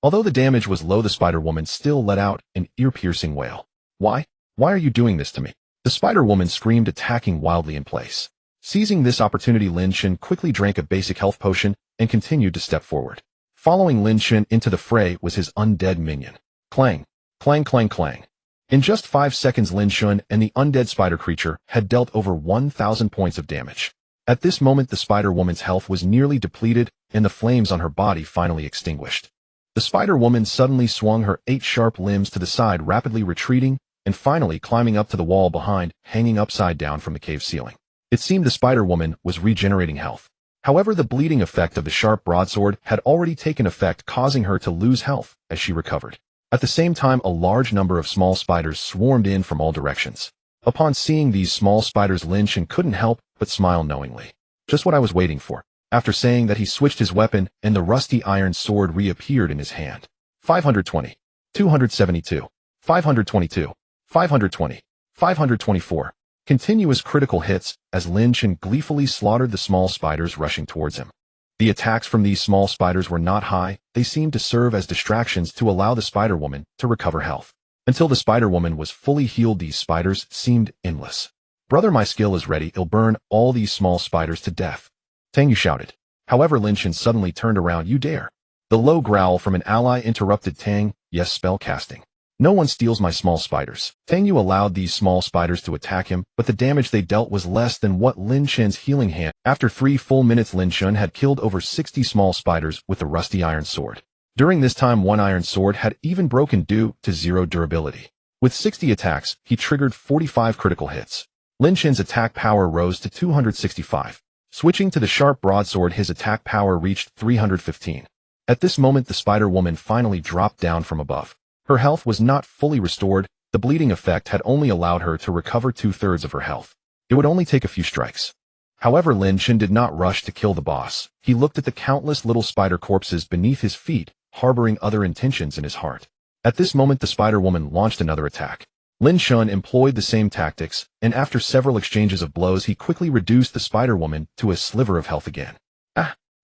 Although the damage was low, the spider-woman still let out an ear-piercing wail. Why? Why are you doing this to me? The spider-woman screamed, attacking wildly in place. Seizing this opportunity, Lin Chen quickly drank a basic health potion and continued to step forward. Following Lin Chen into the fray was his undead minion. Clang, clang, clang, clang. In just 5 seconds, Lin Chen and the undead spider creature had dealt over 1,000 points of damage. At this moment, the spider-woman's health was nearly depleted, and the flames on her body finally extinguished. The spider-woman suddenly swung her 8 sharp limbs to the side, rapidly retreating, and finally climbing up to the wall behind, hanging upside down from the cave ceiling. It seemed the spider-woman was regenerating health. However, the bleeding effect of the sharp broadsword had already taken effect, causing her to lose health as she recovered. At the same time, a large number of small spiders swarmed in from all directions. Upon seeing these small spiders, Lin Chen couldn't help but smile knowingly. Just what I was waiting for. After saying that, he switched his weapon, and the rusty iron sword reappeared in his hand. 520. 272. 522. 520. 524. Continuous critical hits as Lin Chen gleefully slaughtered the small spiders rushing towards him. The attacks from these small spiders were not high. They seemed to serve as distractions to allow the spider-woman to recover health. Until the spider-woman was fully healed, these spiders seemed endless. Brother, my skill is ready. It'll burn all these small spiders to death. Tang Yu shouted. However, Lin Chen suddenly turned around. You dare? The low growl from an ally interrupted Tang. Yes, spell casting. No one steals my small spiders. Tang Yu allowed these small spiders to attack him, but the damage they dealt was less than what Lin Chen's healing hand. After 3 full minutes, Lin Chen had killed over 60 small spiders with the rusty iron sword. During this time, one iron sword had even broken due to 0 durability. With 60 attacks, he triggered 45 critical hits. Lin Chen's attack power rose to 265. Switching to the sharp broadsword, his attack power reached 315. At this moment, the spider-woman finally dropped down from above. Her health was not fully restored. The bleeding effect had only allowed her to recover 2/3 of her health. It would only take a few strikes. However, Lin Chen did not rush to kill the boss. He looked at the countless little spider corpses beneath his feet, harboring other intentions in his heart. At this moment, the spider-woman launched another attack. Lin Chen employed the same tactics, and after several exchanges of blows, he quickly reduced the spider-woman to a sliver of health again.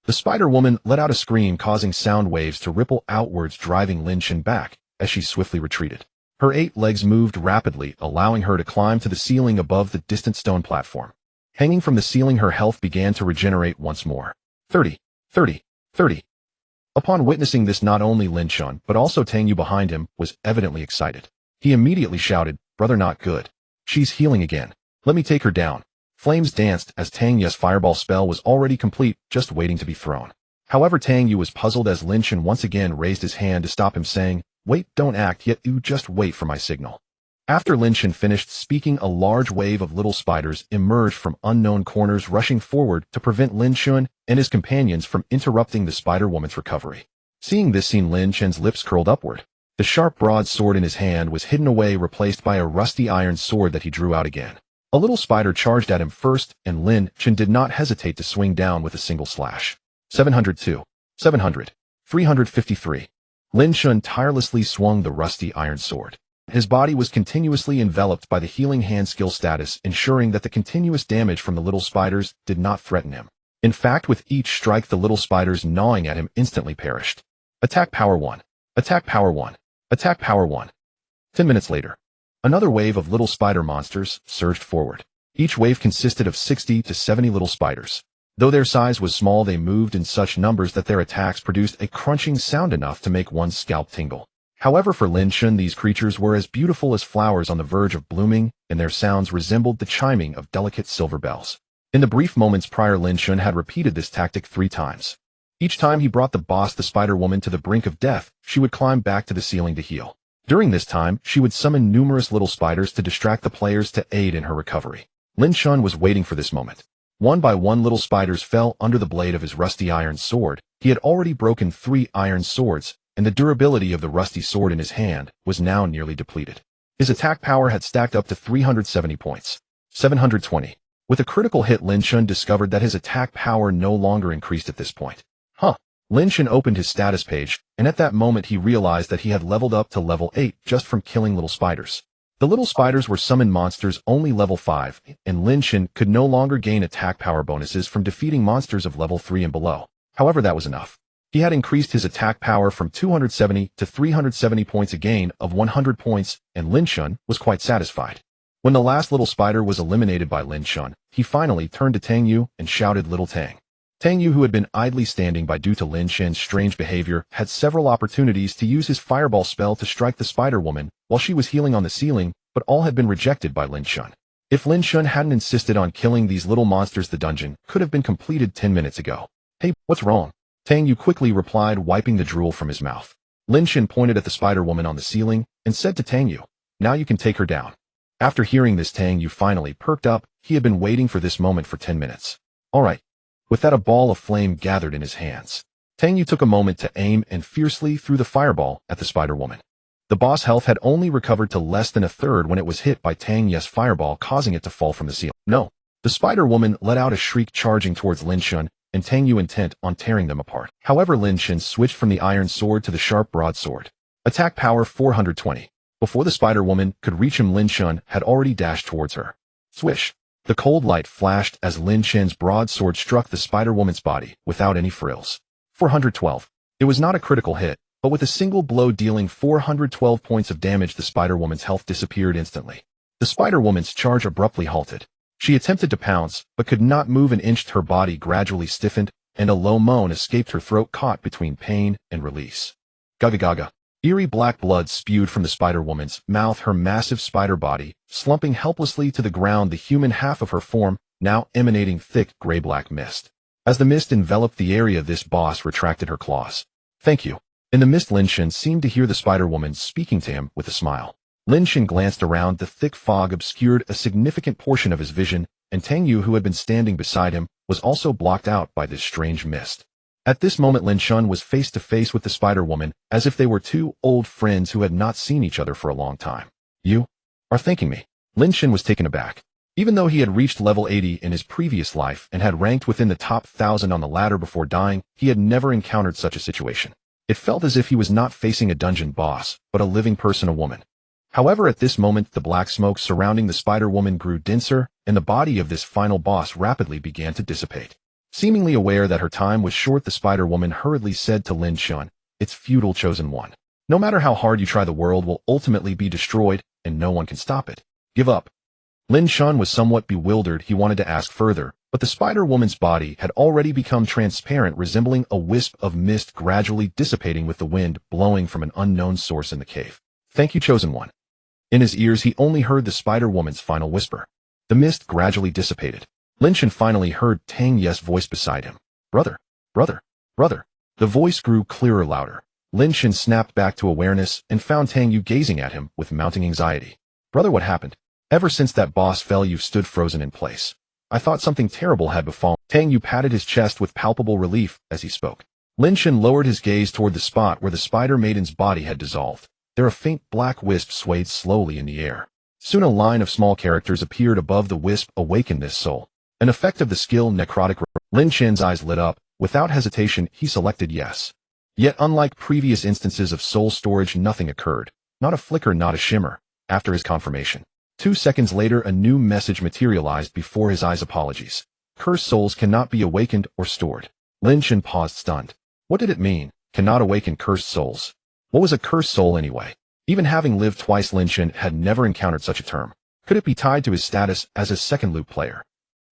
The Spider-Woman let out a scream, causing sound waves to ripple outwards, driving Lin Chen back as she swiftly retreated. Her 8 legs moved rapidly, allowing her to climb to the ceiling above the distant stone platform. Hanging from the ceiling, her health began to regenerate once more. 30, 30, 30. Upon witnessing this, not only Lin Chen, but also Tang Yu behind him was evidently excited. He immediately shouted, "Brother, not good. She's healing again. Let me take her down." Flames danced as Tang Yu's fireball spell was already complete, just waiting to be thrown. However, Tang Yu was puzzled as Lin Chen once again raised his hand to stop him, saying, "Wait, don't act yet, you just wait for my signal." After Lin Chen finished speaking, a large wave of little spiders emerged from unknown corners, rushing forward to prevent Lin Chen and his companions from interrupting the Spider-Woman's recovery. Seeing this scene, Lin Chen's lips curled upward. The sharp broadsword in his hand was hidden away, replaced by a rusty iron sword that he drew out again. A little spider charged at him first, and Lin Chen did not hesitate to swing down with a single slash. 702, 700, 353. Lin Chen tirelessly swung the rusty iron sword. His body was continuously enveloped by the healing hand skill status, ensuring that the continuous damage from the little spiders did not threaten him. In fact, with each strike, the little spiders gnawing at him instantly perished. Attack power 1. Attack power 1. Attack power 1. 10 minutes later, another wave of little spider monsters surged forward. Each wave consisted of 60 to 70 little spiders. Though their size was small, they moved in such numbers that their attacks produced a crunching sound enough to make one's scalp tingle. However, for Lin Chen, these creatures were as beautiful as flowers on the verge of blooming, and their sounds resembled the chiming of delicate silver bells. In the brief moments prior, Lin Chen had repeated this tactic 3 times. Each time he brought the boss, the Spider-Woman, to the brink of death, she would climb back to the ceiling to heal. During this time, she would summon numerous little spiders to distract the players to aid in her recovery. Lin Chen was waiting for this moment. One by one, little spiders fell under the blade of his rusty iron sword. He had already broken 3 iron swords, and the durability of the rusty sword in his hand was now nearly depleted. His attack power had stacked up to 370 points. 720. With a critical hit, Lin Chen discovered that his attack power no longer increased at this point. Lin Chen opened his status page, and at that moment he realized that he had leveled up to level 8 just from killing little spiders. The little spiders were summoned monsters only level 5, and Lin Chen could no longer gain attack power bonuses from defeating monsters of level 3 and below. However, that was enough. He had increased his attack power from 270 to 370 points, a gain of 100 points, and Lin Chen was quite satisfied. When the last little spider was eliminated by Lin Chen, he finally turned to Tang Yu and shouted, "Little Tang." Tang Yu, who had been idly standing by due to Lin Chen's strange behavior, had several opportunities to use his fireball spell to strike the Spider-Woman while she was healing on the ceiling, but all had been rejected by Lin Chen. If Lin Chen hadn't insisted on killing these little monsters, the dungeon could have been completed 10 minutes ago. "Hey, what's wrong?" Tang Yu quickly replied, wiping the drool from his mouth. Lin Chen pointed at the Spider-Woman on the ceiling and said to Tang Yu, "Now you can take her down." After hearing this, Tang Yu finally perked up. He had been waiting for this moment for 10 minutes. "All right." With that, a ball of flame gathered in his hands. Tang Yu took a moment to aim and fiercely threw the fireball at the Spider-Woman. The boss' health had only recovered to less than a third when it was hit by Tang Yu's fireball, causing it to fall from the ceiling. "No!" The Spider-Woman let out a shriek, charging towards Lin Chen, and Tang Yu intent on tearing them apart. However, Lin Chen switched from the iron sword to the sharp broadsword. Attack power 420. Before the Spider-Woman could reach him, Lin Chen had already dashed towards her. Swish! The cold light flashed as Lin Chen's broadsword struck the Spider-Woman's body without any frills. 412. It was not a critical hit, but with a single blow dealing 412 points of damage, the Spider-Woman's health disappeared instantly. The Spider-Woman's charge abruptly halted. She attempted to pounce, but could not move an inch. Her body gradually stiffened, and a low moan escaped her throat, caught between pain and release. Gaga gaga. Eerie black blood spewed from the Spider-Woman's mouth, her massive spider body slumping helplessly to the ground, the human half of her form now emanating thick gray-black mist. As the mist enveloped the area, this boss retracted her claws. "Thank you." In the mist, Lin Chen seemed to hear the Spider-Woman speaking to him with a smile. Lin Chen glanced around. The thick fog obscured a significant portion of his vision, and Tang Yu, who had been standing beside him, was also blocked out by this strange mist. At this moment, Lin Chen was face to face with the Spider-Woman, as if they were 2 old friends who had not seen each other for a long time. "You are thanking me?" Lin Chen was taken aback. Even though he had reached level 80 in his previous life and had ranked within the top 1,000 on the ladder before dying, he had never encountered such a situation. It felt as if he was not facing a dungeon boss, but a living person, a woman. However, at this moment, the black smoke surrounding the Spider-Woman grew denser, and the body of this final boss rapidly began to dissipate. Seemingly aware that her time was short, the Spider-Woman hurriedly said to Lin Chen, "It's futile, Chosen One. No matter how hard you try, the world will ultimately be destroyed, and no one can stop it. Give up." Lin Chen was somewhat bewildered. He wanted to ask further, but the Spider-Woman's body had already become transparent, resembling a wisp of mist gradually dissipating with the wind blowing from an unknown source in the cave. "Thank you, Chosen One." In his ears, he only heard the Spider-Woman's final whisper. The mist gradually dissipated. Lin Chen finally heard Tang Ye's voice beside him. "Brother, brother, brother." The voice grew clearer, louder. Lin Chen snapped back to awareness and found Tang Yu gazing at him with mounting anxiety. "Brother, what happened? Ever since that boss fell, you've stood frozen in place. I thought something terrible had befallen." Tang Yu patted his chest with palpable relief as he spoke. Lin Chen lowered his gaze toward the spot where the Spider Maiden's body had dissolved. There a faint black wisp swayed slowly in the air. Soon a line of small characters appeared above the wisp. "Awaken this soul. An effect of the skill necrotic." Lin Chen's eyes lit up. Without hesitation, he selected yes. Yet unlike previous instances of soul storage, nothing occurred. Not a flicker, not a shimmer. After his confirmation, 2 seconds later, a new message materialized before his eyes. "Apologies. Cursed souls cannot be awakened or stored." Lin Chen paused, stunned. What did it mean? Cannot awaken cursed souls? What was a cursed soul anyway? Even having lived twice, Lin Chen had never encountered such a term. Could it be tied to his status as a second loop player?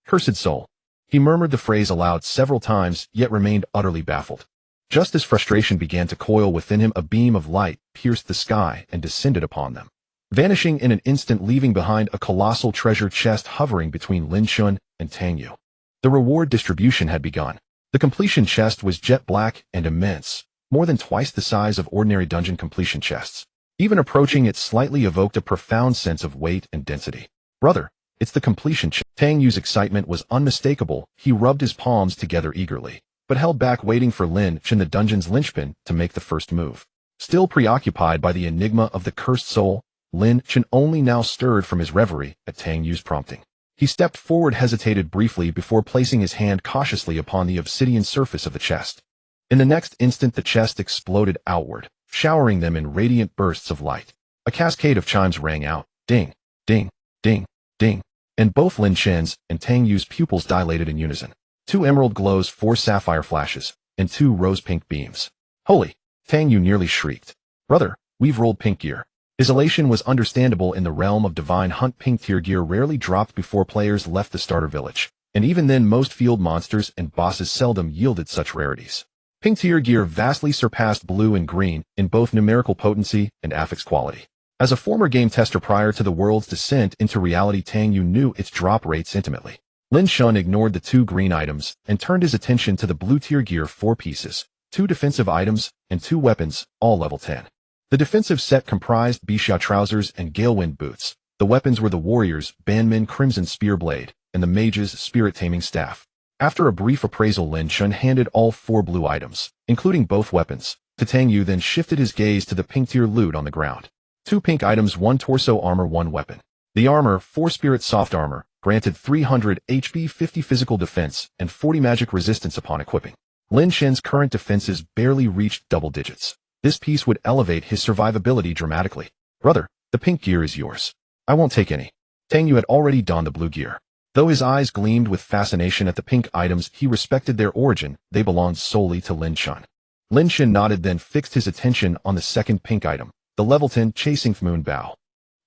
Cursed soul. He murmured the phrase aloud several times, yet remained utterly baffled. Just as frustration began to coil within him, a beam of light pierced the sky and descended upon them, vanishing in an instant, leaving behind a colossal treasure chest hovering between Lin Chen and Tang Yu. The reward distribution had begun. The completion chest was jet black and immense, more than twice the size of ordinary dungeon completion chests. Even approaching it slightly evoked a profound sense of weight and density. "Brother, it's the completion chest." Tang Yu's excitement was unmistakable. He rubbed his palms together eagerly, but held back, waiting for Lin Chen, the dungeon's linchpin, to make the first move. Still preoccupied by the enigma of the cursed soul, Lin Chen only now stirred from his reverie at Tang Yu's prompting. He stepped forward, hesitated briefly before placing his hand cautiously upon the obsidian surface of the chest. In the next instant, the chest exploded outward, showering them in radiant bursts of light. A cascade of chimes rang out, ding, ding, ding, ding, and both Lin Chen's and Tang Yu's pupils dilated in unison. 2 emerald glows, 4 sapphire flashes, and 2 rose-pink beams. "Holy!" Tang Yu nearly shrieked. "Brother, we've rolled pink gear." His elation was understandable. In the realm of Divine Hunt, pink tier gear rarely dropped before players left the starter village, and even then most field monsters and bosses seldom yielded such rarities. Pink tier gear vastly surpassed blue and green in both numerical potency and affix quality. As a former game tester prior to the world's descent into reality, Tang Yu knew its drop rates intimately. Lin Chen ignored the 2 green items and turned his attention to the blue tier gear. 4 pieces, 2 defensive items, and 2 weapons, all level 10. The defensive set comprised Bixia trousers and Galewind boots. The weapons were the warrior's Banmin Crimson Spear Blade and the mage's Spirit Taming Staff. After a brief appraisal, Lin Chen handed all 4 blue items, including both weapons, to Tang Yu, then shifted his gaze to the pink tier loot on the ground. 2 pink items, 1 torso armor, 1 weapon. The armor, 4 spirit soft armor, granted 300 HP, 50 physical defense, and 40 magic resistance upon equipping. Lin Chen's current defenses barely reached double digits. This piece would elevate his survivability dramatically. "Brother, the pink gear is yours. I won't take any." Tang Yu had already donned the blue gear. Though his eyes gleamed with fascination at the pink items, he respected their origin. They belonged solely to Lin Chen. Lin Chen nodded, then fixed his attention on the second pink item, the level 10 Chasing Moon Bow.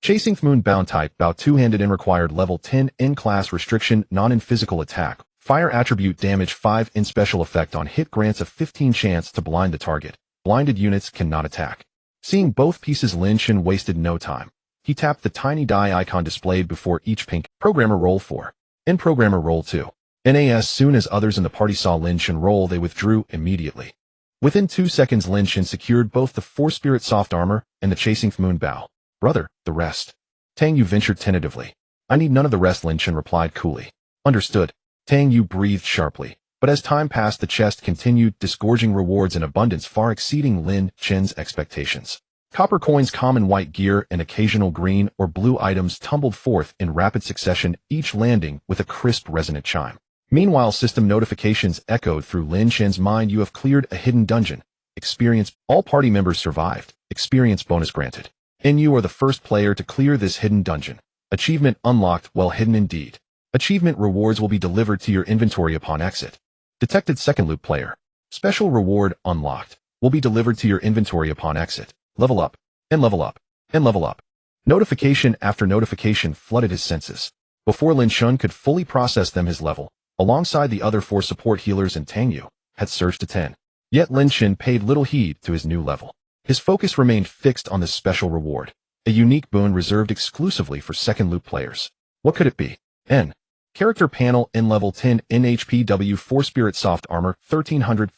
Chasing Moon Bow type, bow, 2-handed and required level 10 in class restriction, non in physical attack. Fire attribute, damage 5 in special effect on hit, grants a 15 chance to blind the target. Blinded units cannot attack. Seeing both pieces, Lin Chen wasted no time. He tapped the tiny die icon displayed before each pink. Programmer roll 4. In programmer roll 2. As soon as others in the party saw Lin Chen roll, they withdrew immediately. Within 2 seconds, Lin Chen secured both the 4 spirit soft armor and the Chasing Moon Bow. "Brother, the rest." Tang Yu ventured tentatively. "I need none of the rest," Lin Chen replied coolly. "Understood." Tang Yu breathed sharply. But as time passed, the chest continued disgorging rewards in abundance far exceeding Lin Chen's expectations. Copper coins, common white gear, and occasional green or blue items tumbled forth in rapid succession, each landing with a crisp, resonant chime. Meanwhile, system notifications echoed through Lin Chen's mind. "You have cleared a hidden dungeon. Experience. All party members survived. Experience bonus granted. And you are the first player to clear this hidden dungeon. Achievement unlocked. Well hidden indeed. Achievement rewards will be delivered to your inventory upon exit." Detected second loop player. Special reward unlocked. Will be delivered to your inventory upon exit. Level up, and level up, and level up. Notification after notification flooded his senses. Before Lin Chen could fully process them, his level, alongside the other 4 support healers and Tang Yu, had surged to 10. Yet Lin Chen paid little heed to his new level. His focus remained fixed on this special reward, a unique boon reserved exclusively for second loop players. What could it be? N. Character panel in level 10 in HPW 4 Spirit Soft Armor 1300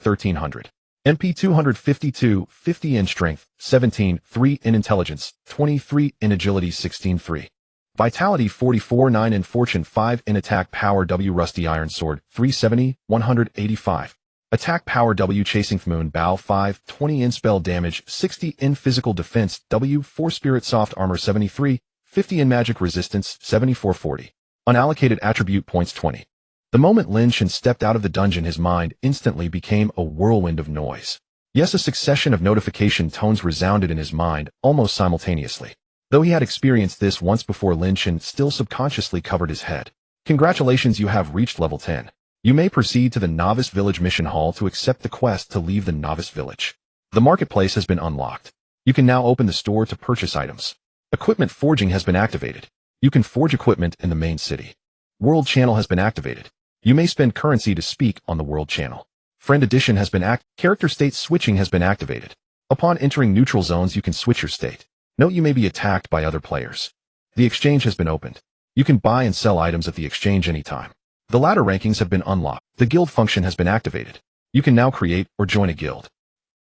MP 252 50 in Strength 17 3 in Intelligence 23 in Agility 16 3. Vitality 44 9 in Fortune 5 in Attack Power W Rusty Iron Sword 370 185. Attack Power W Chasing Moon Bow 5 20 in Spell Damage 60 in Physical Defense W 4 Spirit Soft Armor 73 50 in Magic Resistance 74 40. Unallocated Attribute Points 20. The moment Lin Chen stepped out of the dungeon, his mind instantly became a whirlwind of noise. Yes, a succession of notification tones resounded in his mind almost simultaneously. Though he had experienced this once before, Lin Chen still subconsciously covered his head. Congratulations, you have reached level 10. You may proceed to the Novice Village Mission Hall to accept the quest to leave the Novice Village. The marketplace has been unlocked. You can now open the store to purchase items. Equipment forging has been activated. You can forge equipment in the main city. World channel has been activated. You may spend currency to speak on the world channel. Friend addition has been Character state switching has been activated. Upon entering neutral zones, you can switch your state. Note you may be attacked by other players. The exchange has been opened. You can buy and sell items at the exchange anytime. The ladder rankings have been unlocked. The guild function has been activated. You can now create or join a guild.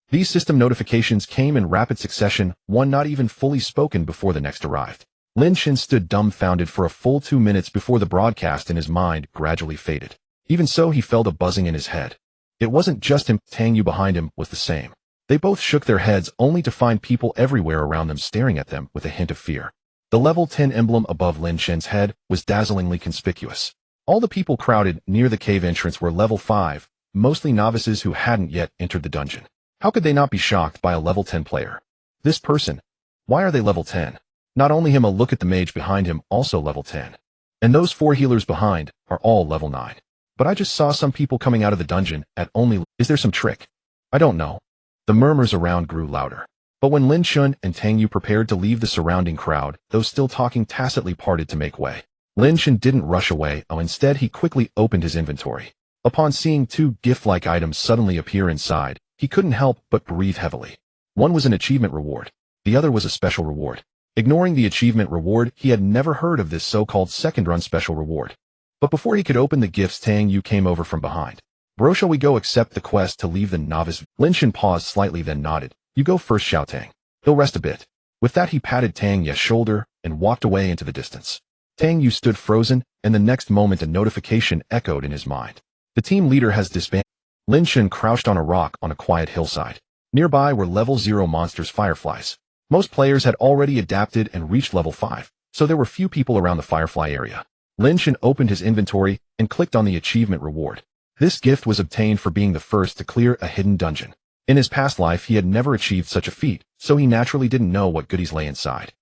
These system notifications came in rapid succession, one not even fully spoken before the next arrived. Lin Chen stood dumbfounded for a full 2 minutes before the broadcast in his mind gradually faded. Even so, he felt a buzzing in his head. It wasn't just him, Tang Yu behind him was the same. They both shook their heads only to find people everywhere around them staring at them with a hint of fear. The level 10 emblem above Lin Chen's head was dazzlingly conspicuous. All the people crowded near the cave entrance were level 5, mostly novices who hadn't yet entered the dungeon. How could they not be shocked by a level 10 player? This person? Why are they level 10? Not only him, a look at the mage behind him, also level 10. And those 4 healers behind are all level 9. But I just saw some people coming out of the dungeon at only... Is there some trick? I don't know. The murmurs around grew louder. But when Lin Chen and Tang Yu prepared to leave the surrounding crowd, those still talking tacitly parted to make way. Lin Chen didn't rush away, instead he quickly opened his inventory. Upon seeing 2 gift-like items suddenly appear inside, he couldn't help but breathe heavily. One was an achievement reward. The other was a special reward. Ignoring the achievement reward, he had never heard of this so-called second-run special reward. But before he could open the gifts, Tang Yu came over from behind. Bro, shall we go accept the quest to leave the novice? Lin Chen paused slightly, then nodded. You go first, Xiao Tang. He'll rest a bit. With that, he patted Tang Yu's shoulder and walked away into the distance. Tang Yu stood frozen, and the next moment a notification echoed in his mind. The team leader has disbanded. Lin Chen crouched on a rock on a quiet hillside. Nearby were level 0 monsters, fireflies. Most players had already adapted and reached level 5, so there were few people around the firefly area. Lin Chen opened his inventory and clicked on the achievement reward. This gift was obtained for being the first to clear a hidden dungeon. In his past life, he had never achieved such a feat, so he naturally didn't know what goodies lay inside.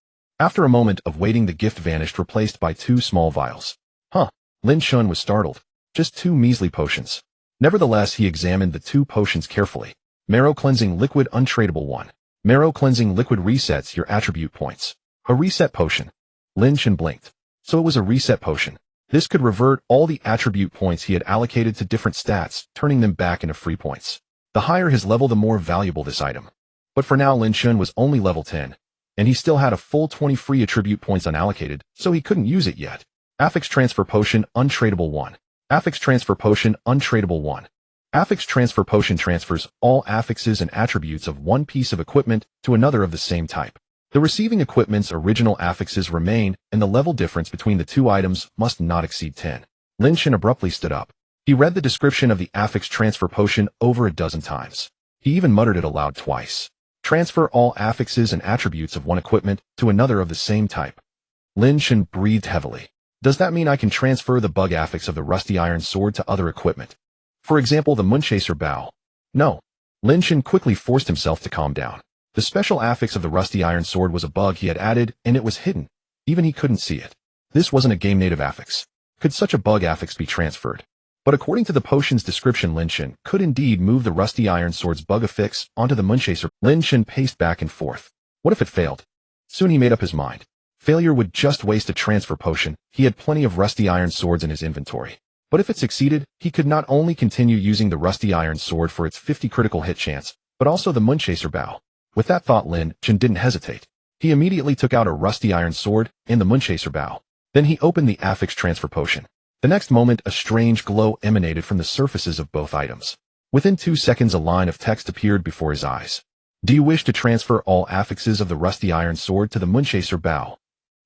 After a moment of waiting, the gift vanished, replaced by 2 small vials. Huh. Lin Chen was startled. Just 2 measly potions. Nevertheless, he examined the 2 potions carefully. Marrow Cleansing Liquid Untradeable 1. Marrow Cleansing Liquid resets your attribute points. A reset potion. Lin Chen blinked. So it was a reset potion. This could revert all the attribute points he had allocated to different stats, turning them back into free points. The higher his level, the more valuable this item. But for now, Lin Chen was only level 10, and he still had a full 20 free attribute points unallocated, so he couldn't use it yet. Affix Transfer Potion Untradeable 1. Affix Transfer Potion Untradeable 1. Affix Transfer Potion transfers all affixes and attributes of one piece of equipment to another of the same type. The receiving equipment's original affixes remain, and the level difference between the 2 items must not exceed 10. Lin Chen abruptly stood up. He read the description of the Affix Transfer Potion over a dozen times. He even muttered it aloud twice. Transfer all affixes and attributes of one equipment to another of the same type. Lin Chen breathed heavily. Does that mean I can transfer the bug affix of the Rusty Iron Sword to other equipment? For example, the Moonchaser Bow. No. Lin Chen quickly forced himself to calm down. The special affix of the Rusty Iron Sword was a bug he had added, and it was hidden. Even he couldn't see it. This wasn't a game-native affix. Could such a bug affix be transferred? But according to the potion's description, Lin Chen could indeed move the rusty iron sword's bug affix onto the moonchaser. Lin Chen paced back and forth. What if it failed? Soon he made up his mind. Failure would just waste a transfer potion. He had plenty of rusty iron swords in his inventory. But if it succeeded, he could not only continue using the rusty iron sword for its 50 critical hit chance, but also the moonchaser bow. With that thought, Lin Chen didn't hesitate. He immediately took out a rusty iron sword and the moonchaser bow. Then he opened the affix transfer potion. The next moment, a strange glow emanated from the surfaces of both items. Within 2 seconds, a line of text appeared before his eyes. Do you wish to transfer all affixes of the rusty iron sword to the moonchaser bow?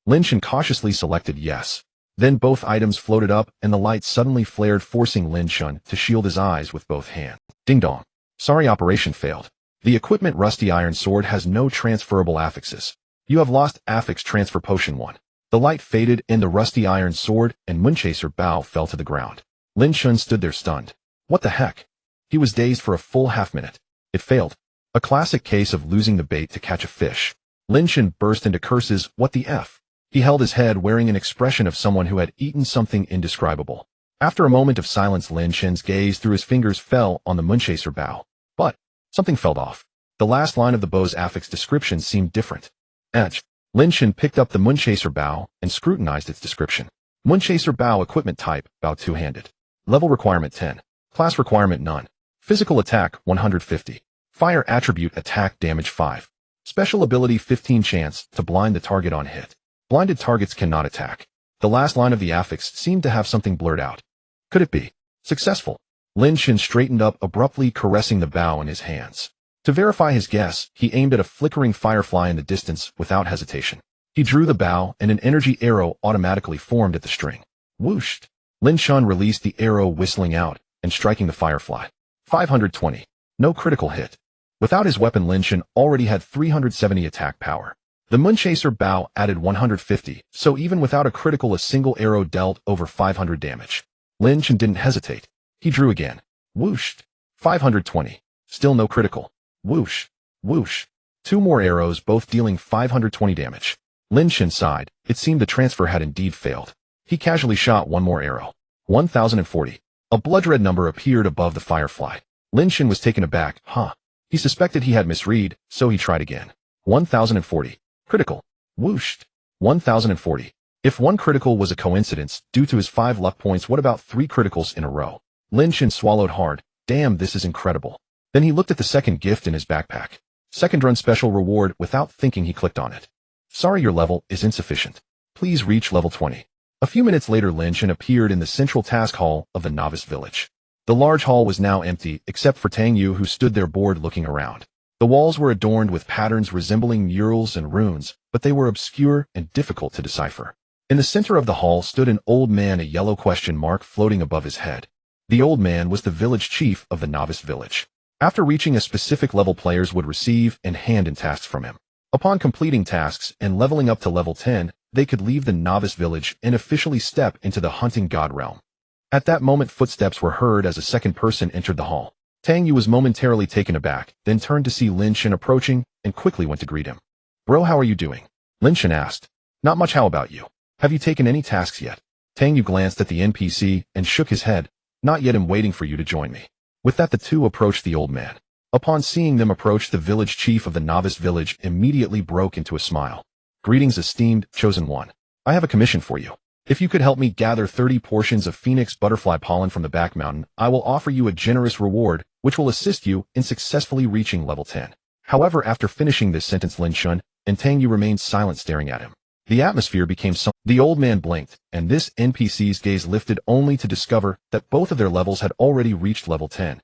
Lin Chen cautiously selected yes. Then both items floated up and the light suddenly flared, forcing Lin Chen to shield his eyes with both hands. Ding dong. Sorry, operation failed. The equipment rusty iron sword has no transferable affixes. You have lost affix transfer potion 1. The light faded and the rusty iron sword and moonchaser bow fell to the ground. Lin Chen stood there stunned. What the heck? He was dazed for a full half-minute. It failed. A classic case of losing the bait to catch a fish. Lin Chen burst into curses. What the F? He held his head, wearing an expression of someone who had eaten something indescribable. After a moment of silence, Lin Chen's gaze through his fingers fell on the moonchaser bow. But something fell off. The last line of the bow's affix description seemed different. Edge. Lin Chen picked up the moonchaser bow and scrutinized its description. Moonchaser bow, equipment type, bow two-handed. Level requirement 10. Class requirement none. Physical attack 150. Fire attribute attack damage 5. Special ability 15 chance to blind the target on hit. Blinded targets cannot attack. The last line of the affix seemed to have something blurred out. Could it be successful? Lin Chen straightened up abruptly, caressing the bow in his hands. To verify his guess, he aimed at a flickering firefly in the distance without hesitation. He drew the bow and an energy arrow automatically formed at the string. Whooshed. Lin Chen released the arrow, whistling out and striking the firefly. 520. No critical hit. Without his weapon, Lin Chen already had 370 attack power. The moonchaser bow added 150, so even without a critical, a single arrow dealt over 500 damage. Lin Chen didn't hesitate. He drew again. Whooshed. 520. Still no critical. Whoosh. Whoosh. 2 more arrows, both dealing 520 damage. Lin Chen sighed. It seemed the transfer had indeed failed. He casually shot 1 more arrow. 1040. A blood-red number appeared above the firefly. Lin Chen was taken aback. He suspected he had misread, so he tried again. 1040. Critical. Whooshed. 1040. If 1 critical was a coincidence, due to his 5 luck points, what about 3 criticals in a row? Lin Chen swallowed hard. Damn, this is incredible. Then he looked at the second gift in his backpack. Second run special reward. Without thinking, he clicked on it. Sorry, your level is insufficient. Please reach level 20. A few minutes later, Lin Chen appeared in the central task hall of the novice village. The large hall was now empty, except for Tang Yu, who stood there bored, looking around. The walls were adorned with patterns resembling murals and runes, but they were obscure and difficult to decipher. In the center of the hall stood an old man, a yellow question mark floating above his head. The old man was the village chief of the novice village. After reaching a specific level, players would receive and hand in tasks from him. Upon completing tasks and leveling up to level 10, they could leave the novice village and officially step into the hunting god realm. At that moment, footsteps were heard as a second person entered the hall. Tang Yu was momentarily taken aback, then turned to see Lin Chen approaching and quickly went to greet him. Bro, how are you doing? Lin Chen asked. Not much, how about you? Have you taken any tasks yet? Tang Yu glanced at the NPC and shook his head. Not yet, I'm waiting for you to join me. With that, the two approached the old man. Upon seeing them approach, the village chief of the novice village immediately broke into a smile. Greetings, esteemed chosen one. I have a commission for you. If you could help me gather 30 portions of phoenix butterfly pollen from the back mountain, I will offer you a generous reward, which will assist you in successfully reaching level 10. However, after finishing this sentence, Lin Chen and Tang Yu remained silent, staring at him. The atmosphere became so. The old man blinked, and this NPC's gaze lifted only to discover that both of their levels had already reached level 10.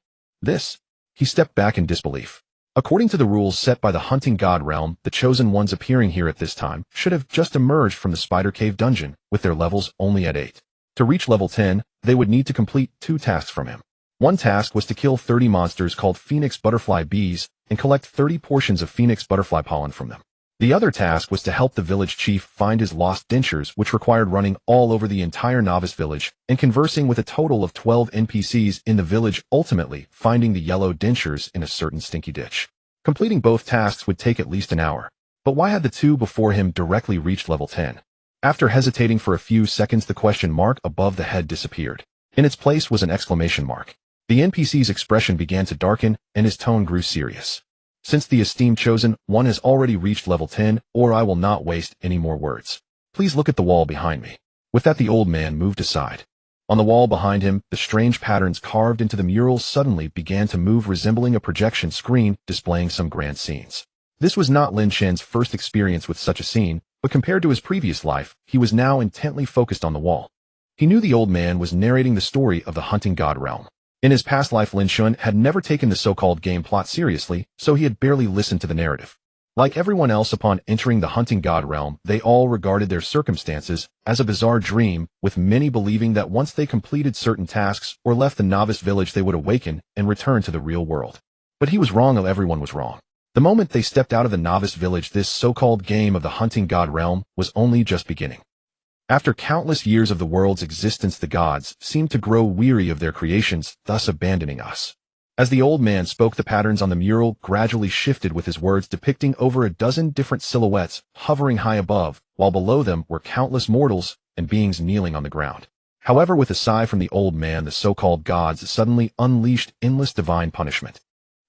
He stepped back in disbelief. According to the rules set by the hunting god realm, the chosen ones appearing here at this time should have just emerged from the spider cave dungeon with their levels only at 8. To reach level 10, they would need to complete 2 tasks from him. One task was to kill 30 monsters called phoenix butterfly bees and collect 30 portions of phoenix butterfly pollen from them. The other task was to help the village chief find his lost dentures, which required running all over the entire novice village and conversing with a total of 12 NPCs in the village, ultimately finding the yellow dentures in a certain stinky ditch. Completing both tasks would take at least an hour. But why had the two before him directly reached level 10? After hesitating for a few seconds, the question mark above the head disappeared. In its place was an exclamation mark. The NPC's expression began to darken, and his tone grew serious. Since the esteemed chosen one has already reached level 10, or I will not waste any more words. Please look at the wall behind me. With that, the old man moved aside. On the wall behind him, the strange patterns carved into the murals suddenly began to move, resembling a projection screen displaying some grand scenes. This was not Lin Chen's first experience with such a scene, but compared to his previous life, he was now intently focused on the wall. He knew the old man was narrating the story of the hunting god realm. In his past life, Lin Chen had never taken the so-called game plot seriously, so he had barely listened to the narrative. Like everyone else upon entering the hunting god realm, they all regarded their circumstances as a bizarre dream, with many believing that once they completed certain tasks or left the novice village they would awaken and return to the real world. But he was wrong, everyone was wrong. The moment they stepped out of the novice village, this so-called game of the hunting god realm was only just beginning. After countless years of the world's existence, the gods seemed to grow weary of their creations, thus abandoning us. As the old man spoke, the patterns on the mural gradually shifted with his words, depicting over a dozen different silhouettes hovering high above, while below them were countless mortals and beings kneeling on the ground. However, with a sigh from the old man, the so-called gods suddenly unleashed endless divine punishment.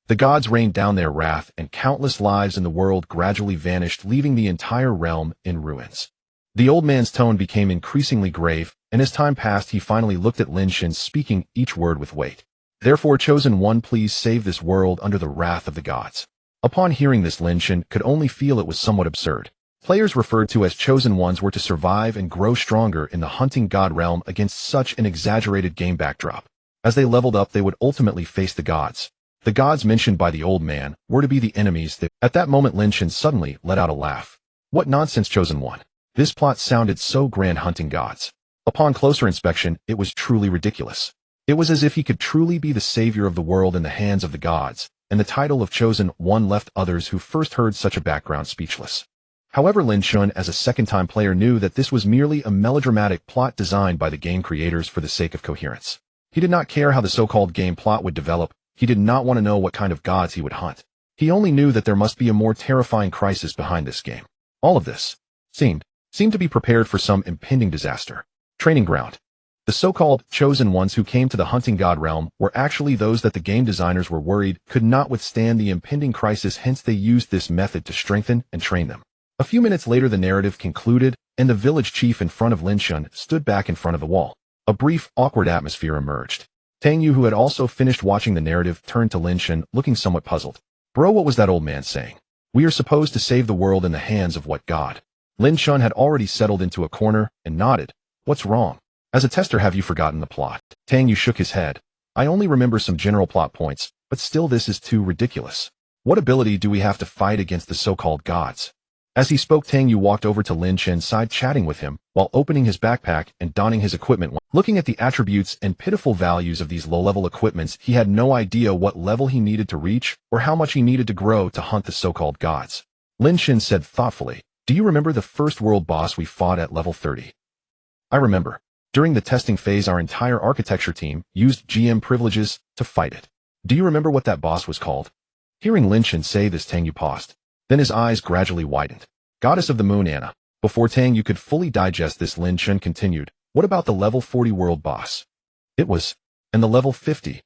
The gods rained down their wrath, and countless lives in the world gradually vanished, leaving the entire realm in ruins. The old man's tone became increasingly grave, and as time passed, he finally looked at Lin Chen, speaking each word with weight. Therefore, chosen one, please save this world under the wrath of the gods. Upon hearing this, Lin Chen could only feel it was somewhat absurd. Players referred to as chosen ones were to survive and grow stronger in the hunting god realm against such an exaggerated game backdrop. As they leveled up, they would ultimately face the gods. The gods mentioned by the old man were to be the enemies that— At that moment, Lin Chen suddenly let out a laugh. What nonsense, chosen one. This plot sounded so grand, hunting gods. Upon closer inspection, it was truly ridiculous. It was as if he could truly be the savior of the world in the hands of the gods, and the title of chosen one left others who first heard such a background speechless. However, Lin Chen, as a second-time player, knew that this was merely a melodramatic plot designed by the game creators for the sake of coherence. He did not care how the so-called game plot would develop. He did not want to know what kind of gods he would hunt. He only knew that there must be a more terrifying crisis behind this game. All of this seemed to be prepared for some impending disaster. Training ground. The so-called chosen ones who came to the hunting god realm were actually those that the game designers were worried could not withstand the impending crisis, hence they used this method to strengthen and train them. A few minutes later, the narrative concluded, and the village chief in front of Lin Chen stood back in front of the wall. A brief, awkward atmosphere emerged. Tang Yu, who had also finished watching the narrative, turned to Lin Chen, looking somewhat puzzled. Bro, what was that old man saying? We are supposed to save the world in the hands of what god? Lin Chen had already settled into a corner and nodded. What's wrong? As a tester, have you forgotten the plot? Tang Yu shook his head. I only remember some general plot points, but still this is too ridiculous. What ability do we have to fight against the so-called gods? As he spoke, Tang Yu walked over to Lin Chen's side, chatting with him, while opening his backpack and donning his equipment. Looking at the attributes and pitiful values of these low-level equipments, he had no idea what level he needed to reach or how much he needed to grow to hunt the so-called gods. Lin Chen said thoughtfully, do you remember the first world boss we fought at level 30? I remember. During the testing phase, our entire architecture team used GM privileges to fight it. Do you remember what that boss was called? Hearing Lin Chen say this, Tang Yu paused. Then his eyes gradually widened. Goddess of the Moon, Anna. Before Tang Yu could fully digest this, Lin Chen continued. What about the level 40 world boss? It was. And the level 50?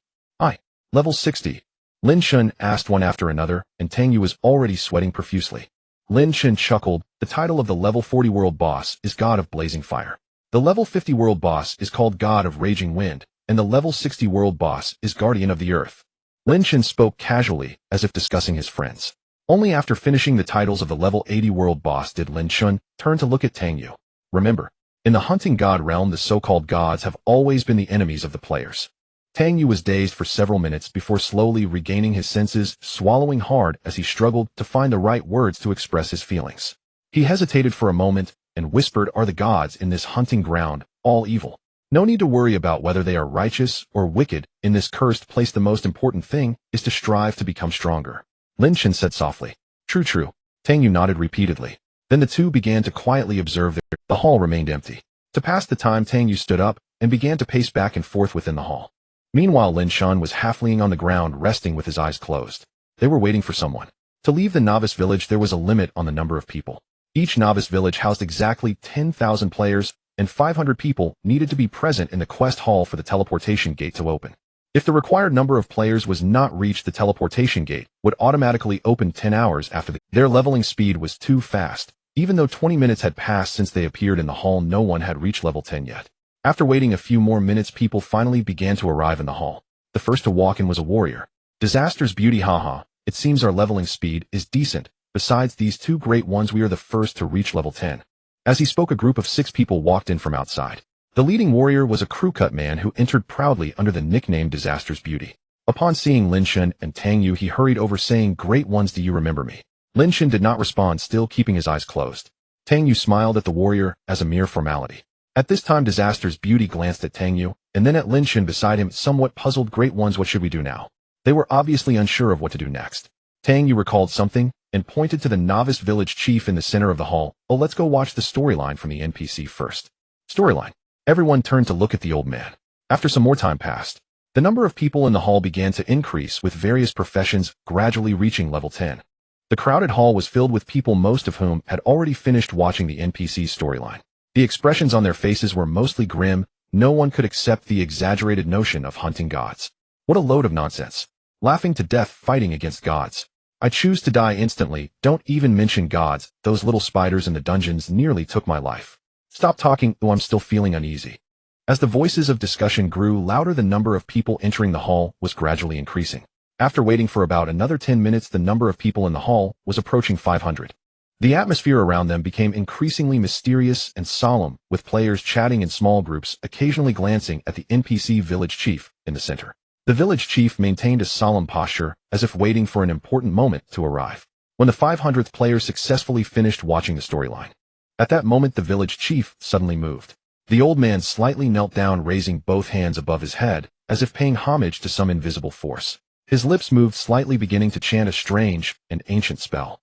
Level 60. Lin Chen asked one after another, and Tang Yu was already sweating profusely. Lin Chen chuckled. The title of the level 40 world boss is God of Blazing Fire. The level 50 world boss is called God of Raging Wind, and the level 60 world boss is Guardian of the Earth. Lin Chen spoke casually, as if discussing his friends. Only after finishing the titles of the level 80 world boss did Lin Chen turn to look at Tang Yu. Remember, in the hunting god realm, the so-called gods have always been the enemies of the players. Tang Yu was dazed for several minutes before slowly regaining his senses, swallowing hard as he struggled to find the right words to express his feelings. He hesitated for a moment and whispered, are the gods in this hunting ground all evil? No need to worry about whether they are righteous or wicked. In this cursed place, the most important thing is to strive to become stronger. Lin Chen said softly. True, true. Tang Yu nodded repeatedly. Then the two began to quietly observe. The hall remained empty. To pass the time, Tang Yu stood up and began to pace back and forth within the hall. Meanwhile, Lin Chen was half leaning on the ground, resting with his eyes closed. They were waiting for someone. To leave the novice village, there was a limit on the number of people. Each novice village housed exactly 10,000 players, and 500 people needed to be present in the quest hall for the teleportation gate to open. If the required number of players was not reached, the teleportation gate would automatically open 10 hours after their leveling speed was too fast. Even though 20 minutes had passed since they appeared in the hall, no one had reached level 10 yet. After waiting a few more minutes, people finally began to arrive in the hall. The first to walk in was a warrior. Disaster's beauty, haha. It seems our leveling speed is decent. Besides these two great ones, we are the first to reach level 10. As he spoke, a group of 6 people walked in from outside. The leading warrior was a crew-cut man who entered proudly under the nickname Disaster's Beauty. Upon seeing Lin Chen and Tang Yu, he hurried over saying, "Great ones, do you remember me?" Lin Chen did not respond, still keeping his eyes closed. Tang Yu smiled at the warrior as a mere formality. At this time, Disaster's Beauty glanced at Tang Yu, and then at Lin Chen beside him, somewhat puzzled. "Great ones, what should we do now?" They were obviously unsure of what to do next. Tang Yu recalled something and pointed to the novice village chief in the center of the hall. "Oh, let's go watch the storyline from the NPC first." Storyline. Everyone turned to look at the old man. After some more time passed, the number of people in the hall began to increase, with various professions gradually reaching level 10. The crowded hall was filled with people, most of whom had already finished watching the NPC's storyline. The expressions on their faces were mostly grim. No one could accept the exaggerated notion of hunting gods. What a load of nonsense. Laughing to death, fighting against gods. I choose to die instantly. Don't even mention gods. Those little spiders in the dungeons nearly took my life. Stop talking. Oh, I'm still feeling uneasy. As the voices of discussion grew louder, the number of people entering the hall was gradually increasing. After waiting for about another 10 minutes, the number of people in the hall was approaching 500. The atmosphere around them became increasingly mysterious and solemn, with players chatting in small groups, occasionally glancing at the NPC village chief in the center. The village chief maintained a solemn posture, as if waiting for an important moment to arrive. When the 500th player successfully finished watching the storyline, at that moment the village chief suddenly moved. The old man slightly knelt down, raising both hands above his head, as if paying homage to some invisible force. His lips moved slightly, beginning to chant a strange and ancient spell.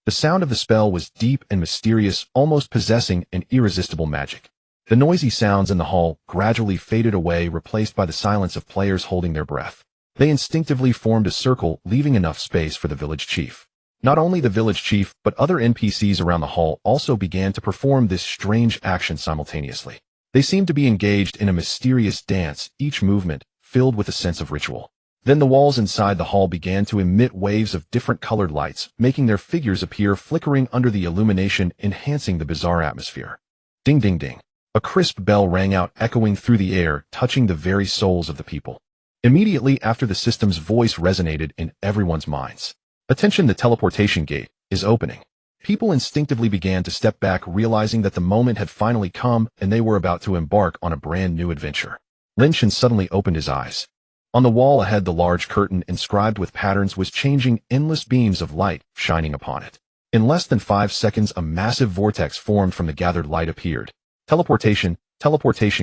The sound of the spell was deep and mysterious, almost possessing an irresistible magic. The noisy sounds in the hall gradually faded away, replaced by the silence of players holding their breath. They instinctively formed a circle, leaving enough space for the village chief. Not only the village chief, but other NPCs around the hall also began to perform this strange action simultaneously. They seemed to be engaged in a mysterious dance, each movement filled with a sense of ritual. Then the walls inside the hall began to emit waves of different colored lights, making their figures appear, flickering under the illumination, enhancing the bizarre atmosphere. Ding ding ding. A crisp bell rang out, echoing through the air, touching the very souls of the people. Immediately after, the system's voice resonated in everyone's minds. "Attention, the teleportation gate is opening." People instinctively began to step back, realizing that the moment had finally come and they were about to embark on a brand new adventure. Lin Chen suddenly opened his eyes. On the wall ahead, the large curtain inscribed with patterns was changing, endless beams of light shining upon it. In less than 5 seconds, a massive vortex formed from the gathered light appeared. Teleportation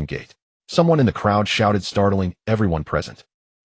gate. Someone in the crowd shouted, startling everyone present.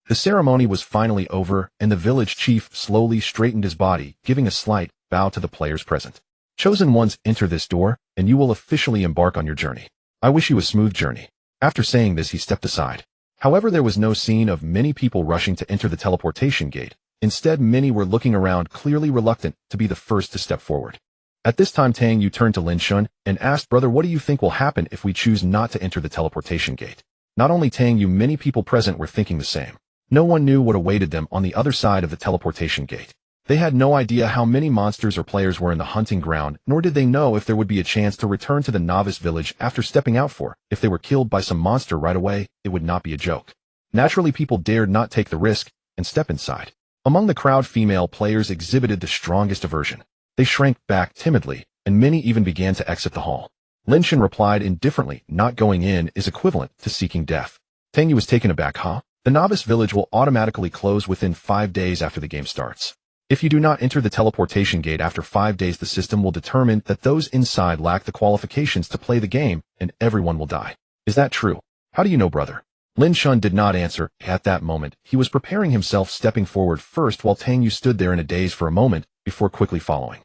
The ceremony was finally over, and the village chief slowly straightened his body, giving a slight bow to the players present. "Chosen ones, enter this door, and you will officially embark on your journey. I wish you a smooth journey." After saying this, he stepped aside. However, there was no scene of many people rushing to enter the teleportation gate. Instead, many were looking around, clearly reluctant to be the first to step forward. At this time, Tang Yu turned to Lin Chen and asked, "Brother, what do you think will happen if we choose not to enter the teleportation gate?" Not only Tang Yu, many people present were thinking the same. No one knew what awaited them on the other side of the teleportation gate. They had no idea how many monsters or players were in the hunting ground, nor did they know if there would be a chance to return to the novice village after stepping out, for if they were killed by some monster right away, it would not be a joke. Naturally, people dared not take the risk and step inside. Among the crowd, female players exhibited the strongest aversion. They shrank back timidly, and many even began to exit the hall. Lin Chen replied indifferently, "Not going in is equivalent to seeking death." Tang Yu was taken aback. "Huh? The novice village will automatically close within 5 days after the game starts. If you do not enter the teleportation gate after 5 days, the system will determine that those inside lack the qualifications to play the game, and everyone will die. Is that true? How do you know, brother?" Lin Chen did not answer. At that moment, he was preparing himself, stepping forward first, while Tang Yu stood there in a daze for a moment before quickly following.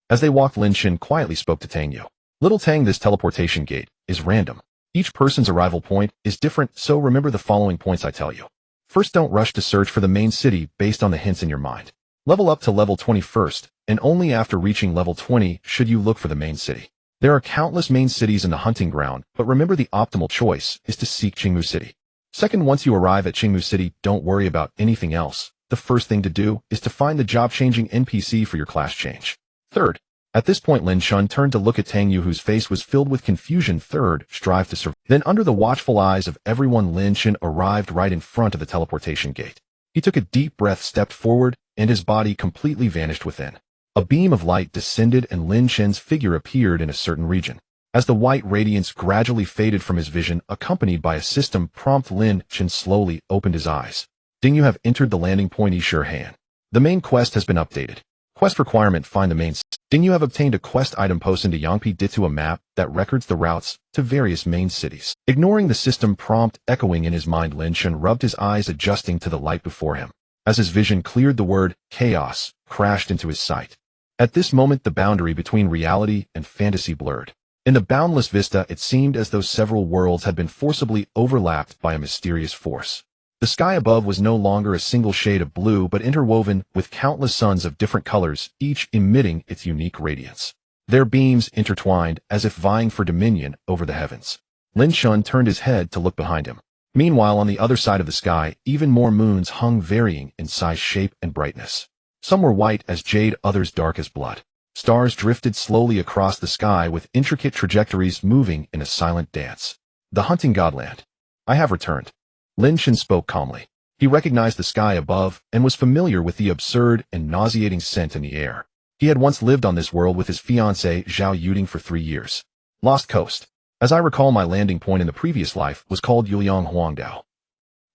As they walked, Lin Chen quietly spoke to Tang Yu. "Little Tang, this teleportation gate is random. Each person's arrival point is different, so remember the following points I tell you. First, don't rush to search for the main city based on the hints in your mind. Level up to level 20 first, and only after reaching level 20 should you look for the main city. There are countless main cities in the hunting ground, but remember the optimal choice is to seek Qingmu City. Second, once you arrive at Qingmu City, don't worry about anything else. The first thing to do is to find the job-changing NPC for your class change. Third, at this point Lin Chen turned to look at Tang Yu, whose face was filled with confusion. Third, strive to survive. Then under the watchful eyes of everyone, Lin Chen arrived right in front of the teleportation gate. He took a deep breath, stepped forward, and his body completely vanished within. A beam of light descended and Lin Chen's figure appeared in a certain region. As the white radiance gradually faded from his vision, accompanied by a system prompt, Lin Chen slowly opened his eyes. Ding, you have entered the landing point Yishur Han. The main quest has been updated. Quest requirement: find the main. Ding, you have obtained a quest item post into Yangpi Ditu, a map that records the routes to various main cities. Ignoring the system prompt echoing in his mind, Lin Chen rubbed his eyes, adjusting to the light before him. As his vision cleared, the word chaos crashed into his sight. At this moment, the boundary between reality and fantasy blurred. In the boundless vista, it seemed as though several worlds had been forcibly overlapped by a mysterious force. The sky above was no longer a single shade of blue, but interwoven with countless suns of different colors, each emitting its unique radiance. Their beams intertwined as if vying for dominion over the heavens. Lin Chen turned his head to look behind him. Meanwhile, on the other side of the sky, even more moons hung, varying in size, shape, and brightness. Some were white as jade, others dark as blood. Stars drifted slowly across the sky with intricate trajectories, moving in a silent dance. The hunting godland. I have returned. Lin Chen spoke calmly. He recognized the sky above and was familiar with the absurd and nauseating scent in the air. He had once lived on this world with his fiancée Zhao Yuding for 3 years. Lost Coast. As I recall, my landing point in the previous life was called Yuliang Huangdao.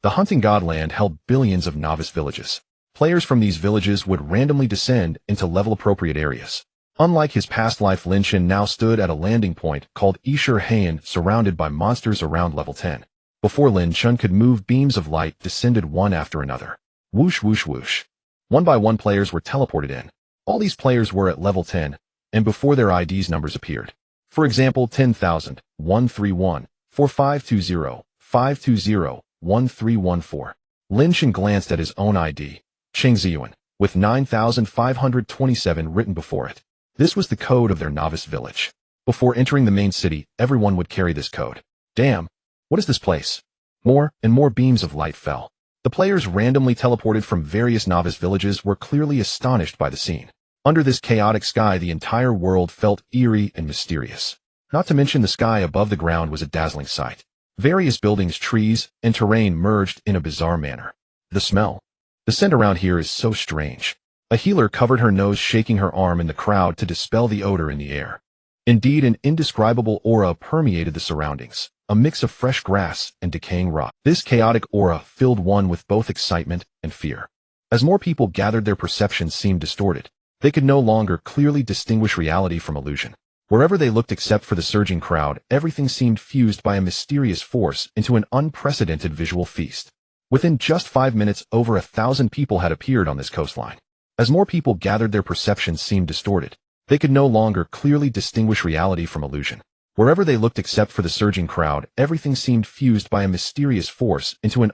The hunting godland held billions of novice villages. Players from these villages would randomly descend into level-appropriate areas. Unlike his past life, Lin Chen now stood at a landing point called Yishur Han, surrounded by monsters around level 10. Before Lin Chen could move, beams of light descended one after another. Whoosh, whoosh, whoosh. One by one, players were teleported in. All these players were at level 10, and before their IDs, numbers appeared. For example, 10,000, 131, 4520, 520, 1314. Lin Chen glanced at his own ID, Cheng Ziyuan, with 9,527 written before it. This was the code of their novice village. Before entering the main city, everyone would carry this code. Damn, what is this place? More and more beams of light fell. The players randomly teleported from various novice villages were clearly astonished by the scene. Under this chaotic sky, the entire world felt eerie and mysterious. Not to mention the sky above the ground was a dazzling sight. Various buildings, trees, and terrain merged in a bizarre manner. The smell. The scent around here is so strange. A healer covered her nose, shaking her arm in the crowd to dispel the odor in the air. Indeed, an indescribable aura permeated the surroundings, a mix of fresh grass and decaying rock. This chaotic aura filled one with both excitement and fear. As more people gathered, their perceptions seemed distorted. They could no longer clearly distinguish reality from illusion. Wherever they looked, except for the surging crowd, everything seemed fused by a mysterious force into an unprecedented visual feast. Within just 5 minutes, over 1,000 people had appeared on this coastline. As more people gathered, their perceptions seemed distorted. They could no longer clearly distinguish reality from illusion. Wherever they looked, except for the surging crowd, everything seemed fused by a mysterious force into an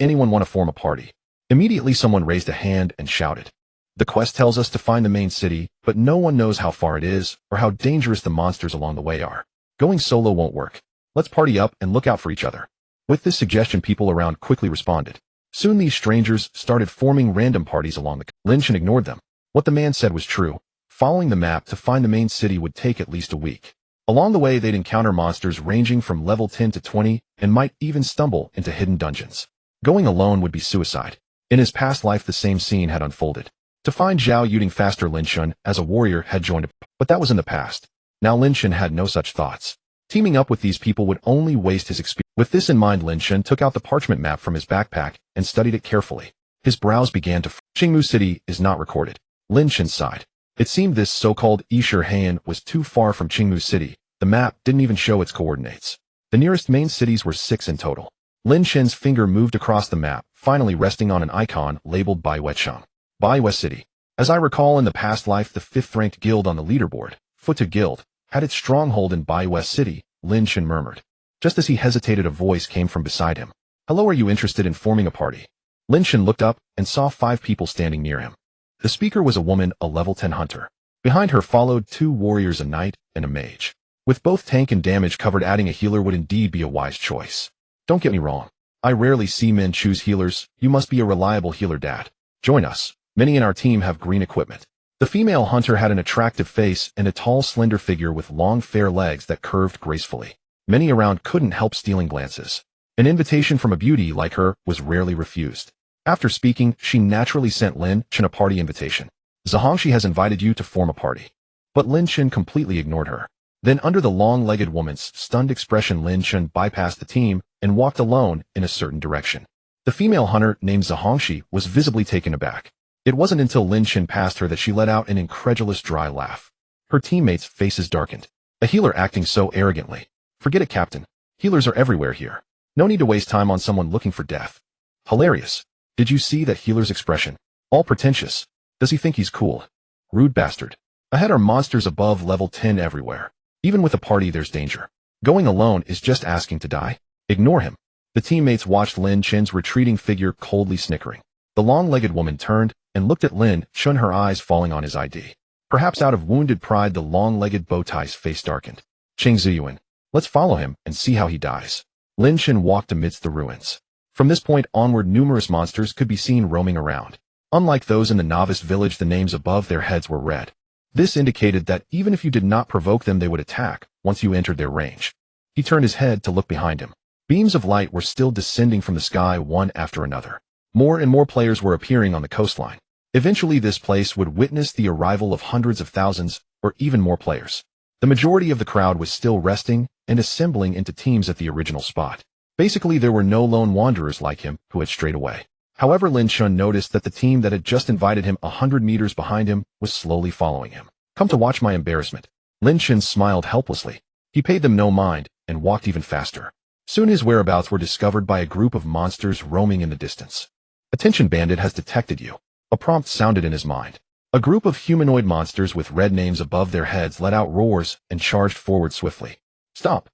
anyone want to form a party? Immediately someone raised a hand and shouted. The quest tells us to find the main city, but no one knows how far it is or how dangerous the monsters along the way are. Going solo won't work. Let's party up and look out for each other. With this suggestion, people around quickly responded. Soon these strangers started forming random parties along the coast. Lin Chen ignored them. What the man said was true. Following the map to find the main city would take at least a week. Along the way, they'd encounter monsters ranging from level 10 to 20 and might even stumble into hidden dungeons. Going alone would be suicide. In his past life, the same scene had unfolded. To find Zhao Yuding faster, Lin Chen, as a warrior, had joined, but that was in the past. Now Lin Chen had no such thoughts. Teaming up with these people would only waste his experience. With this in mind, Lin Chen took out the parchment map from his backpack and studied it carefully. His brows began to frown. Qingmu City is not recorded. Lin Chen sighed. It seemed this so-called Yishur Han was too far from Qingmu City. The map didn't even show its coordinates. The nearest main cities were 6 in total. Lin Chen's finger moved across the map, finally resting on an icon labeled Baiwechang. Baiwe City. As I recall, in the past life, the 5th-ranked guild on the leaderboard, Futa Guild, had its stronghold in Baiwe City, Lin Chen murmured. Just as he hesitated, a voice came from beside him. Hello, are you interested in forming a party? Lin Chen looked up and saw 5 people standing near him. The speaker was a woman, a level 10 hunter. Behind her followed 2 warriors, a knight and a mage. With both tank and damage covered, adding a healer would indeed be a wise choice. Don't get me wrong. I rarely see men choose healers. You must be a reliable healer, Dad. Join us. Many in our team have green equipment. The female hunter had an attractive face and a tall, slender figure with long, fair legs that curved gracefully. Many around couldn't help stealing glances. An invitation from a beauty like her was rarely refused. After speaking, she naturally sent Lin Chen a party invitation. Zhangxi has invited you to form a party. But Lin Chen completely ignored her. Then, under the long-legged woman's stunned expression, Lin Chen bypassed the team and walked alone in a certain direction. The female hunter, named Zhangxi, was visibly taken aback. It wasn't until Lin Chen passed her that she let out an incredulous dry laugh. Her teammates' faces darkened. A healer acting so arrogantly. Forget it, Captain. Healers are everywhere here. No need to waste time on someone looking for death. Hilarious. Did you see that healer's expression? All pretentious. Does he think he's cool? Rude bastard. Ahead are monsters above level 10 everywhere. Even with a party, there's danger. Going alone is just asking to die. Ignore him. The teammates watched Lin Chen's retreating figure coldly snickering. The long-legged woman turned and looked at Lin Chen, her eyes falling on his ID. Perhaps out of wounded pride, the long-legged bowtie's face darkened. Cheng Ziyuan. Let's follow him and see how he dies. Lin Chen walked amidst the ruins. From this point onward, numerous monsters could be seen roaming around. Unlike those in the novice village, the names above their heads were red. This indicated that even if you did not provoke them, they would attack once you entered their range. He turned his head to look behind him. Beams of light were still descending from the sky, one after another. More and more players were appearing on the coastline. Eventually, this place would witness the arrival of hundreds of thousands, or even more players. The majority of the crowd was still resting and assembling into teams at the original spot. Basically, there were no lone wanderers like him who had strayed away. However, Lin Chen noticed that the team that had just invited him 100 meters behind him was slowly following him. Come to watch my embarrassment. Lin Chen smiled helplessly. He paid them no mind and walked even faster. Soon his whereabouts were discovered by a group of monsters roaming in the distance. Attention, bandit has detected you. A prompt sounded in his mind. A group of humanoid monsters with red names above their heads let out roars and charged forward swiftly. Stop.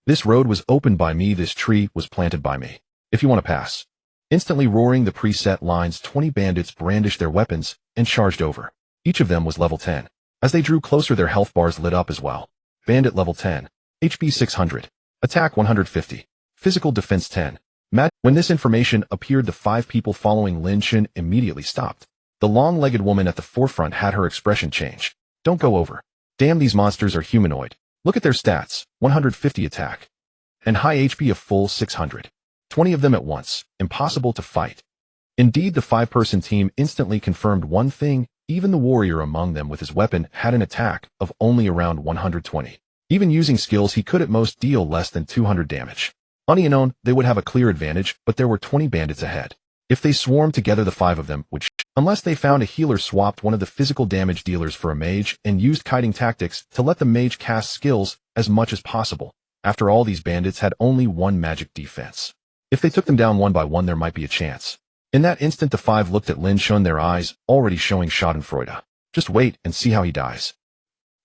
This road was opened by me. This tree was planted by me. If you want to pass. Instantly roaring the preset lines, 20 bandits brandished their weapons and charged over. Each of them was level 10. As they drew closer, their health bars lit up as well. Bandit level 10. HP 600. Attack 150. Physical defense 10. When this information appeared, the 5 people following Lin Chen immediately stopped. The long-legged woman at the forefront had her expression change. Don't go over. Damn, these monsters are humanoid. Look at their stats. 150 attack. And high HP of full 600. 20 of them at once. Impossible to fight. Indeed, the 5-person team instantly confirmed one thing. Even the warrior among them with his weapon had an attack of only around 120. Even using skills, he could at most deal less than 200 damage. On their own, they would have a clear advantage, but there were 20 bandits ahead. If they swarmed together, the 5 of them would unless they found a healer, swapped one of the physical damage dealers for a mage, and used kiting tactics to let the mage cast skills as much as possible. After all, these bandits had only 1 magic defense. If they took them down one by one, there might be a chance. In that instant, the 5 looked at Lin Chen, their eyes already showing schadenfreude. Just wait and see how he dies.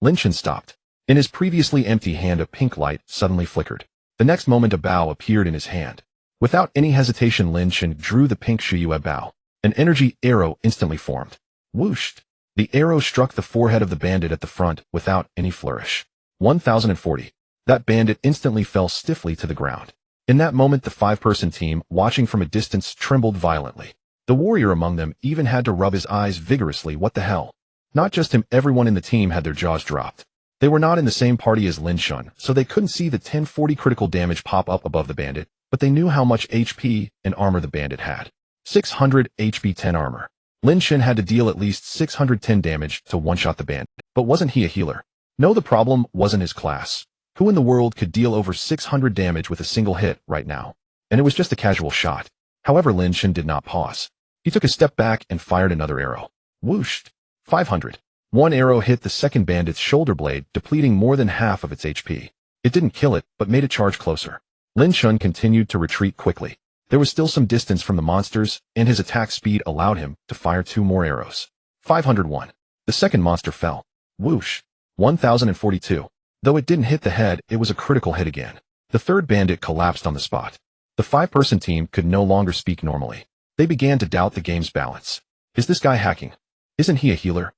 Lin Chen stopped. In his previously empty hand, a pink light suddenly flickered. The next moment, a bow appeared in his hand. Without any hesitation, Lin Chen drew the pink Shiyue bow. An energy arrow instantly formed. Whooshed. The arrow struck the forehead of the bandit at the front without any flourish. 1040. That bandit instantly fell stiffly to the ground. In that moment, the 5-person team, watching from a distance, trembled violently. The warrior among them even had to rub his eyes vigorously. What the hell? Not just him, everyone in the team had their jaws dropped. They were not in the same party as Lin Chen, so they couldn't see the 1040 critical damage pop up above the bandit, but they knew how much HP and armor the bandit had. 600 HP, 10 armor. Lin Chen had to deal at least 610 damage to one-shot the bandit. But wasn't he a healer? No, the problem wasn't his class. Who in the world could deal over 600 damage with a single hit right now? And it was just a casual shot. However, Lin Chen did not pause. He took a step back and fired another arrow. Whooshed. 500. One arrow hit the second bandit's shoulder blade, depleting more than half of its HP. It didn't kill it, but made it charge closer. Lin Chen continued to retreat quickly. There was still some distance from the monsters, and his attack speed allowed him to fire 2 more arrows. 501. The second monster fell. Whoosh. 1042. Though it didn't hit the head, it was a critical hit again. The third bandit collapsed on the spot. The 5-person team could no longer speak normally. They began to doubt the game's balance. Is this guy hacking? Isn't he a healer?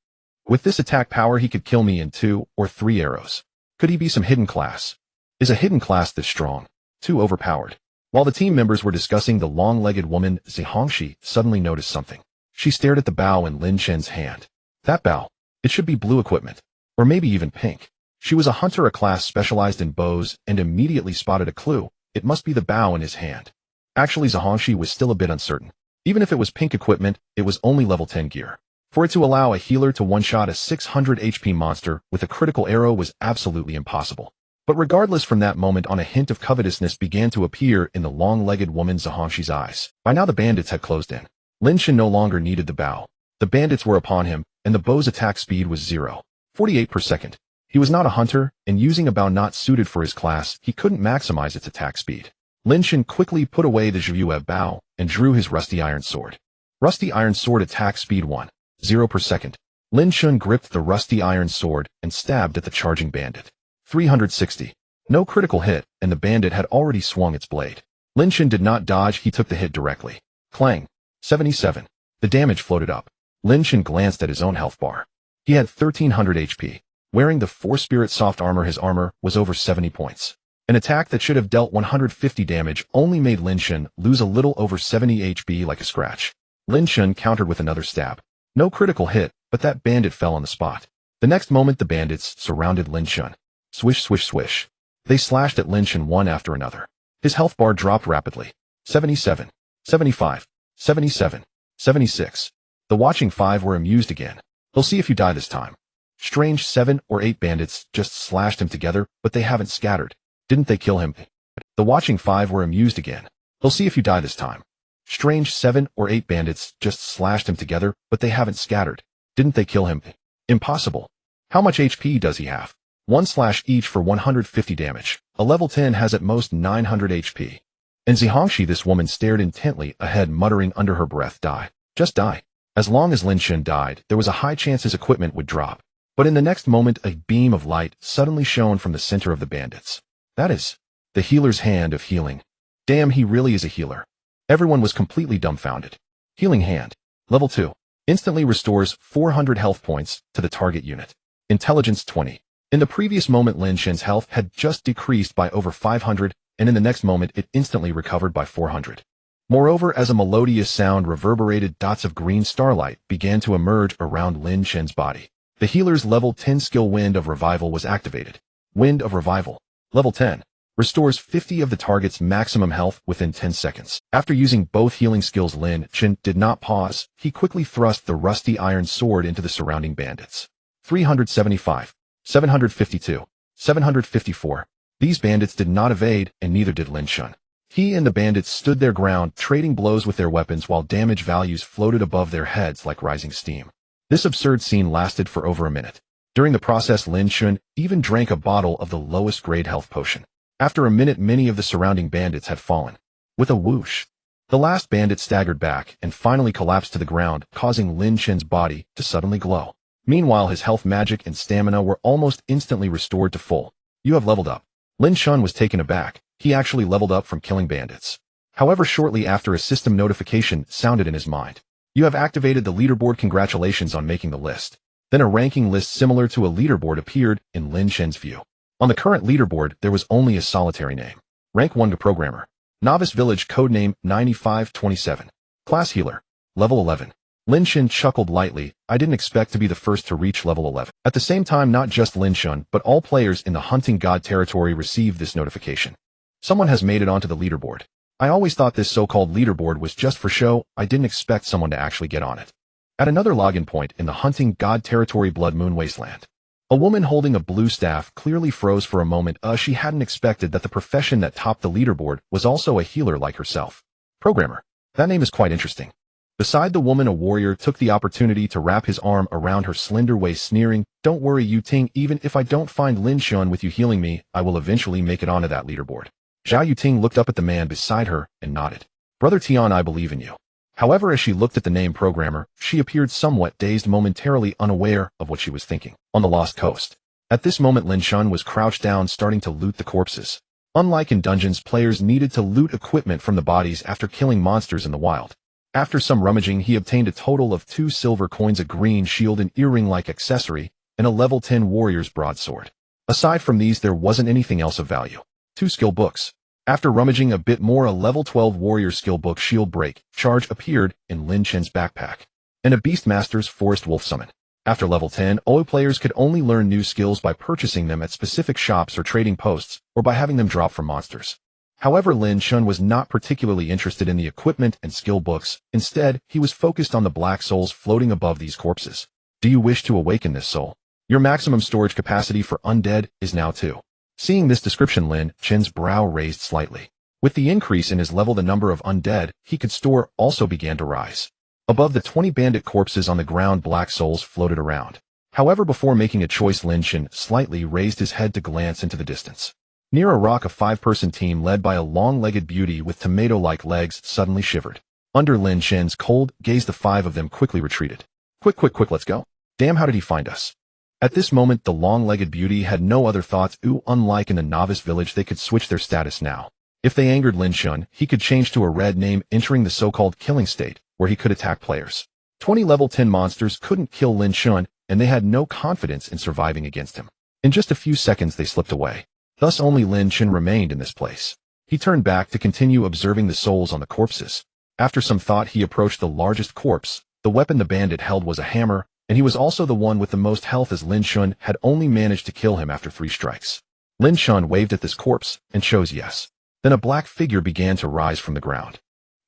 With this attack power he could kill me in 2 or 3 arrows. Could he be some hidden class? Is a hidden class this strong? Too overpowered. While the team members were discussing, the long-legged woman, Zihongxi, suddenly noticed something. She stared at the bow in Lin Chen's hand. That bow. It should be blue equipment. Or maybe even pink. She was a hunter, a class specialized in bows, and immediately spotted a clue. It must be the bow in his hand. Actually, Zihongxi was still a bit uncertain. Even if it was pink equipment, it was only level 10 gear. For it to allow a healer to one-shot a 600 HP monster with a critical arrow was absolutely impossible. But regardless, from that moment on, a hint of covetousness began to appear in the long-legged woman Zihongxi's eyes. By now the bandits had closed in. Lin Chen no longer needed the bow. The bandits were upon him, and the bow's attack speed was 0.48 per second. He was not a hunter, and using a bow not suited for his class, he couldn't maximize its attack speed. Lin Chen quickly put away the Zhuyuev bow and drew his rusty iron sword. Rusty iron sword attack speed 1.0 per second. Lin Chen gripped the rusty iron sword and stabbed at the charging bandit. 360. No critical hit, and the bandit had already swung its blade. Lin Chen did not dodge, he took the hit directly. Clang. 77. The damage floated up. Lin Chen glanced at his own health bar. He had 1300 HP. Wearing the 4-spirit soft armor, his armor was over 70 points. An attack that should have dealt 150 damage only made Lin Chen lose a little over 70 HP like a scratch. Lin Chen countered with another stab. No critical hit, but that bandit fell on the spot. The next moment the bandits surrounded Lin Chen. Swish, swish, swish. They slashed at Lin Chen one after another. His health bar dropped rapidly. 77. 75. 77. 76. The watching 5 were amused again. They'll see if you die this time. Strange 7 or 8 bandits just slashed him together, but they haven't scattered. Didn't they kill him? The watching 5 were amused again. They'll see if you die this time. Strange 7 or 8 bandits just slashed him together, but they haven't scattered. Didn't they kill him? Impossible. How much HP does he have? 1 slash each for 150 damage. A level 10 has at most 900 HP. And Zihongxi, this woman, stared intently ahead, muttering under her breath, die. Just die. As long as Lin Chen died, there was a high chance his equipment would drop. But in the next moment, a beam of light suddenly shone from the center of the bandits. That is the healer's hand of healing. Damn, he really is a healer. Everyone was completely dumbfounded. Healing hand. Level 2. Instantly restores 400 health points to the target unit. Intelligence 20. In the previous moment, Lin Chen's health had just decreased by over 500, and in the next moment it instantly recovered by 400. Moreover, as a melodious sound reverberated, dots of green starlight began to emerge around Lin Chen's body. The healer's level 10 skill Wind of Revival was activated. Wind of Revival. Level 10. Restores 50 of the target's maximum health within 10 seconds. After using both healing skills, Lin Chen did not pause. He quickly thrust the rusty iron sword into the surrounding bandits. 375. 752. 754. These bandits did not evade, and neither did Lin Chen. He and the bandits stood their ground, trading blows with their weapons while damage values floated above their heads like rising steam. This absurd scene lasted for over a minute. During the process, Lin Chen even drank a bottle of the lowest grade health potion. After a minute, many of the surrounding bandits had fallen. With a whoosh, the last bandit staggered back and finally collapsed to the ground, causing Lin Chen's body to suddenly glow. Meanwhile, his health, magic, and stamina were almost instantly restored to full. You have leveled up. Lin Chen was taken aback. He actually leveled up from killing bandits. However, shortly after, a system notification sounded in his mind. You have activated the leaderboard. Congratulations on making the list. Then a ranking list similar to a leaderboard appeared in Lin Chen's view. On the current leaderboard, there was only a solitary name. Rank 1 Programmer. Novice Village, codename 9527. Class Healer. Level 11. Lin Chen chuckled lightly. I didn't expect to be the first to reach level 11. At the same time, not just Lin Chen, but all players in the Hunting God territory received this notification. Someone has made it onto the leaderboard. I always thought this so-called leaderboard was just for show. I didn't expect someone to actually get on it. At another login point in the Hunting God territory, Blood Moon Wasteland, a woman holding a blue staff clearly froze for a moment. She hadn't expected that the profession that topped the leaderboard was also a healer like herself. Programmer. That name is quite interesting. Beside the woman, a warrior took the opportunity to wrap his arm around her slender waist, sneering, "Don't worry, Yu Ting, even if I don't find Lin Chen with you healing me, I will eventually make it onto that leaderboard." Zhao Yuting looked up at the man beside her and nodded. "Brother Tian, I believe in you." However, as she looked at the name Programmer, she appeared somewhat dazed, momentarily unaware of what she was thinking. On the Lost Coast. At this moment, Lin Chen was crouched down, starting to loot the corpses. Unlike in dungeons, players needed to loot equipment from the bodies after killing monsters in the wild. After some rummaging, he obtained a total of 2 silver coins, a green shield, an earring-like accessory, and a level 10 warrior's broadsword. Aside from these, there wasn't anything else of value. 2 skill books. After rummaging a bit more, a level 12 warrior skill book, Shield Break Charge, appeared in Lin Chen's backpack, and a Beastmaster's Forest Wolf Summon. After level 10, OA players could only learn new skills by purchasing them at specific shops or trading posts, or by having them drop from monsters. However, Lin Chen was not particularly interested in the equipment and skill books. Instead, he was focused on the black souls floating above these corpses. Do you wish to awaken this soul? Your maximum storage capacity for undead is now 2. Seeing this description, Lin Chen's brow raised slightly. With the increase in his level, the number of undead he could store also began to rise. Above the 20 bandit corpses on the ground, black souls floated around. However, before making a choice, Lin Chen slightly raised his head to glance into the distance. Near a rock, a 5-person team led by a long-legged beauty with tomato-like legs suddenly shivered. Under Lin Chen's cold gaze, the 5 of them quickly retreated. Quick, let's go. Damn, how did he find us? At this moment, the long-legged beauty had no other thoughts. Unlike in the novice village, they could switch their status now. If they angered Lin Chen, he could change to a red name, entering the so-called killing state, where he could attack players. 20 level 10 monsters couldn't kill Lin Chen, and they had no confidence in surviving against him. In just a few seconds, they slipped away. Thus only Lin Chen remained in this place. He turned back to continue observing the souls on the corpses. After some thought, he approached the largest corpse. The weapon the bandit held was a hammer, and he was also the one with the most health, as Lin Chen had only managed to kill him after 3 strikes. Lin Chen waved at this corpse and chose yes. Then a black figure began to rise from the ground.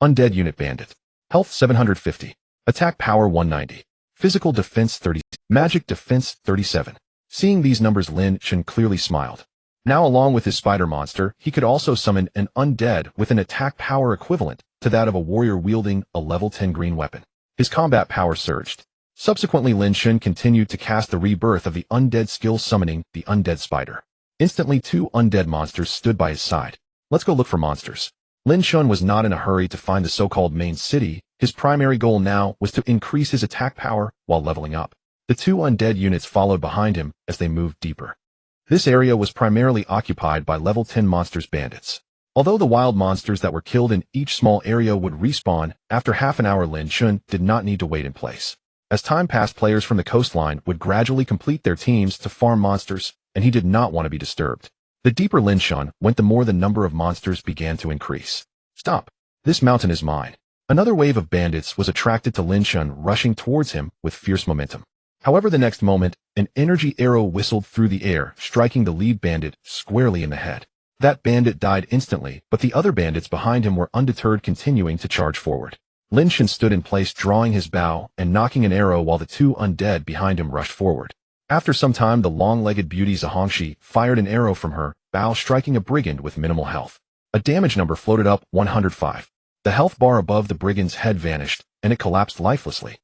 Undead unit bandit. Health 750. Attack power 190. Physical defense 30. Magic defense 37. Seeing these numbers, Lin Chen clearly smiled. Now, along with his spider monster, he could also summon an undead with an attack power equivalent to that of a warrior wielding a level 10 green weapon. His combat power surged. Subsequently, Lin Chen continued to cast the rebirth of the undead skill, summoning the undead spider. Instantly, 2 undead monsters stood by his side. Let's go look for monsters. Lin Chen was not in a hurry to find the so-called main city. His primary goal now was to increase his attack power while leveling up. The 2 undead units followed behind him as they moved deeper. This area was primarily occupied by level 10 monsters, bandits. Although the wild monsters that were killed in each small area would respawn after half an hour, Lin Chen did not need to wait in place. As time passed, players from the coastline would gradually complete their teams to farm monsters, and he did not want to be disturbed. The deeper Lin Chen went, the more the number of monsters began to increase. Stop! This mountain is mine. Another wave of bandits was attracted to Lin Chen, rushing towards him with fierce momentum. However, the next moment, an energy arrow whistled through the air, striking the lead bandit squarely in the head. That bandit died instantly, but the other bandits behind him were undeterred, continuing to charge forward. Lin Chen stood in place, drawing his bow and knocking an arrow, while the 2 undead behind him rushed forward. After some time, the long-legged beauty Zhangxi fired an arrow from her bow, striking a brigand with minimal health. A damage number floated up, 105. The health bar above the brigand's head vanished, and it collapsed lifelessly.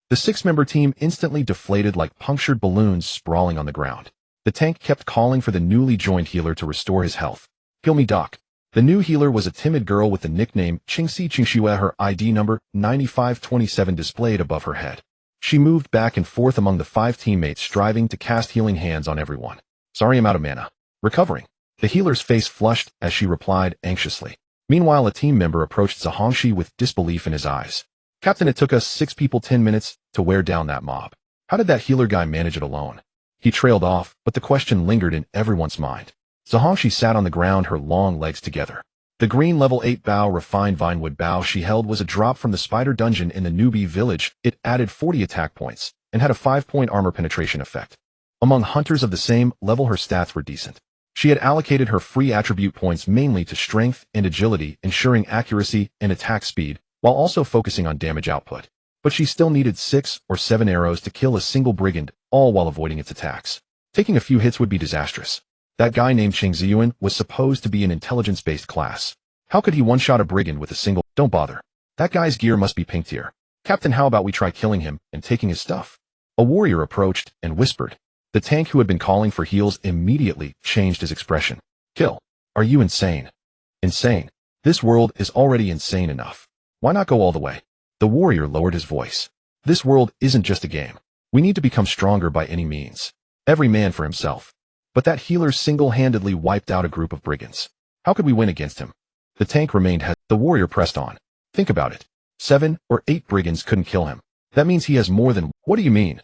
The 6-member team instantly deflated like punctured balloons, sprawling on the ground. The tank kept calling for the newly joined healer to restore his health. Heal me, doc. The new healer was a timid girl with the nickname Qingxue. Her ID number 9527 displayed above her head. She moved back and forth among the 5 teammates, striving to cast healing hands on everyone. Sorry, I'm out of mana. Recovering. The healer's face flushed as she replied anxiously. Meanwhile, a team member approached Zhangxi with disbelief in his eyes. Captain, it took us 6 people 10 minutes to wear down that mob. How did that healer guy manage it alone? He trailed off, but the question lingered in everyone's mind. Zhangxi sat on the ground, her long legs together. The green level 8 bow, refined vinewood bow she held, was a drop from the spider dungeon in the newbie village. It added 40 attack points and had a 5-point armor penetration effect. Among hunters of the same level, her stats were decent. She had allocated her free attribute points mainly to strength and agility, ensuring accuracy and attack speed, while also focusing on damage output. But she still needed 6 or 7 arrows to kill a single brigand, all while avoiding its attacks. Taking a few hits would be disastrous. That guy named Qingxue was supposed to be an intelligence-based class. How could he one-shot a brigand with a single? Don't bother. That guy's gear must be pink tier. Captain, how about we try killing him and taking his stuff? A warrior approached and whispered. The tank, who had been calling for heals, immediately changed his expression. Kill. Are you insane? Insane? This world is already insane enough. Why not go all the way? The warrior lowered his voice. This world isn't just a game. We need to become stronger by any means. Every man for himself. But that healer single-handedly wiped out a group of brigands. How could we win against him? The tank remained hesitant. The warrior pressed on. Think about it. 7 or 8 brigands couldn't kill him. That means he has more than— What do you mean?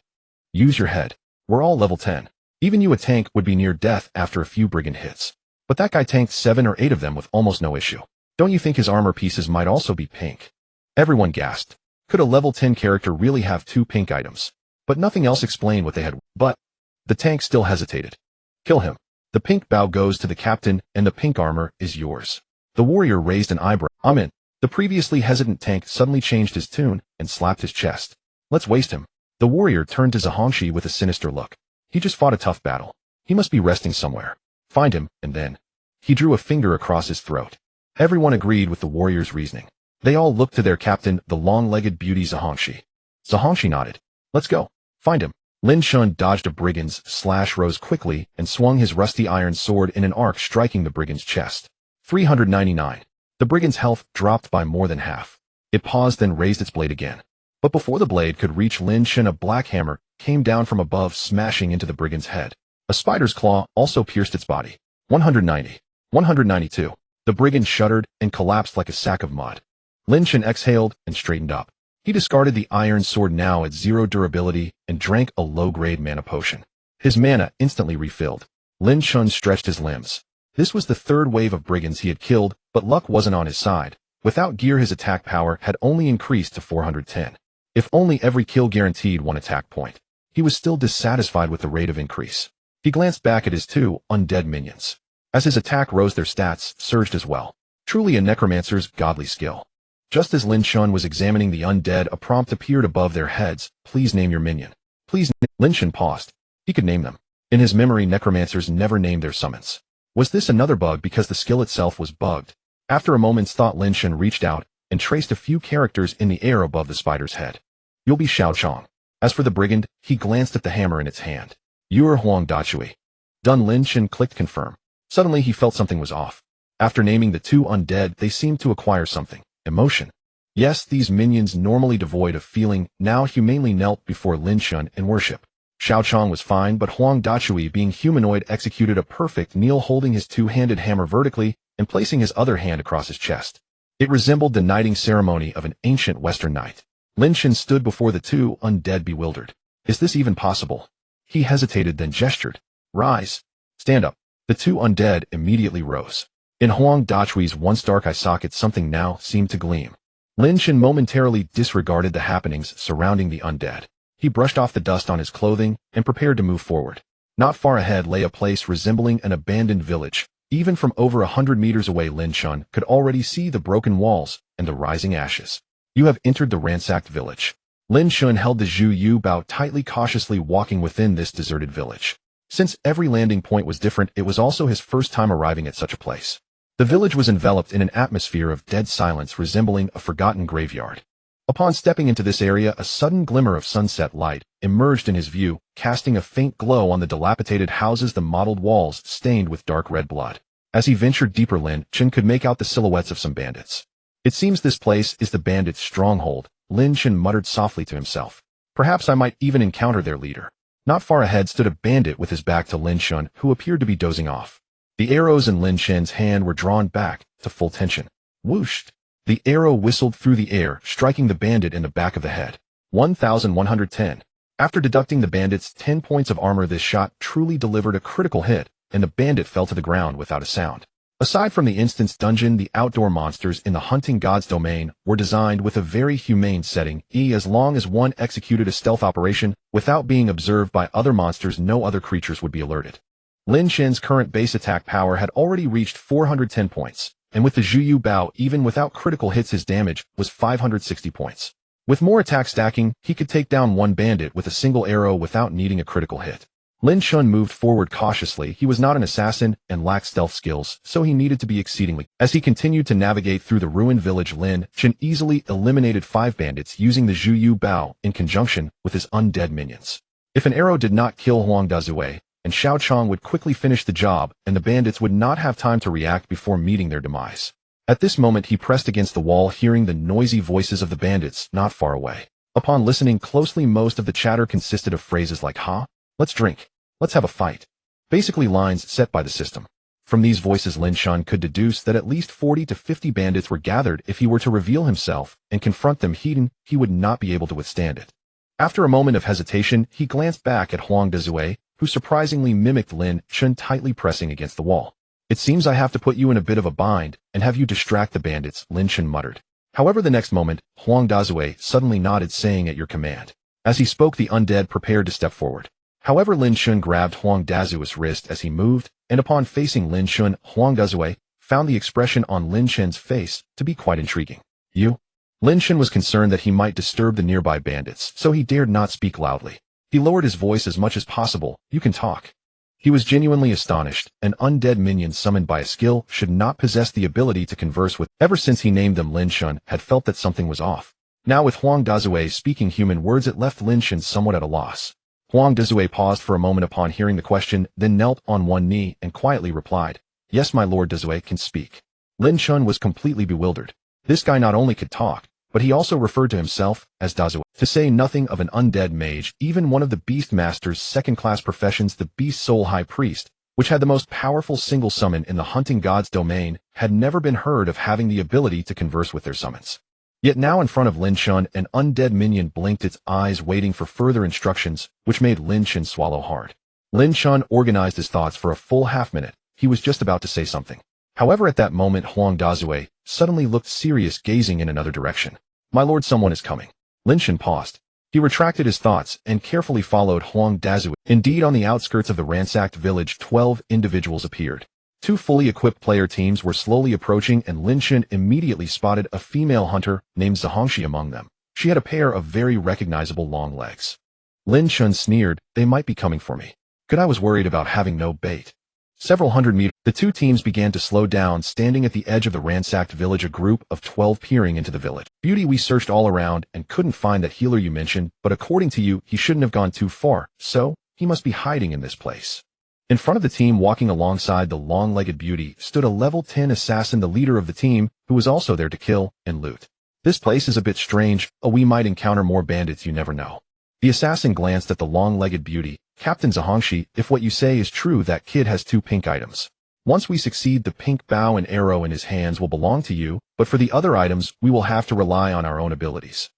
Use your head. We're all level 10. Even you, a tank, would be near death after a few brigand hits. But that guy tanked 7 or 8 of them with almost no issue. Don't you think his armor pieces might also be pink? Everyone gasped. Could a level 10 character really have 2 pink items? But nothing else explained what they had. But the tank still hesitated. Kill him. The pink bow goes to the captain, and the pink armor is yours. The warrior raised an eyebrow. I'm in. The previously hesitant tank suddenly changed his tune and slapped his chest. Let's waste him. The warrior turned to Zhongxi with a sinister look. He just fought a tough battle. He must be resting somewhere. Find him, and then— He drew a finger across his throat. Everyone agreed with the warrior's reasoning. They all looked to their captain, the long-legged beauty Zhongxi. Zhongxi nodded. Let's go. Find him. Lin Chen dodged a brigand's slash, rose quickly, and swung his rusty iron sword in an arc, striking the brigand's chest. 399. The brigand's health dropped by more than half. It paused, then raised its blade again. But before the blade could reach Lin Chen, a black hammer came down from above, smashing into the brigand's head. A spider's claw also pierced its body. 190. 192. The brigand shuddered and collapsed like a sack of mud. Lin Chen exhaled and straightened up. He discarded the iron sword, now at 0 durability, and drank a low-grade mana potion. His mana instantly refilled. Lin Chen stretched his limbs. This was the 3rd wave of brigands he had killed, but luck wasn't on his side. Without gear, his attack power had only increased to 410. If only every kill guaranteed 1 attack point. He was still dissatisfied with the rate of increase. He glanced back at his 2 undead minions. As his attack rose, their stats surged as well. Truly a necromancer's godly skill. Just as Lin Chen was examining the undead, a prompt appeared above their heads. Please name your minion. Please. Lin Chen paused. He could name them. In his memory, necromancers never named their summons. Was this another bug because the skill itself was bugged? After a moment's thought, Lin Chen reached out and traced a few characters in the air above the spider's head. You'll be Xiao Chong. As for the brigand, he glanced at the hammer in its hand. You're Huang Dachui. Done. Lin Chen clicked confirm. Suddenly he felt something was off. After naming the 2 undead, they seemed to acquire something. Emotion. Yes, these minions, normally devoid of feeling, now humanely knelt before Lin Chen in worship. Xiao Chong was fine, but Huang Dachui, being humanoid, executed a perfect kneel, holding his 2-handed hammer vertically and placing his other hand across his chest. It resembled the knighting ceremony of an ancient Western knight. Lin Chen stood before the 2 undead, bewildered. Is this even possible? He hesitated, then gestured. Rise. Stand up. The 2 undead immediately rose. In Huang Dachui's once dark eye socket, something now seemed to gleam. Lin Chen momentarily disregarded the happenings surrounding the undead. He brushed off the dust on his clothing and prepared to move forward. Not far ahead lay a place resembling an abandoned village. Even from over 100 meters away, Lin Chen could already see the broken walls and the rising ashes. You have entered the ransacked village. Lin Chen held the Zhu Yu Bao tightly, cautiously walking within this deserted village. Since every landing point was different, it was also his first time arriving at such a place. The village was enveloped in an atmosphere of dead silence, resembling a forgotten graveyard. Upon stepping into this area, a sudden glimmer of sunset light emerged in his view, casting a faint glow on the dilapidated houses, the mottled walls stained with dark red blood. As he ventured deeper, Lin Chen could make out the silhouettes of some bandits. It seems this place is the bandits' stronghold, Lin Chen muttered softly to himself. Perhaps I might even encounter their leader. Not far ahead stood a bandit with his back to Lin Chen, who appeared to be dozing off. The arrows in Lin Chen's hand were drawn back to full tension. Whooshed! The arrow whistled through the air, striking the bandit in the back of the head. 1,110. After deducting the bandit's 10 points of armor, this shot truly delivered a critical hit, and the bandit fell to the ground without a sound. Aside from the instance dungeon, the outdoor monsters in the hunting god's domain were designed with a very humane setting. As long as one executed a stealth operation without being observed by other monsters, no other creatures would be alerted. Lin Chen's current base attack power had already reached 410 points, and with the Zhu Yu Bao, even without critical hits, his damage was 560 points. With more attack stacking, he could take down one bandit with a single arrow without needing a critical hit. Lin Chen moved forward cautiously. He was not an assassin and lacked stealth skills, so he needed to be exceedingly. As he continued to navigate through the ruined village, Lin Chen easily eliminated 5 bandits using the Zhu Yu Bao in conjunction with his undead minions. If an arrow did not kill Huang Dazue, and Xiao Chong would quickly finish the job, and the bandits would not have time to react before meeting their demise. At this moment he pressed against the wall, hearing the noisy voices of the bandits not far away. Upon listening closely, most of the chatter consisted of phrases like, "Huh? Let's drink. Let's have a fight." Basically lines set by the system. From these voices, Lin Chen could deduce that at least 40 to 50 bandits were gathered. If he were to reveal himself and confront them, he would not be able to withstand it. After a moment of hesitation, he glanced back at Huang Dezue, who surprisingly mimicked Lin Chen, tightly pressing against the wall. "It seems I have to put you in a bit of a bind and have you distract the bandits," Lin Chen muttered. However, the next moment, Huang Dezue suddenly nodded, saying, "At your command." As he spoke, the undead prepared to step forward. However, Lin Chen grabbed Huang Dazue's wrist as he moved, and upon facing Lin Chen, Huang Dezue found the expression on Lin Chen's face to be quite intriguing. "You?" Lin Chen was concerned that he might disturb the nearby bandits, so he dared not speak loudly. He lowered his voice as much as possible. "You can talk." He was genuinely astonished. An undead minion summoned by a skill should not possess the ability to converse with. Ever since he named them, Lin Chen had felt that something was off. Now with Huang Dezue speaking human words, it left Lin Chen somewhat at a loss. Huang Dezue paused for a moment upon hearing the question, then knelt on one knee and quietly replied, "Yes, my lord Dezue can speak." Lin Chen was completely bewildered. This guy not only could talk, but he also referred to himself as Dezue. To say nothing of an undead mage, even one of the Beast Master's second-class professions, the Beast Soul High Priest, which had the most powerful single summon in the hunting god's domain, had never been heard of having the ability to converse with their summons. Yet now in front of Lin Chen, an undead minion blinked its eyes, waiting for further instructions, which made Lin Chen swallow hard. Lin Chen organized his thoughts for a full half-minute. He was just about to say something. However, at that moment, Huang Dezue suddenly looked serious, gazing in another direction. "My lord, someone is coming." Lin Chen paused. He retracted his thoughts and carefully followed Huang Dezue. Indeed, on the outskirts of the ransacked village, 12 individuals appeared. 2 fully equipped player teams were slowly approaching, and Lin Chen immediately spotted a female hunter named Zhongxi among them. She had a pair of very recognizable long legs. Lin Chen sneered, "They might be coming for me. Good, I was worried about having no bait." Several hundred meters, the two teams began to slow down, standing at the edge of the ransacked village, a group of 12 peering into the village. "Beauty, we searched all around and couldn't find that healer you mentioned, but according to you, he shouldn't have gone too far, so he must be hiding in this place." In front of the team, walking alongside the long-legged beauty, stood a level 10 assassin, the leader of the team, who was also there to kill and loot. "This place is a bit strange. We might encounter more bandits, you never know." The assassin glanced at the long-legged beauty. "Captain Zhongxi, if what you say is true, that kid has 2 pink items. Once we succeed, the pink bow and arrow in his hands will belong to you, but for the other items, we will have to rely on our own abilities."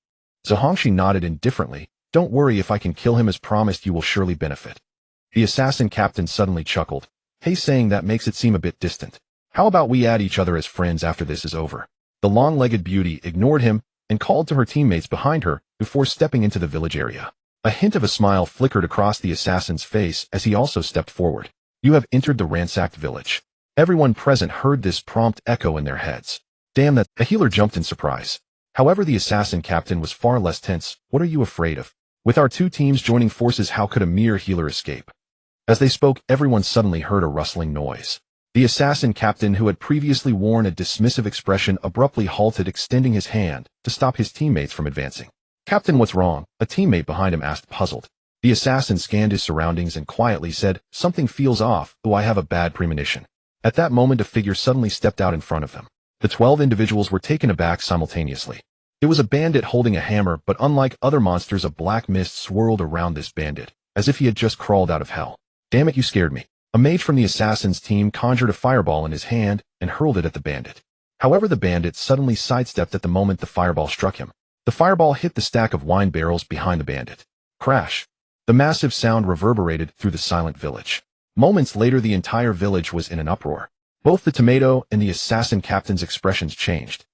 Zhongxi nodded indifferently. "Don't worry, if I can kill him as promised, you will surely benefit." The assassin captain suddenly chuckled. "Hey, saying that makes it seem a bit distant. How about we add each other as friends after this is over?" The long-legged beauty ignored him and called to her teammates behind her before stepping into the village area. A hint of a smile flickered across the assassin's face as he also stepped forward. "You have entered the ransacked village." Everyone present heard this prompt echo in their heads. "Damn that!" A healer jumped in surprise. However, the assassin captain was far less tense. "What are you afraid of? With our 2 teams joining forces, how could a mere healer escape?" As they spoke, everyone suddenly heard a rustling noise. The assassin captain, who had previously worn a dismissive expression, abruptly halted, extending his hand to stop his teammates from advancing. "Captain, what's wrong?" a teammate behind him asked, puzzled. The assassin scanned his surroundings and quietly said, "Something feels off. I have a bad premonition." At that moment, a figure suddenly stepped out in front of them. The 12 individuals were taken aback simultaneously. It was a bandit holding a hammer, but unlike other monsters, a black mist swirled around this bandit, as if he had just crawled out of hell. "Damn it, you scared me." A mage from the assassin's team conjured a fireball in his hand and hurled it at the bandit. However, the bandit suddenly sidestepped at the moment the fireball struck him. The fireball hit the stack of wine barrels behind the bandit. Crash! The massive sound reverberated through the silent village. Moments later, the entire village was in an uproar. Both the tomato and the assassin captain's expressions changed.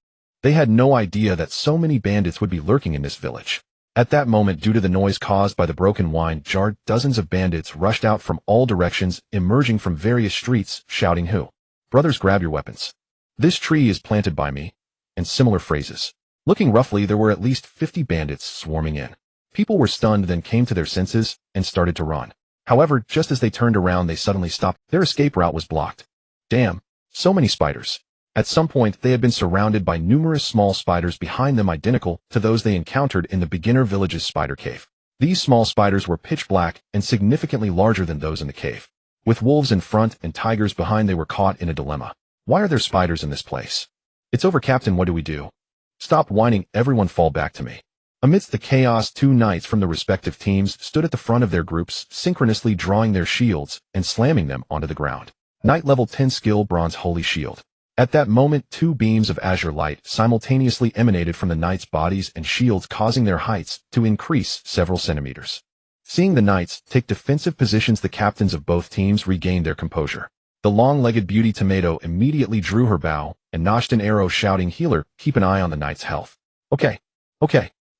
They had no idea that so many bandits would be lurking in this village. At that moment, due to the noise caused by the broken wine jar, dozens of bandits rushed out from all directions, emerging from various streets, shouting, "Who? Brothers, grab your weapons. This tree is planted by me," and similar phrases. Looking roughly, there were at least 50 bandits swarming in. People were stunned, then came to their senses and started to run. However, just as they turned around, they suddenly stopped. Their escape route was blocked. Damn, so many spiders. At some point, they had been surrounded by numerous small spiders behind them, identical to those they encountered in the beginner village's spider cave. These small spiders were pitch black and significantly larger than those in the cave. With wolves in front and tigers behind, they were caught in a dilemma. Why are there spiders in this place? It's over, Captain, what do we do? Stop whining, everyone fall back to me. Amidst the chaos, 2 knights from the respective teams stood at the front of their groups, synchronously drawing their shields and slamming them onto the ground. Knight level 10 skill bronze holy shield. At that moment, two beams of azure light simultaneously emanated from the knights' bodies and shields, causing their heights to increase several centimeters. Seeing the knights take defensive positions, the captains of both teams regained their composure. The long-legged beauty Tomato immediately drew her bow and notched an arrow, shouting, "Healer, keep an eye on the knight's health." Okay.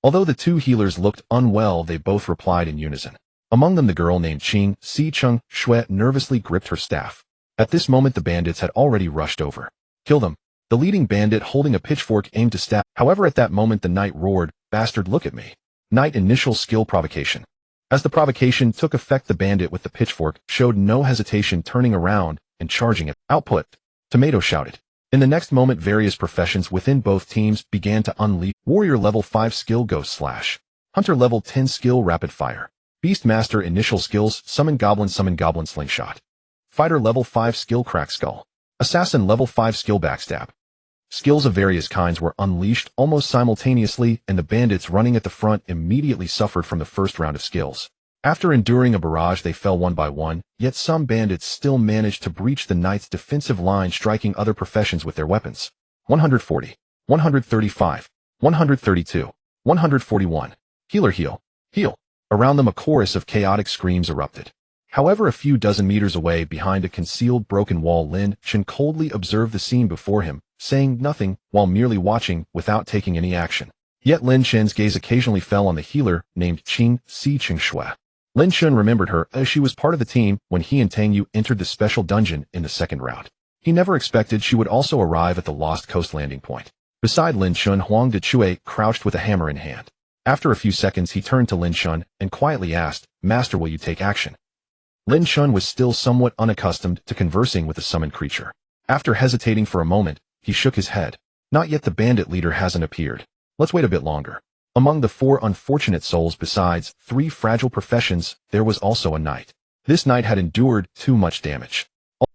Although the two healers looked unwell, they both replied in unison. Among them, the girl named Qing Si Chung Shui nervously gripped her staff. At this moment, the bandits had already rushed over. "Kill them." The leading bandit, holding a pitchfork, aimed to stab. However, at that moment, the knight roared, "Bastard, look at me." Knight initial skill provocation. As the provocation took effect, the bandit with the pitchfork showed no hesitation, turning around and charging it. "Output!" Tomato shouted. In the next moment, various professions within both teams began to unleash. Warrior level 5 skill Ghost Slash. Hunter level 10 skill Rapid Fire. Beastmaster initial skills Summon Goblin Slingshot. Fighter level 5 skill Crack Skull. Assassin level 5 skill Backstab. Skills of various kinds were unleashed almost simultaneously, and the bandits running at the front immediately suffered from the first round of skills. After enduring a barrage, they fell one by one, yet some bandits still managed to breach the knights' defensive line, striking other professions with their weapons. 140, 135, 132, 141. Healer heal. Around them, a chorus of chaotic screams erupted. However, a few dozen meters away, behind a concealed broken wall, Lin Chen coldly observed the scene before him, saying nothing while merely watching without taking any action. Yet Lin Chen's gaze occasionally fell on the healer named Qing Si Chung Shui. Lin Chen remembered her, as she was part of the team when he and Tang Yu entered the special dungeon in the second round. He never expected she would also arrive at the Lost Coast landing point. Beside Lin Chen, Huang De Chui crouched with a hammer in hand. After a few seconds, he turned to Lin Chen and quietly asked, "Master, will you take action?" Lin Chen was still somewhat unaccustomed to conversing with a summoned creature. After hesitating for a moment, he shook his head. "Not yet. The bandit leader hasn't appeared. Let's wait a bit longer." Among the four unfortunate souls, besides 3 fragile professions, there was also a knight. This knight had endured too much damage.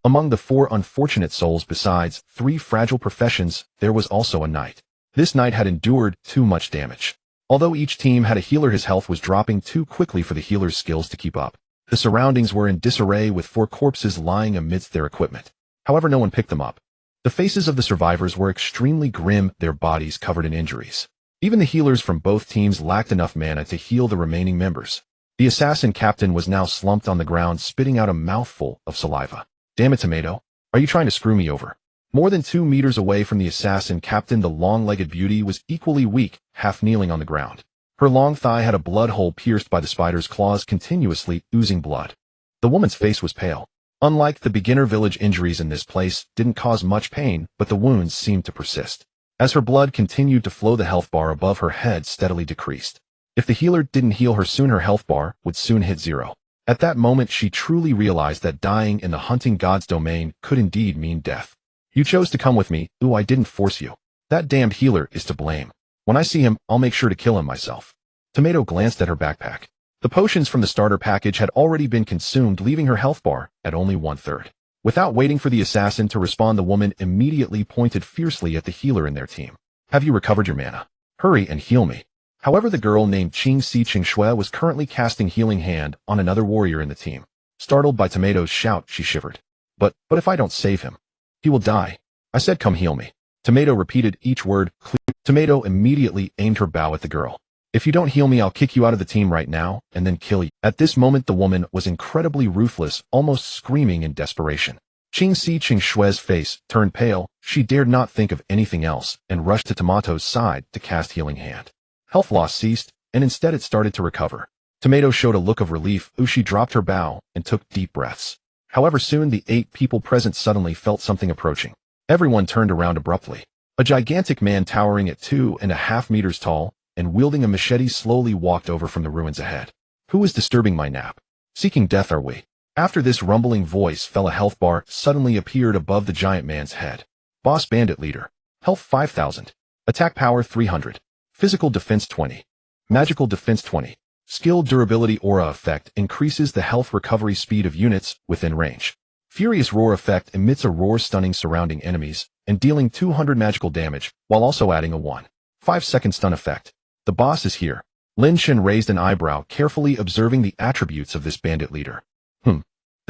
Among the 4 unfortunate souls, besides 3 fragile professions, there was also a knight. This knight had endured too much damage. Although each team had a healer, his health was dropping too quickly for the healer's skills to keep up. The surroundings were in disarray, with 4 corpses lying amidst their equipment. However, no one picked them up. The faces of the survivors were extremely grim, their bodies covered in injuries. Even the healers from both teams lacked enough mana to heal the remaining members. The assassin captain was now slumped on the ground, spitting out a mouthful of saliva. "Damn it, Tomato. Are you trying to screw me over?" More than 2 meters away from the assassin captain, the long-legged beauty was equally weak, half kneeling on the ground. Her long thigh had a blood hole pierced by the spider's claws, continuously oozing blood. The woman's face was pale. Unlike the beginner village, injuries in this place didn't cause much pain, but the wounds seemed to persist. As her blood continued to flow, the health bar above her head steadily decreased. If the healer didn't heal her soon, her health bar would soon hit 0. At that moment, she truly realized that dying in the hunting god's domain could indeed mean death. "You chose to come with me. Ooh, I didn't force you. That damned healer is to blame. When I see him, I'll make sure to kill him myself." Tomato glanced at her backpack. The potions from the starter package had already been consumed, leaving her health bar at only 1/3. Without waiting for the assassin to respond, the woman immediately pointed fiercely at the healer in their team. "Have you recovered your mana? Hurry and heal me." However, the girl named Qing Si Chung Shui was currently casting Healing Hand on another warrior in the team. Startled by Tomato's shout, she shivered. But if I don't save him, he will die. I said, come heal me." Tomato repeated each word clearly. Tomato immediately aimed her bow at the girl. "If you don't heal me, I'll kick you out of the team right now and then kill you." At this moment, the woman was incredibly ruthless, almost screaming in desperation. Qing Si Chung Shui's face turned pale. She dared not think of anything else and rushed to Tomato's side to cast Healing Hand. Health loss ceased, and instead it started to recover. Tomato showed a look of relief. She dropped her bow and took deep breaths. However, soon the 8 people present suddenly felt something approaching. Everyone turned around abruptly. A gigantic man towering at 2.5 meters tall and wielding a machete slowly walked over from the ruins ahead. "Who is disturbing my nap? Seeking death, are we?" After this rumbling voice fell, a health bar suddenly appeared above the giant man's head. "Boss Bandit Leader. Health 5000. Attack Power 300. Physical Defense 20. Magical Defense 20. Skill Durability Aura Effect increases the health recovery speed of units within range. Furious Roar Effect emits a roar, stunning surrounding enemies and dealing 200 magical damage, while also adding a 1.5-second stun effect. The boss is here." Lin Chen raised an eyebrow, carefully observing the attributes of this bandit leader.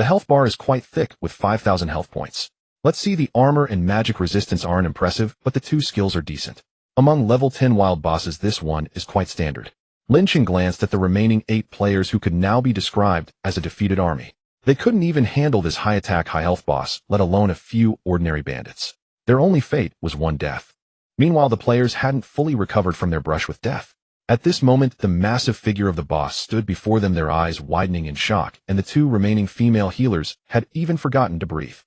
The health bar is quite thick with 5,000 health points. Let's see, the armor and magic resistance aren't impressive, but the two skills are decent. Among level 10 wild bosses, this one is quite standard. Lin Chen glanced at the remaining 8 players who could now be described as a defeated army. They couldn't even handle this high attack, high health boss, let alone a few ordinary bandits. Their only fate was one death. Meanwhile, the players hadn't fully recovered from their brush with death. At this moment, the massive figure of the boss stood before them, their eyes widening in shock, and the 2 remaining female healers had even forgotten to breathe.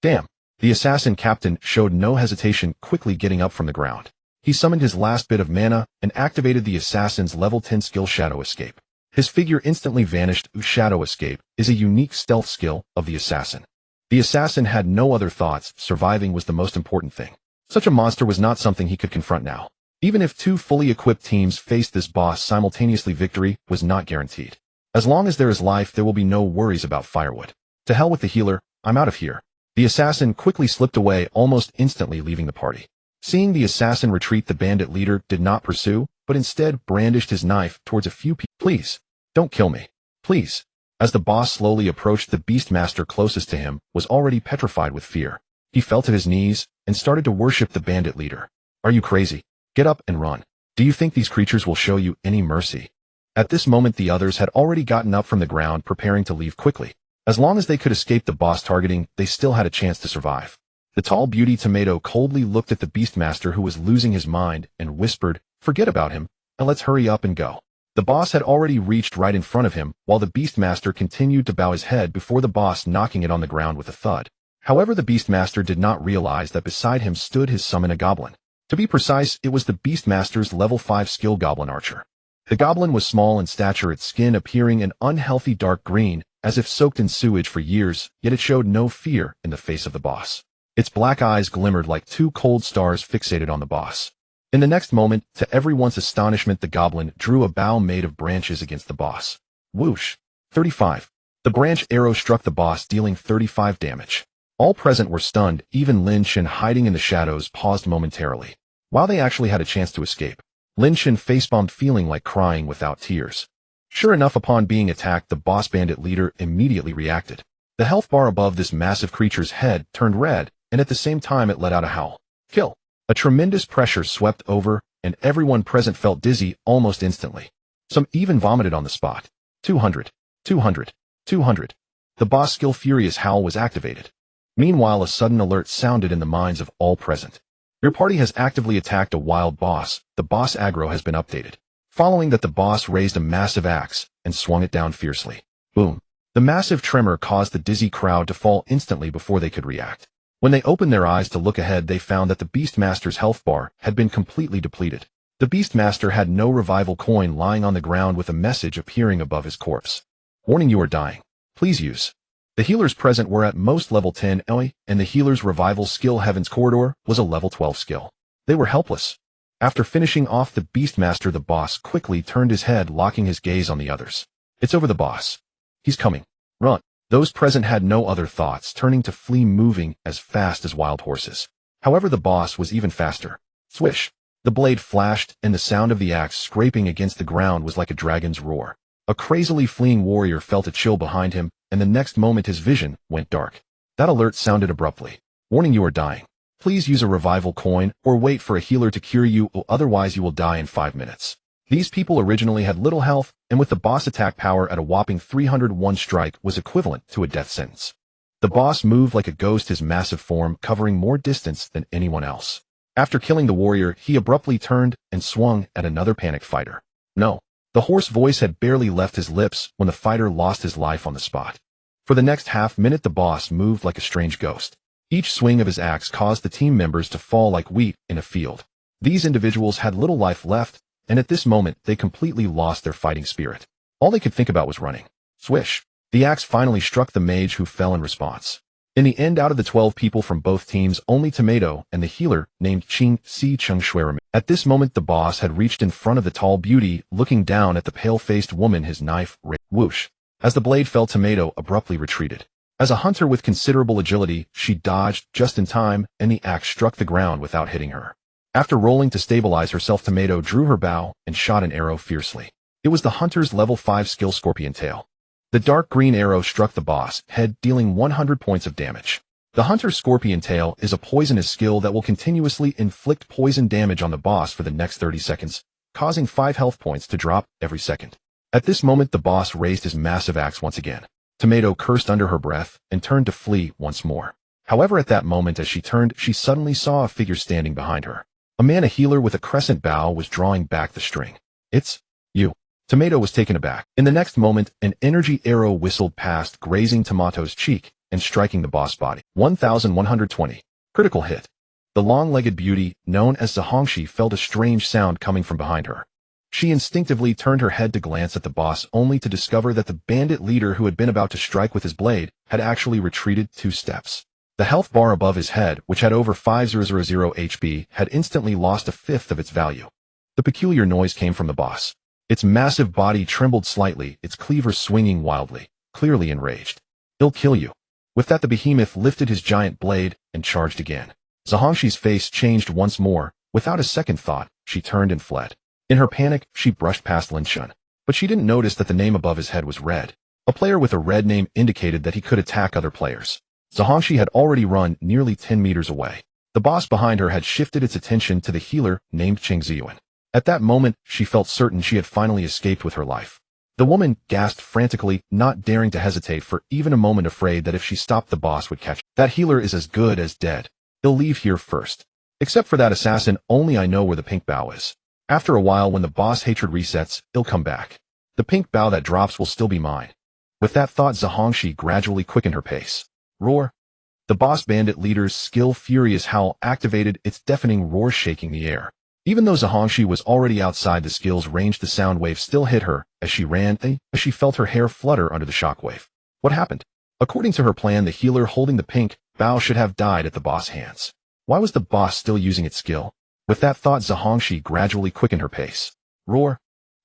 Damn! The assassin captain showed no hesitation, quickly getting up from the ground. He summoned his last bit of mana and activated the assassin's level 10 skill Shadow Escape. His figure instantly vanished. Shadow Escape is a unique stealth skill of the assassin. The assassin had no other thoughts, surviving was the most important thing. Such a monster was not something he could confront now. Even if 2 fully equipped teams faced this boss simultaneously, victory was not guaranteed. As long as there is life, there will be no worries about firewood. To hell with the healer, I'm out of here. The assassin quickly slipped away, almost instantly leaving the party. Seeing the assassin retreat, the bandit leader did not pursue, but instead brandished his knife towards a few people. Please, don't kill me. Please. As the boss slowly approached, the beastmaster closest to him was already petrified with fear. He fell to his knees and started to worship the bandit leader. Are you crazy? Get up and run. Do you think these creatures will show you any mercy? At this moment, the others had already gotten up from the ground, preparing to leave quickly. As long as they could escape the boss targeting, they still had a chance to survive. The tall beauty Tomato coldly looked at the beastmaster, who was losing his mind, and whispered, "Forget about him, and let's hurry up and go." The boss had already reached right in front of him, while the beastmaster continued to bow his head before the boss, knocking it on the ground with a thud. However, the beastmaster did not realize that beside him stood his summon, a goblin. To be precise, it was the beastmaster's level 5 skill goblin archer. The goblin was small in stature, its skin appearing an unhealthy dark green, as if soaked in sewage for years, yet it showed no fear in the face of the boss. Its black eyes glimmered like 2 cold stars fixated on the boss. In the next moment, to everyone's astonishment, the goblin drew a bow made of branches against the boss. Whoosh! 35. The branch arrow struck the boss, dealing 35 damage. All present were stunned, even Lin Chen, hiding in the shadows, paused momentarily. While they actually had a chance to escape, Lin Chen facepalmed, feeling like crying without tears. Sure enough, upon being attacked, the boss bandit leader immediately reacted. The health bar above this massive creature's head turned red, and at the same time it let out a howl. Kill! A tremendous pressure swept over, and everyone present felt dizzy almost instantly. Some even vomited on the spot. 200. 200. 200. The boss skill Furious Howl was activated. Meanwhile, a sudden alert sounded in the minds of all present. Your party has actively attacked a wild boss. The boss aggro has been updated. Following that, the boss raised a massive axe and swung it down fiercely. Boom. The massive tremor caused the dizzy crowd to fall instantly before they could react. When they opened their eyes to look ahead, they found that the Beastmaster's health bar had been completely depleted. The Beastmaster had no revival coin, lying on the ground with a message appearing above his corpse. Warning, you are dying. Please use. The healers present were at most level 10 and the healer's revival skill Heaven's Corridor was a level 12 skill. They were helpless. After finishing off the Beastmaster, the boss quickly turned his head, locking his gaze on the others. It's over, the boss. He's coming. Run. Those present had no other thoughts, turning to flee, moving as fast as wild horses. However, the boss was even faster. Swish! The blade flashed, and the sound of the axe scraping against the ground was like a dragon's roar. A crazily fleeing warrior felt a chill behind him, and the next moment his vision went dark. That alert sounded abruptly. Warning, you are dying. Please use a revival coin or wait for a healer to cure you, or otherwise you will die in 5 minutes. These people originally had little health, and with the boss attack power at a whopping 301 strike was equivalent to a death sentence. The boss moved like a ghost, his massive form covering more distance than anyone else. After killing the warrior, he abruptly turned and swung at another panicked fighter. No. The hoarse voice had barely left his lips when the fighter lost his life on the spot. For the next half-minute, the boss moved like a strange ghost. Each swing of his axe caused the team members to fall like wheat in a field. These individuals had little life left, and at this moment they completely lost their fighting spirit. All they could think about was running. Swish! The axe finally struck the mage, who fell in response. In the end, out of the 12 people from both teams, only Tomato and the healer named Qing Si Chung Shui remained. At this moment, the boss had reached in front of the tall beauty, looking down at the pale-faced woman, his knife raised. Whoosh! As the blade fell, Tomato abruptly retreated. As a hunter with considerable agility, she dodged just in time, and the axe struck the ground without hitting her. After rolling to stabilize herself, Tomato drew her bow and shot an arrow fiercely. It was the hunter's level 5 skill Scorpion Tail. The dark green arrow struck the boss head, dealing 100 points of damage. The Hunter's Scorpion Tail is a poisonous skill that will continuously inflict poison damage on the boss for the next 30 seconds, causing 5 health points to drop every second. At this moment, the boss raised his massive axe once again. Tomato cursed under her breath and turned to flee once more. However, at that moment as she turned, she suddenly saw a figure standing behind her. A man, a healer with a crescent bow, was drawing back the string. "It's you." Tomato was taken aback. In the next moment, an energy arrow whistled past, grazing Tomato's cheek and striking the boss body. 1120. Critical hit. The long-legged beauty, known as Zhongxi, felt a strange sound coming from behind her. She instinctively turned her head to glance at the boss, only to discover that the bandit leader who had been about to strike with his blade had actually retreated 2 steps. The health bar above his head, which had over 5000 HP, had instantly lost a fifth of its value. The peculiar noise came from the boss. Its massive body trembled slightly, its cleaver swinging wildly, clearly enraged. "He'll kill you." With that, the behemoth lifted his giant blade and charged again. Zhongxi's face changed once more. Without a second thought, she turned and fled. In her panic, she brushed past Lin Chen, but she didn't notice that the name above his head was red. A player with a red name indicated that he could attack other players. Zhongxi had already run nearly 10 meters away. The boss behind her had shifted its attention to the healer named Zhiyuan. At that moment, she felt certain she had finally escaped with her life. The woman gasped frantically, not daring to hesitate for even a moment, afraid that if she stopped, the boss would catch her. "That healer is as good as dead. He'll leave here first. Except for that assassin, only I know where the pink bow is. After a while, when the boss hatred resets, he'll come back. The pink bow that drops will still be mine." With that thought, Zhongxi gradually quickened her pace. Roar. The boss bandit leader's skill Furious Howl activated, its deafening roar shaking the air. Even though Zhongxi was already outside the skill's range, the sound wave still hit her as she ran, as she felt her hair flutter under the shockwave. What happened? According to her plan, the healer holding the pink bow should have died at the boss' hands. Why was the boss still using its skill? With that thought, Zhongxi gradually quickened her pace. Roar.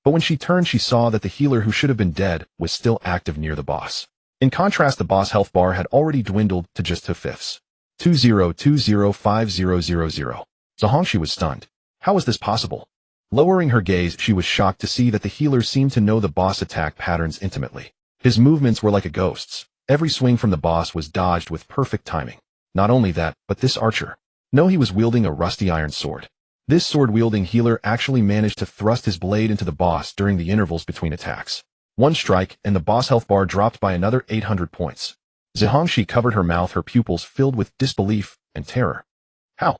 But when she turned, she saw that the healer who should have been dead was still active near the boss. In contrast, the boss health bar had already dwindled to just 2/5. 20205000. Zhongxi was stunned. How was this possible? Lowering her gaze, she was shocked to see that the healer seemed to know the boss attack patterns intimately. His movements were like a ghost's. Every swing from the boss was dodged with perfect timing. Not only that, but this archer. No, he was wielding a rusty iron sword. This sword-wielding healer actually managed to thrust his blade into the boss during the intervals between attacks. One strike, and the boss health bar dropped by another 800 points. Zhongxi covered her mouth, her pupils filled with disbelief and terror. How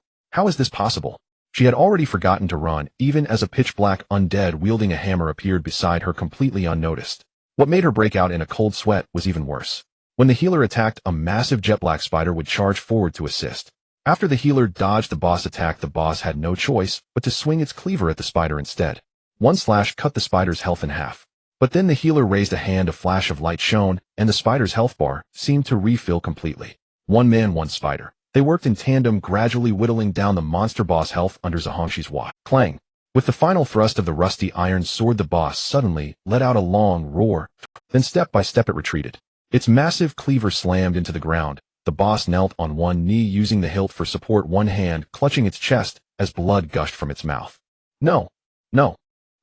is this possible? She had already forgotten to run, even as a pitch-black undead wielding a hammer appeared beside her completely unnoticed. What made her break out in a cold sweat was even worse. When the healer attacked, a massive jet-black spider would charge forward to assist. After the healer dodged the boss attack, the boss had no choice but to swing its cleaver at the spider instead. One slash cut the spider's health in half. But then the healer raised a hand, a flash of light shone, and the spider's health bar seemed to refill completely. One man, one spider. They worked in tandem, gradually whittling down the monster boss health under Zhongxi's watch. Clang! With the final thrust of the rusty iron sword, the boss suddenly let out a long roar. Then step by step it retreated. Its massive cleaver slammed into the ground. The boss knelt on one knee, using the hilt for support, one hand clutching its chest as blood gushed from its mouth. No!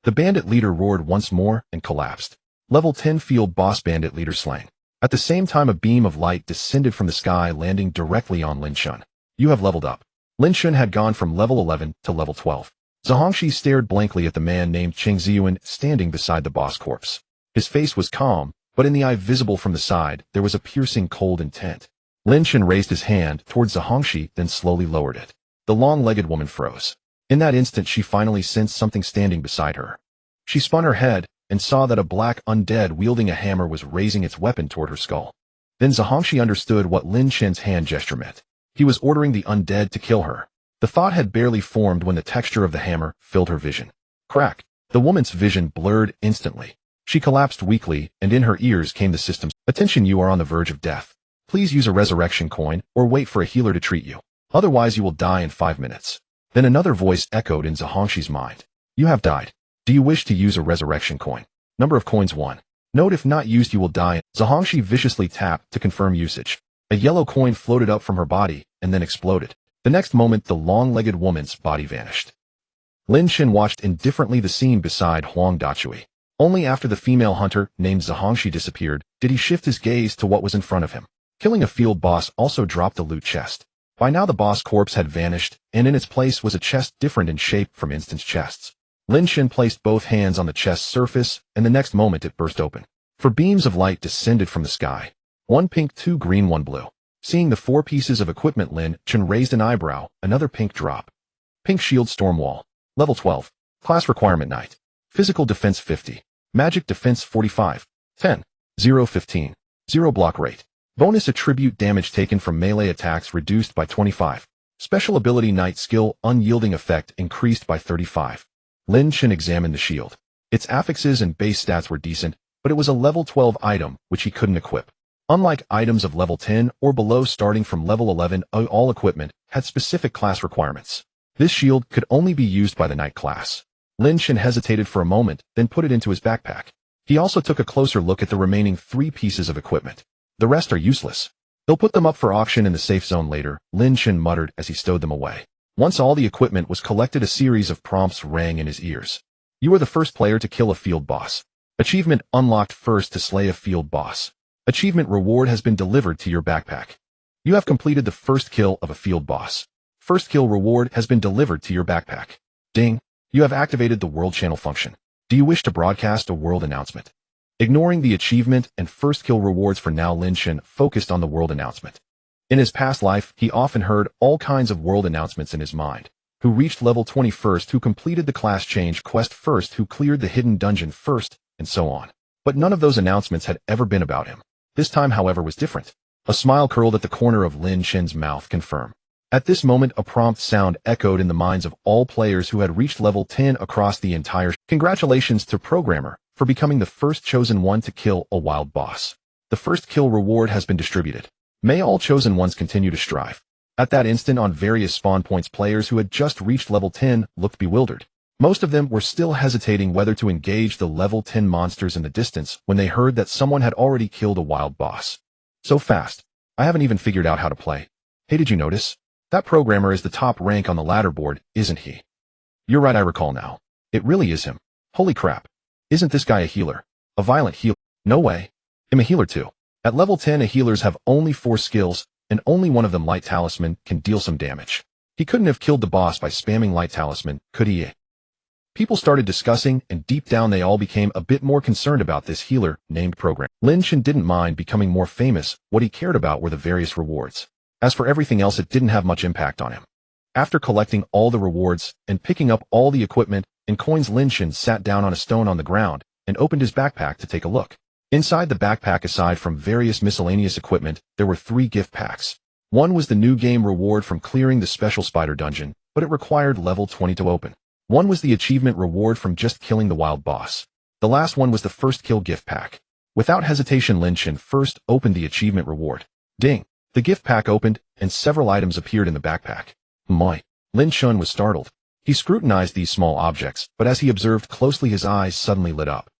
The bandit leader roared once more and collapsed. Level 10 field boss bandit leader slain. At the same time, a beam of light descended from the sky, landing directly on Lin Chen. You have leveled up. Lin Chen had gone from level 11 to level 12. Zhongxi stared blankly at the man named Zhiyuan standing beside the boss corpse. His face was calm, but in the eye visible from the side, there was a piercing cold intent. Lin Chen raised his hand towards Zhongxi, then slowly lowered it. The long-legged woman froze. In that instant, she finally sensed something standing beside her. She spun her head and saw that a black undead wielding a hammer was raising its weapon toward her skull. Then Zhongxi understood what Lin Chen's hand gesture meant. He was ordering the undead to kill her. The thought had barely formed when the texture of the hammer filled her vision. Crack! The woman's vision blurred instantly. She collapsed weakly, and in her ears came the system's, "Attention, you are on the verge of death. Please use a resurrection coin or wait for a healer to treat you. Otherwise you will die in 5 minutes." Then another voice echoed in Zhongxi's mind. "You have died. Do you wish to use a resurrection coin? Number of coins 1. Note, if not used you will die." Zhongxi viciously tapped to confirm usage. A yellow coin floated up from her body and then exploded. The next moment, the long-legged woman's body vanished. Lin Chen watched indifferently the scene beside Huang Dachui. Only after the female hunter, named Zhangxi, disappeared, did he shift his gaze to what was in front of him. Killing a field boss also dropped the loot chest. By now the boss corpse had vanished, and in its place was a chest different in shape from instance chests. Lin Chen placed both hands on the chest's surface, and the next moment it burst open. 4 beams of light descended from the sky. 1 pink, 2 green, 1 blue. Seeing the 4 pieces of equipment, Lin Chen raised an eyebrow. Another pink drop. Pink shield, storm wall. Level 12. Class requirement, knight. Physical defense 50. Magic defense 45. 10. 0 15. 0 block rate. Bonus attribute damage taken from melee attacks reduced by 25. Special ability knight skill unyielding effect increased by 35. Lin Chen examined the shield. Its affixes and base stats were decent, but it was a level 12 item, which he couldn't equip. Unlike items of level 10 or below starting from level 11, all equipment had specific class requirements. This shield could only be used by the knight class. Lin Chen hesitated for a moment, then put it into his backpack. He also took a closer look at the remaining 3 pieces of equipment. The rest are useless. He'll put them up for auction in the safe zone later, Lin Chen muttered as he stowed them away. Once all the equipment was collected, a series of prompts rang in his ears. You are the first player to kill a field boss. Achievement unlocked: first to slay a field boss. Achievement reward has been delivered to your backpack. You have completed the first kill of a field boss. First kill reward has been delivered to your backpack. Ding! You have activated the world channel function. Do you wish to broadcast a world announcement? Ignoring the achievement and first kill rewards for now, Lin Chen focused on the world announcement. In his past life, he often heard all kinds of world announcements in his mind. Who reached level 20 first, who completed the class change quest first, who cleared the hidden dungeon first, and so on. But none of those announcements had ever been about him. This time, however, was different. A smile curled at the corner of Lin Chen's mouth. Confirm. At this moment, a prompt sound echoed in the minds of all players who had reached level 10 across the entire. Congratulations to Programmer for becoming the first chosen one to kill a wild boss. The first kill reward has been distributed. May all chosen ones continue to strive. At that instant, on various spawn points, players who had just reached level 10 looked bewildered. Most of them were still hesitating whether to engage the level 10 monsters in the distance when they heard that someone had already killed a wild boss. So fast. I haven't even figured out how to play. Hey, did you notice? That programmer is the top rank on the ladder board, isn't he? You're right, I recall now. It really is him. Holy crap. Isn't this guy a healer? A violent healer? No way. I'm a healer too. At level 10, healers have only 4 skills, and only one of them, Light Talisman, can deal some damage. He couldn't have killed the boss by spamming Light Talisman, could he? People started discussing, and deep down they all became a bit more concerned about this healer named Program. Lin Chen didn't mind becoming more famous. What he cared about were the various rewards. As for everything else, it didn't have much impact on him. After collecting all the rewards and picking up all the equipment and coins, Lin Chen sat down on a stone on the ground and opened his backpack to take a look. Inside the backpack, aside from various miscellaneous equipment, there were 3 gift packs. One was the new game reward from clearing the special spider dungeon, but it required level 20 to open. One was the achievement reward from just killing the wild boss. The last one was the first kill gift pack. Without hesitation, Lin Chen first opened the achievement reward. Ding! The gift pack opened, and several items appeared in the backpack. My! Lin Chen was startled. He scrutinized these small objects, but as he observed closely, his eyes suddenly lit up.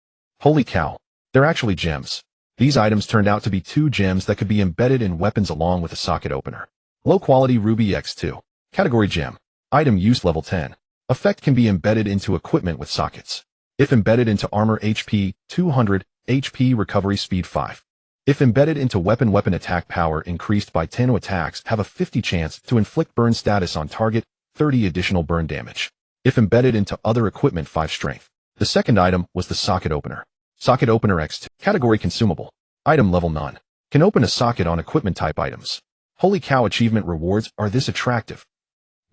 Holy cow! They're actually gems. These items turned out to be 2 gems that could be embedded in weapons along with a socket opener. Low-quality Ruby X2. Category Gem. Item use level 10. Effect can be embedded into equipment with sockets. If embedded into armor, HP 200, HP recovery speed 5. If embedded into weapon attack power increased by 10. Attacks have a 50 chance to inflict burn status on target, 30 additional burn damage. If embedded into other equipment, 5 strength. The second item was the socket opener. Socket opener X2. Category consumable. Item level none. Can open a socket on equipment type items. Holy cow, achievement rewards are this attractive.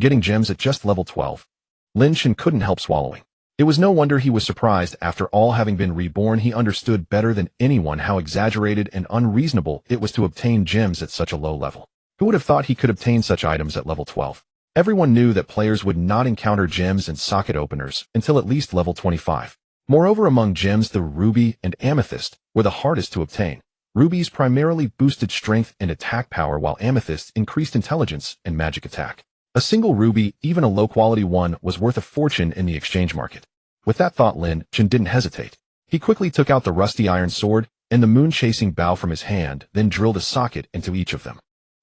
Getting gems at just level 12. Lin Chen couldn't help swallowing. It was no wonder he was surprised. After all, having been reborn, he understood better than anyone how exaggerated and unreasonable it was to obtain gems at such a low level. Who would have thought he could obtain such items at level 12? Everyone knew that players would not encounter gems and socket openers until at least level 25. Moreover, among gems, the ruby and amethyst were the hardest to obtain. Rubies primarily boosted strength and attack power, while amethysts increased intelligence and magic attack. A single ruby, even a low-quality one, was worth a fortune in the exchange market. With that thought, Lin Chen didn't hesitate. He quickly took out the rusty iron sword and the moon-chasing bow from his hand, then drilled a socket into each of them.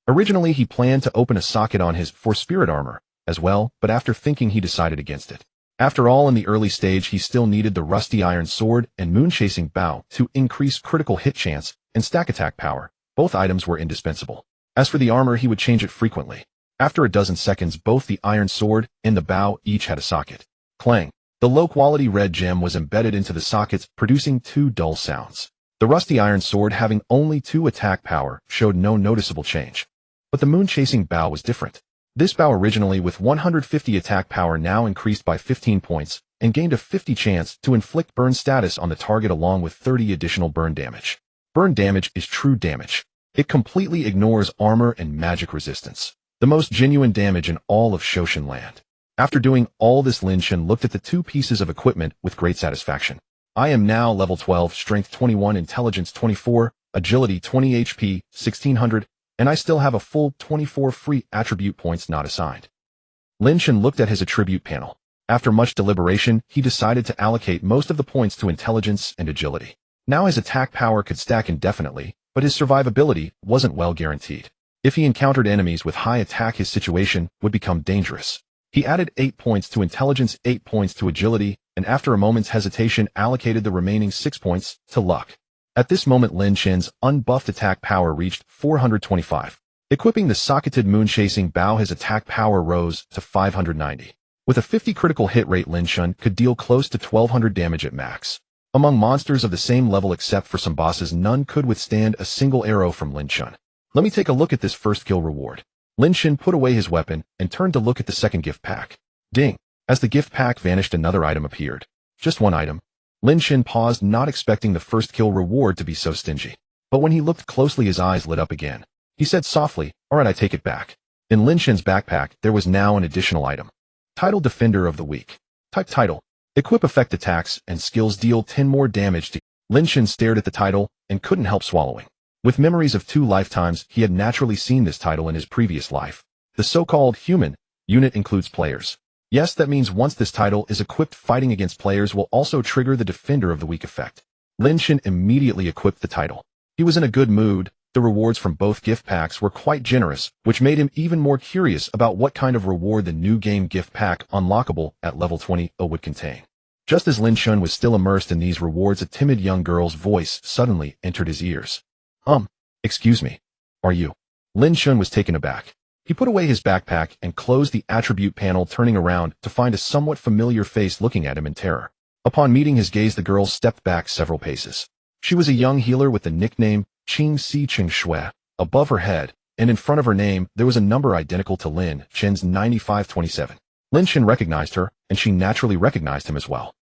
Originally, he planned to open a socket on his 4 spirit armor as well, but after thinking, he decided against it. After all, in the early stage, he still needed the rusty iron sword and moon-chasing bow to increase critical hit chance and stack attack power. Both items were indispensable. As for the armor, he would change it frequently. After a dozen seconds, both the iron sword and the bow each had a socket. Clang. The low-quality red gem was embedded into the sockets, producing two dull sounds. The rusty iron sword, having only 2 attack power, showed no noticeable change. But the moon-chasing bow was different. This bow, originally with 150 attack power, now increased by 15 points and gained a 50 chance to inflict burn status on the target along with 30 additional burn damage. Burn damage is true damage. It completely ignores armor and magic resistance. The most genuine damage in all of Shoshin Land. After doing all this, Lin Chen looked at the 2 pieces of equipment with great satisfaction. I am now level 12, strength 21, intelligence 24, agility 20, HP 1600, and I still have a full 24 free attribute points not assigned. Lin Chen looked at his attribute panel. After much deliberation, he decided to allocate most of the points to intelligence and agility. Now his attack power could stack indefinitely, but his survivability wasn't well guaranteed. If he encountered enemies with high attack, his situation would become dangerous. He added 8 points to intelligence, 8 points to agility, and after a moment's hesitation, allocated the remaining 6 points to luck. At this moment, Lin Chen's unbuffed attack power reached 425. Equipping the socketed moon-chasing bow, his attack power rose to 590. With a 50 critical hit rate, Lin Chen could deal close to 1200 damage at max. Among monsters of the same level except for some bosses, none could withstand a single arrow from Lin Chen. Let me take a look at this first kill reward. Lin Chen put away his weapon and turned to look at the second gift pack. Ding! As the gift pack vanished, another item appeared. Just one item. Lin Chen paused, not expecting the first kill reward to be so stingy. But when he looked closely, his eyes lit up again. He said softly, "Alright, I take it back." In Lin Chen's backpack, there was now an additional item. Title: Defender of the Weak. Type: Title. Equip effect: attacks and skills deal 10 more damage to... Lin Chen stared at the title and couldn't help swallowing. With memories of 2 lifetimes, he had naturally seen this title in his previous life. The so-called human unit includes players. Yes, that means once this title is equipped, fighting against players will also trigger the Defender of the Weak effect. Lin Chen immediately equipped the title. He was in a good mood. The rewards from both gift packs were quite generous, which made him even more curious about what kind of reward the new game gift pack, unlockable at level 20, would contain. Just as Lin Chen was still immersed in these rewards, a timid young girl's voice suddenly entered his ears. Excuse me. Are you? Lin Chen was taken aback. He put away his backpack and closed the attribute panel, turning around to find a somewhat familiar face looking at him in terror. Upon meeting his gaze, the girl stepped back several paces. She was a young healer with the nickname Qing Si Qing Shui. Above her head, and in front of her name, there was a number identical to Lin Chen's 9527. Lin Chen recognized her, and she naturally recognized him as well.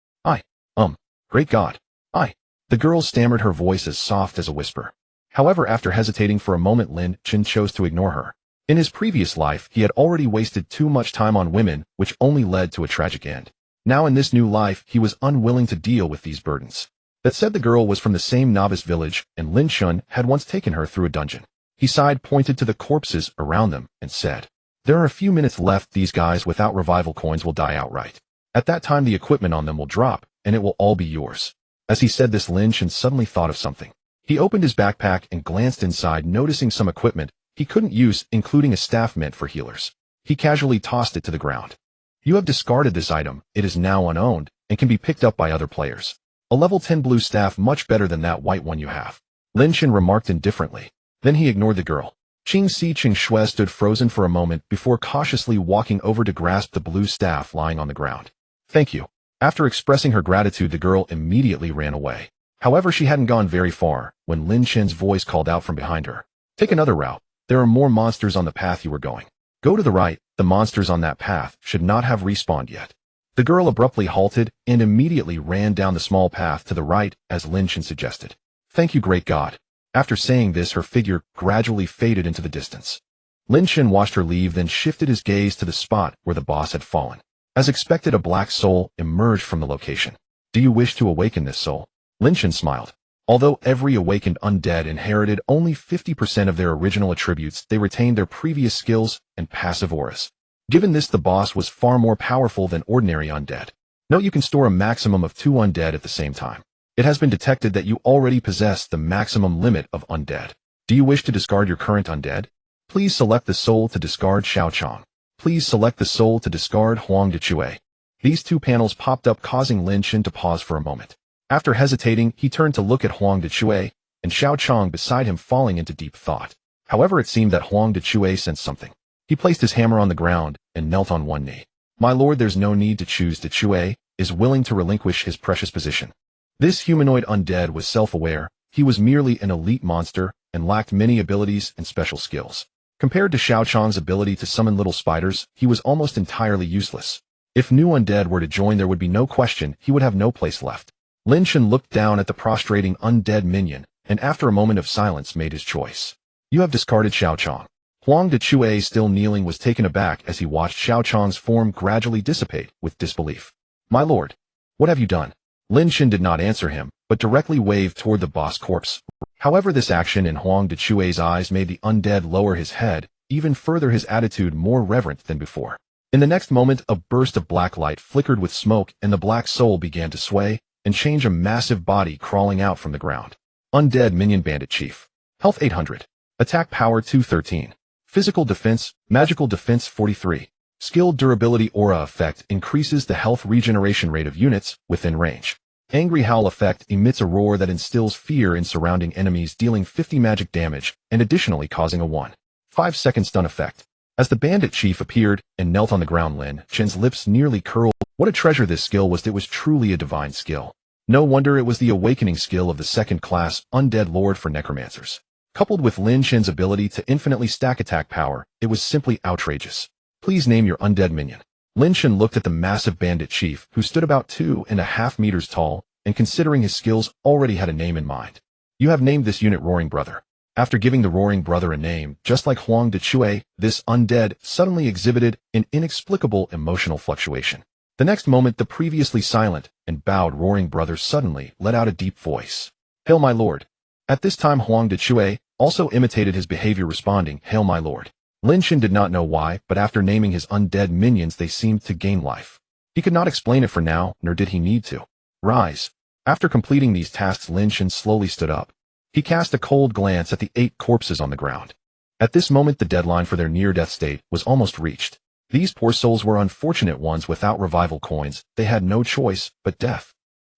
Great God. The girl stammered, her voice as soft as a whisper. However, after hesitating for a moment, Lin Chen chose to ignore her. In his previous life, he had already wasted too much time on women, which only led to a tragic end. Now in this new life, he was unwilling to deal with these burdens. That said, the girl was from the same novice village, and Lin Chen had once taken her through a dungeon. He sighed, pointed to the corpses around them, and said, "There are a few minutes left. These guys without revival coins will die outright. At that time, the equipment on them will drop, and it will all be yours." As he said this, Lin Chen suddenly thought of something. He opened his backpack and glanced inside, noticing some equipment he couldn't use, including a staff meant for healers. He casually tossed it to the ground. "You have discarded this item. It is now unowned and can be picked up by other players. A level 10 blue staff, much better than that white one you have," Lin Chen remarked indifferently. Then he ignored the girl. Qing Si Qing Shui stood frozen for a moment before cautiously walking over to grasp the blue staff lying on the ground. "Thank you." After expressing her gratitude, the girl immediately ran away. However, she hadn't gone very far when Lin Chen's voice called out from behind her. "Take another route. There are more monsters on the path you were going. Go to the right. The monsters on that path should not have respawned yet." The girl abruptly halted and immediately ran down the small path to the right as Lin Chen suggested. "Thank you, great God." After saying this, her figure gradually faded into the distance. Lin Chen watched her leave, then shifted his gaze to the spot where the boss had fallen. As expected, a black soul emerged from the location. "Do you wish to awaken this soul?" Lin Chen smiled. Although every awakened undead inherited only 50% of their original attributes, they retained their previous skills and passive auras. Given this, the boss was far more powerful than ordinary undead. Note, you can store a maximum of 2 undead at the same time. It has been detected that you already possess the maximum limit of undead. Do you wish to discard your current undead? Please select the soul to discard Xiao Chong. Please select the soul to discard Huang Dechue. These two panels popped up, causing Lin Chen to pause for a moment. After hesitating, he turned to look at Huang Dechue and Xiao Chong beside him, falling into deep thought. However, it seemed that Huang Dechue sensed something. He placed his hammer on the ground and knelt on one knee. My lord, there's no need to choose. Dechue is willing to relinquish his precious position. This humanoid undead was self-aware. He was merely an elite monster and lacked many abilities and special skills. Compared to Xiao Chong's ability to summon little spiders, he was almost entirely useless. If new undead were to join, there would be no question he would have no place left. Lin Chen looked down at the prostrating undead minion, and after a moment of silence made his choice. You have discarded Xiao Chong. Huang Dechue, still kneeling, was taken aback as he watched Xiao Chong's form gradually dissipate with disbelief. My lord, what have you done? Lin Chen did not answer him, but directly waved toward the boss corpse. However, this action in Huang Dechue's eyes made the undead lower his head, even further his attitude more reverent than before. In the next moment, a burst of black light flickered with smoke, and the black soul began to sway and change, a massive body crawling out from the ground. Undead Minion Bandit Chief. Health 800. Attack Power 213. Physical Defense, Magical Defense 43. Skill Durability Aura Effect increases the health regeneration rate of units within range. Angry Howl Effect emits a roar that instills fear in surrounding enemies, dealing 50 magic damage and additionally causing a 1.5-second stun effect. As the Bandit Chief appeared and knelt on the ground, Lin Chen's lips nearly curled. What a treasure this skill was! It was truly a divine skill. No wonder it was the awakening skill of the second-class Undead Lord for Necromancers. Coupled with Lin Chen's ability to infinitely stack attack power, it was simply outrageous. Please name your undead minion. Lin Chen looked at the massive Bandit Chief, who stood about 2.5 meters tall, and considering his skills, already had a name in mind. You have named this unit Roaring Brother. After giving the Roaring Brother a name, just like Huang Dechue, this undead suddenly exhibited an inexplicable emotional fluctuation. The next moment, the previously silent and bowed Roaring Brother suddenly let out a deep voice. Hail, my lord. At this time, Huang Dechue also imitated his behavior, responding, Hail, my lord. Lin Chen did not know why, but after naming his undead minions, they seemed to gain life. He could not explain it for now, nor did he need to. Rise. After completing these tasks, Lin Chen slowly stood up. He cast a cold glance at the 8 corpses on the ground. At this moment, the deadline for their near-death state was almost reached. These poor souls were unfortunate ones without revival coins. They had no choice but death.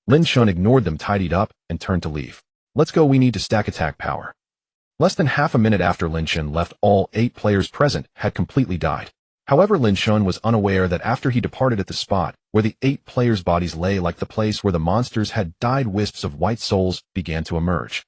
Lin Chen ignored them, tidied up, and turned to leave. Let's go, we need to stack attack power. Less than half a minute after Lin Chen left, all 8 players present had completely died. However, Lin Chen was unaware that after he departed at the spot where the 8 players' bodies lay, like the place where the monsters had died, wisps of white souls began to emerge.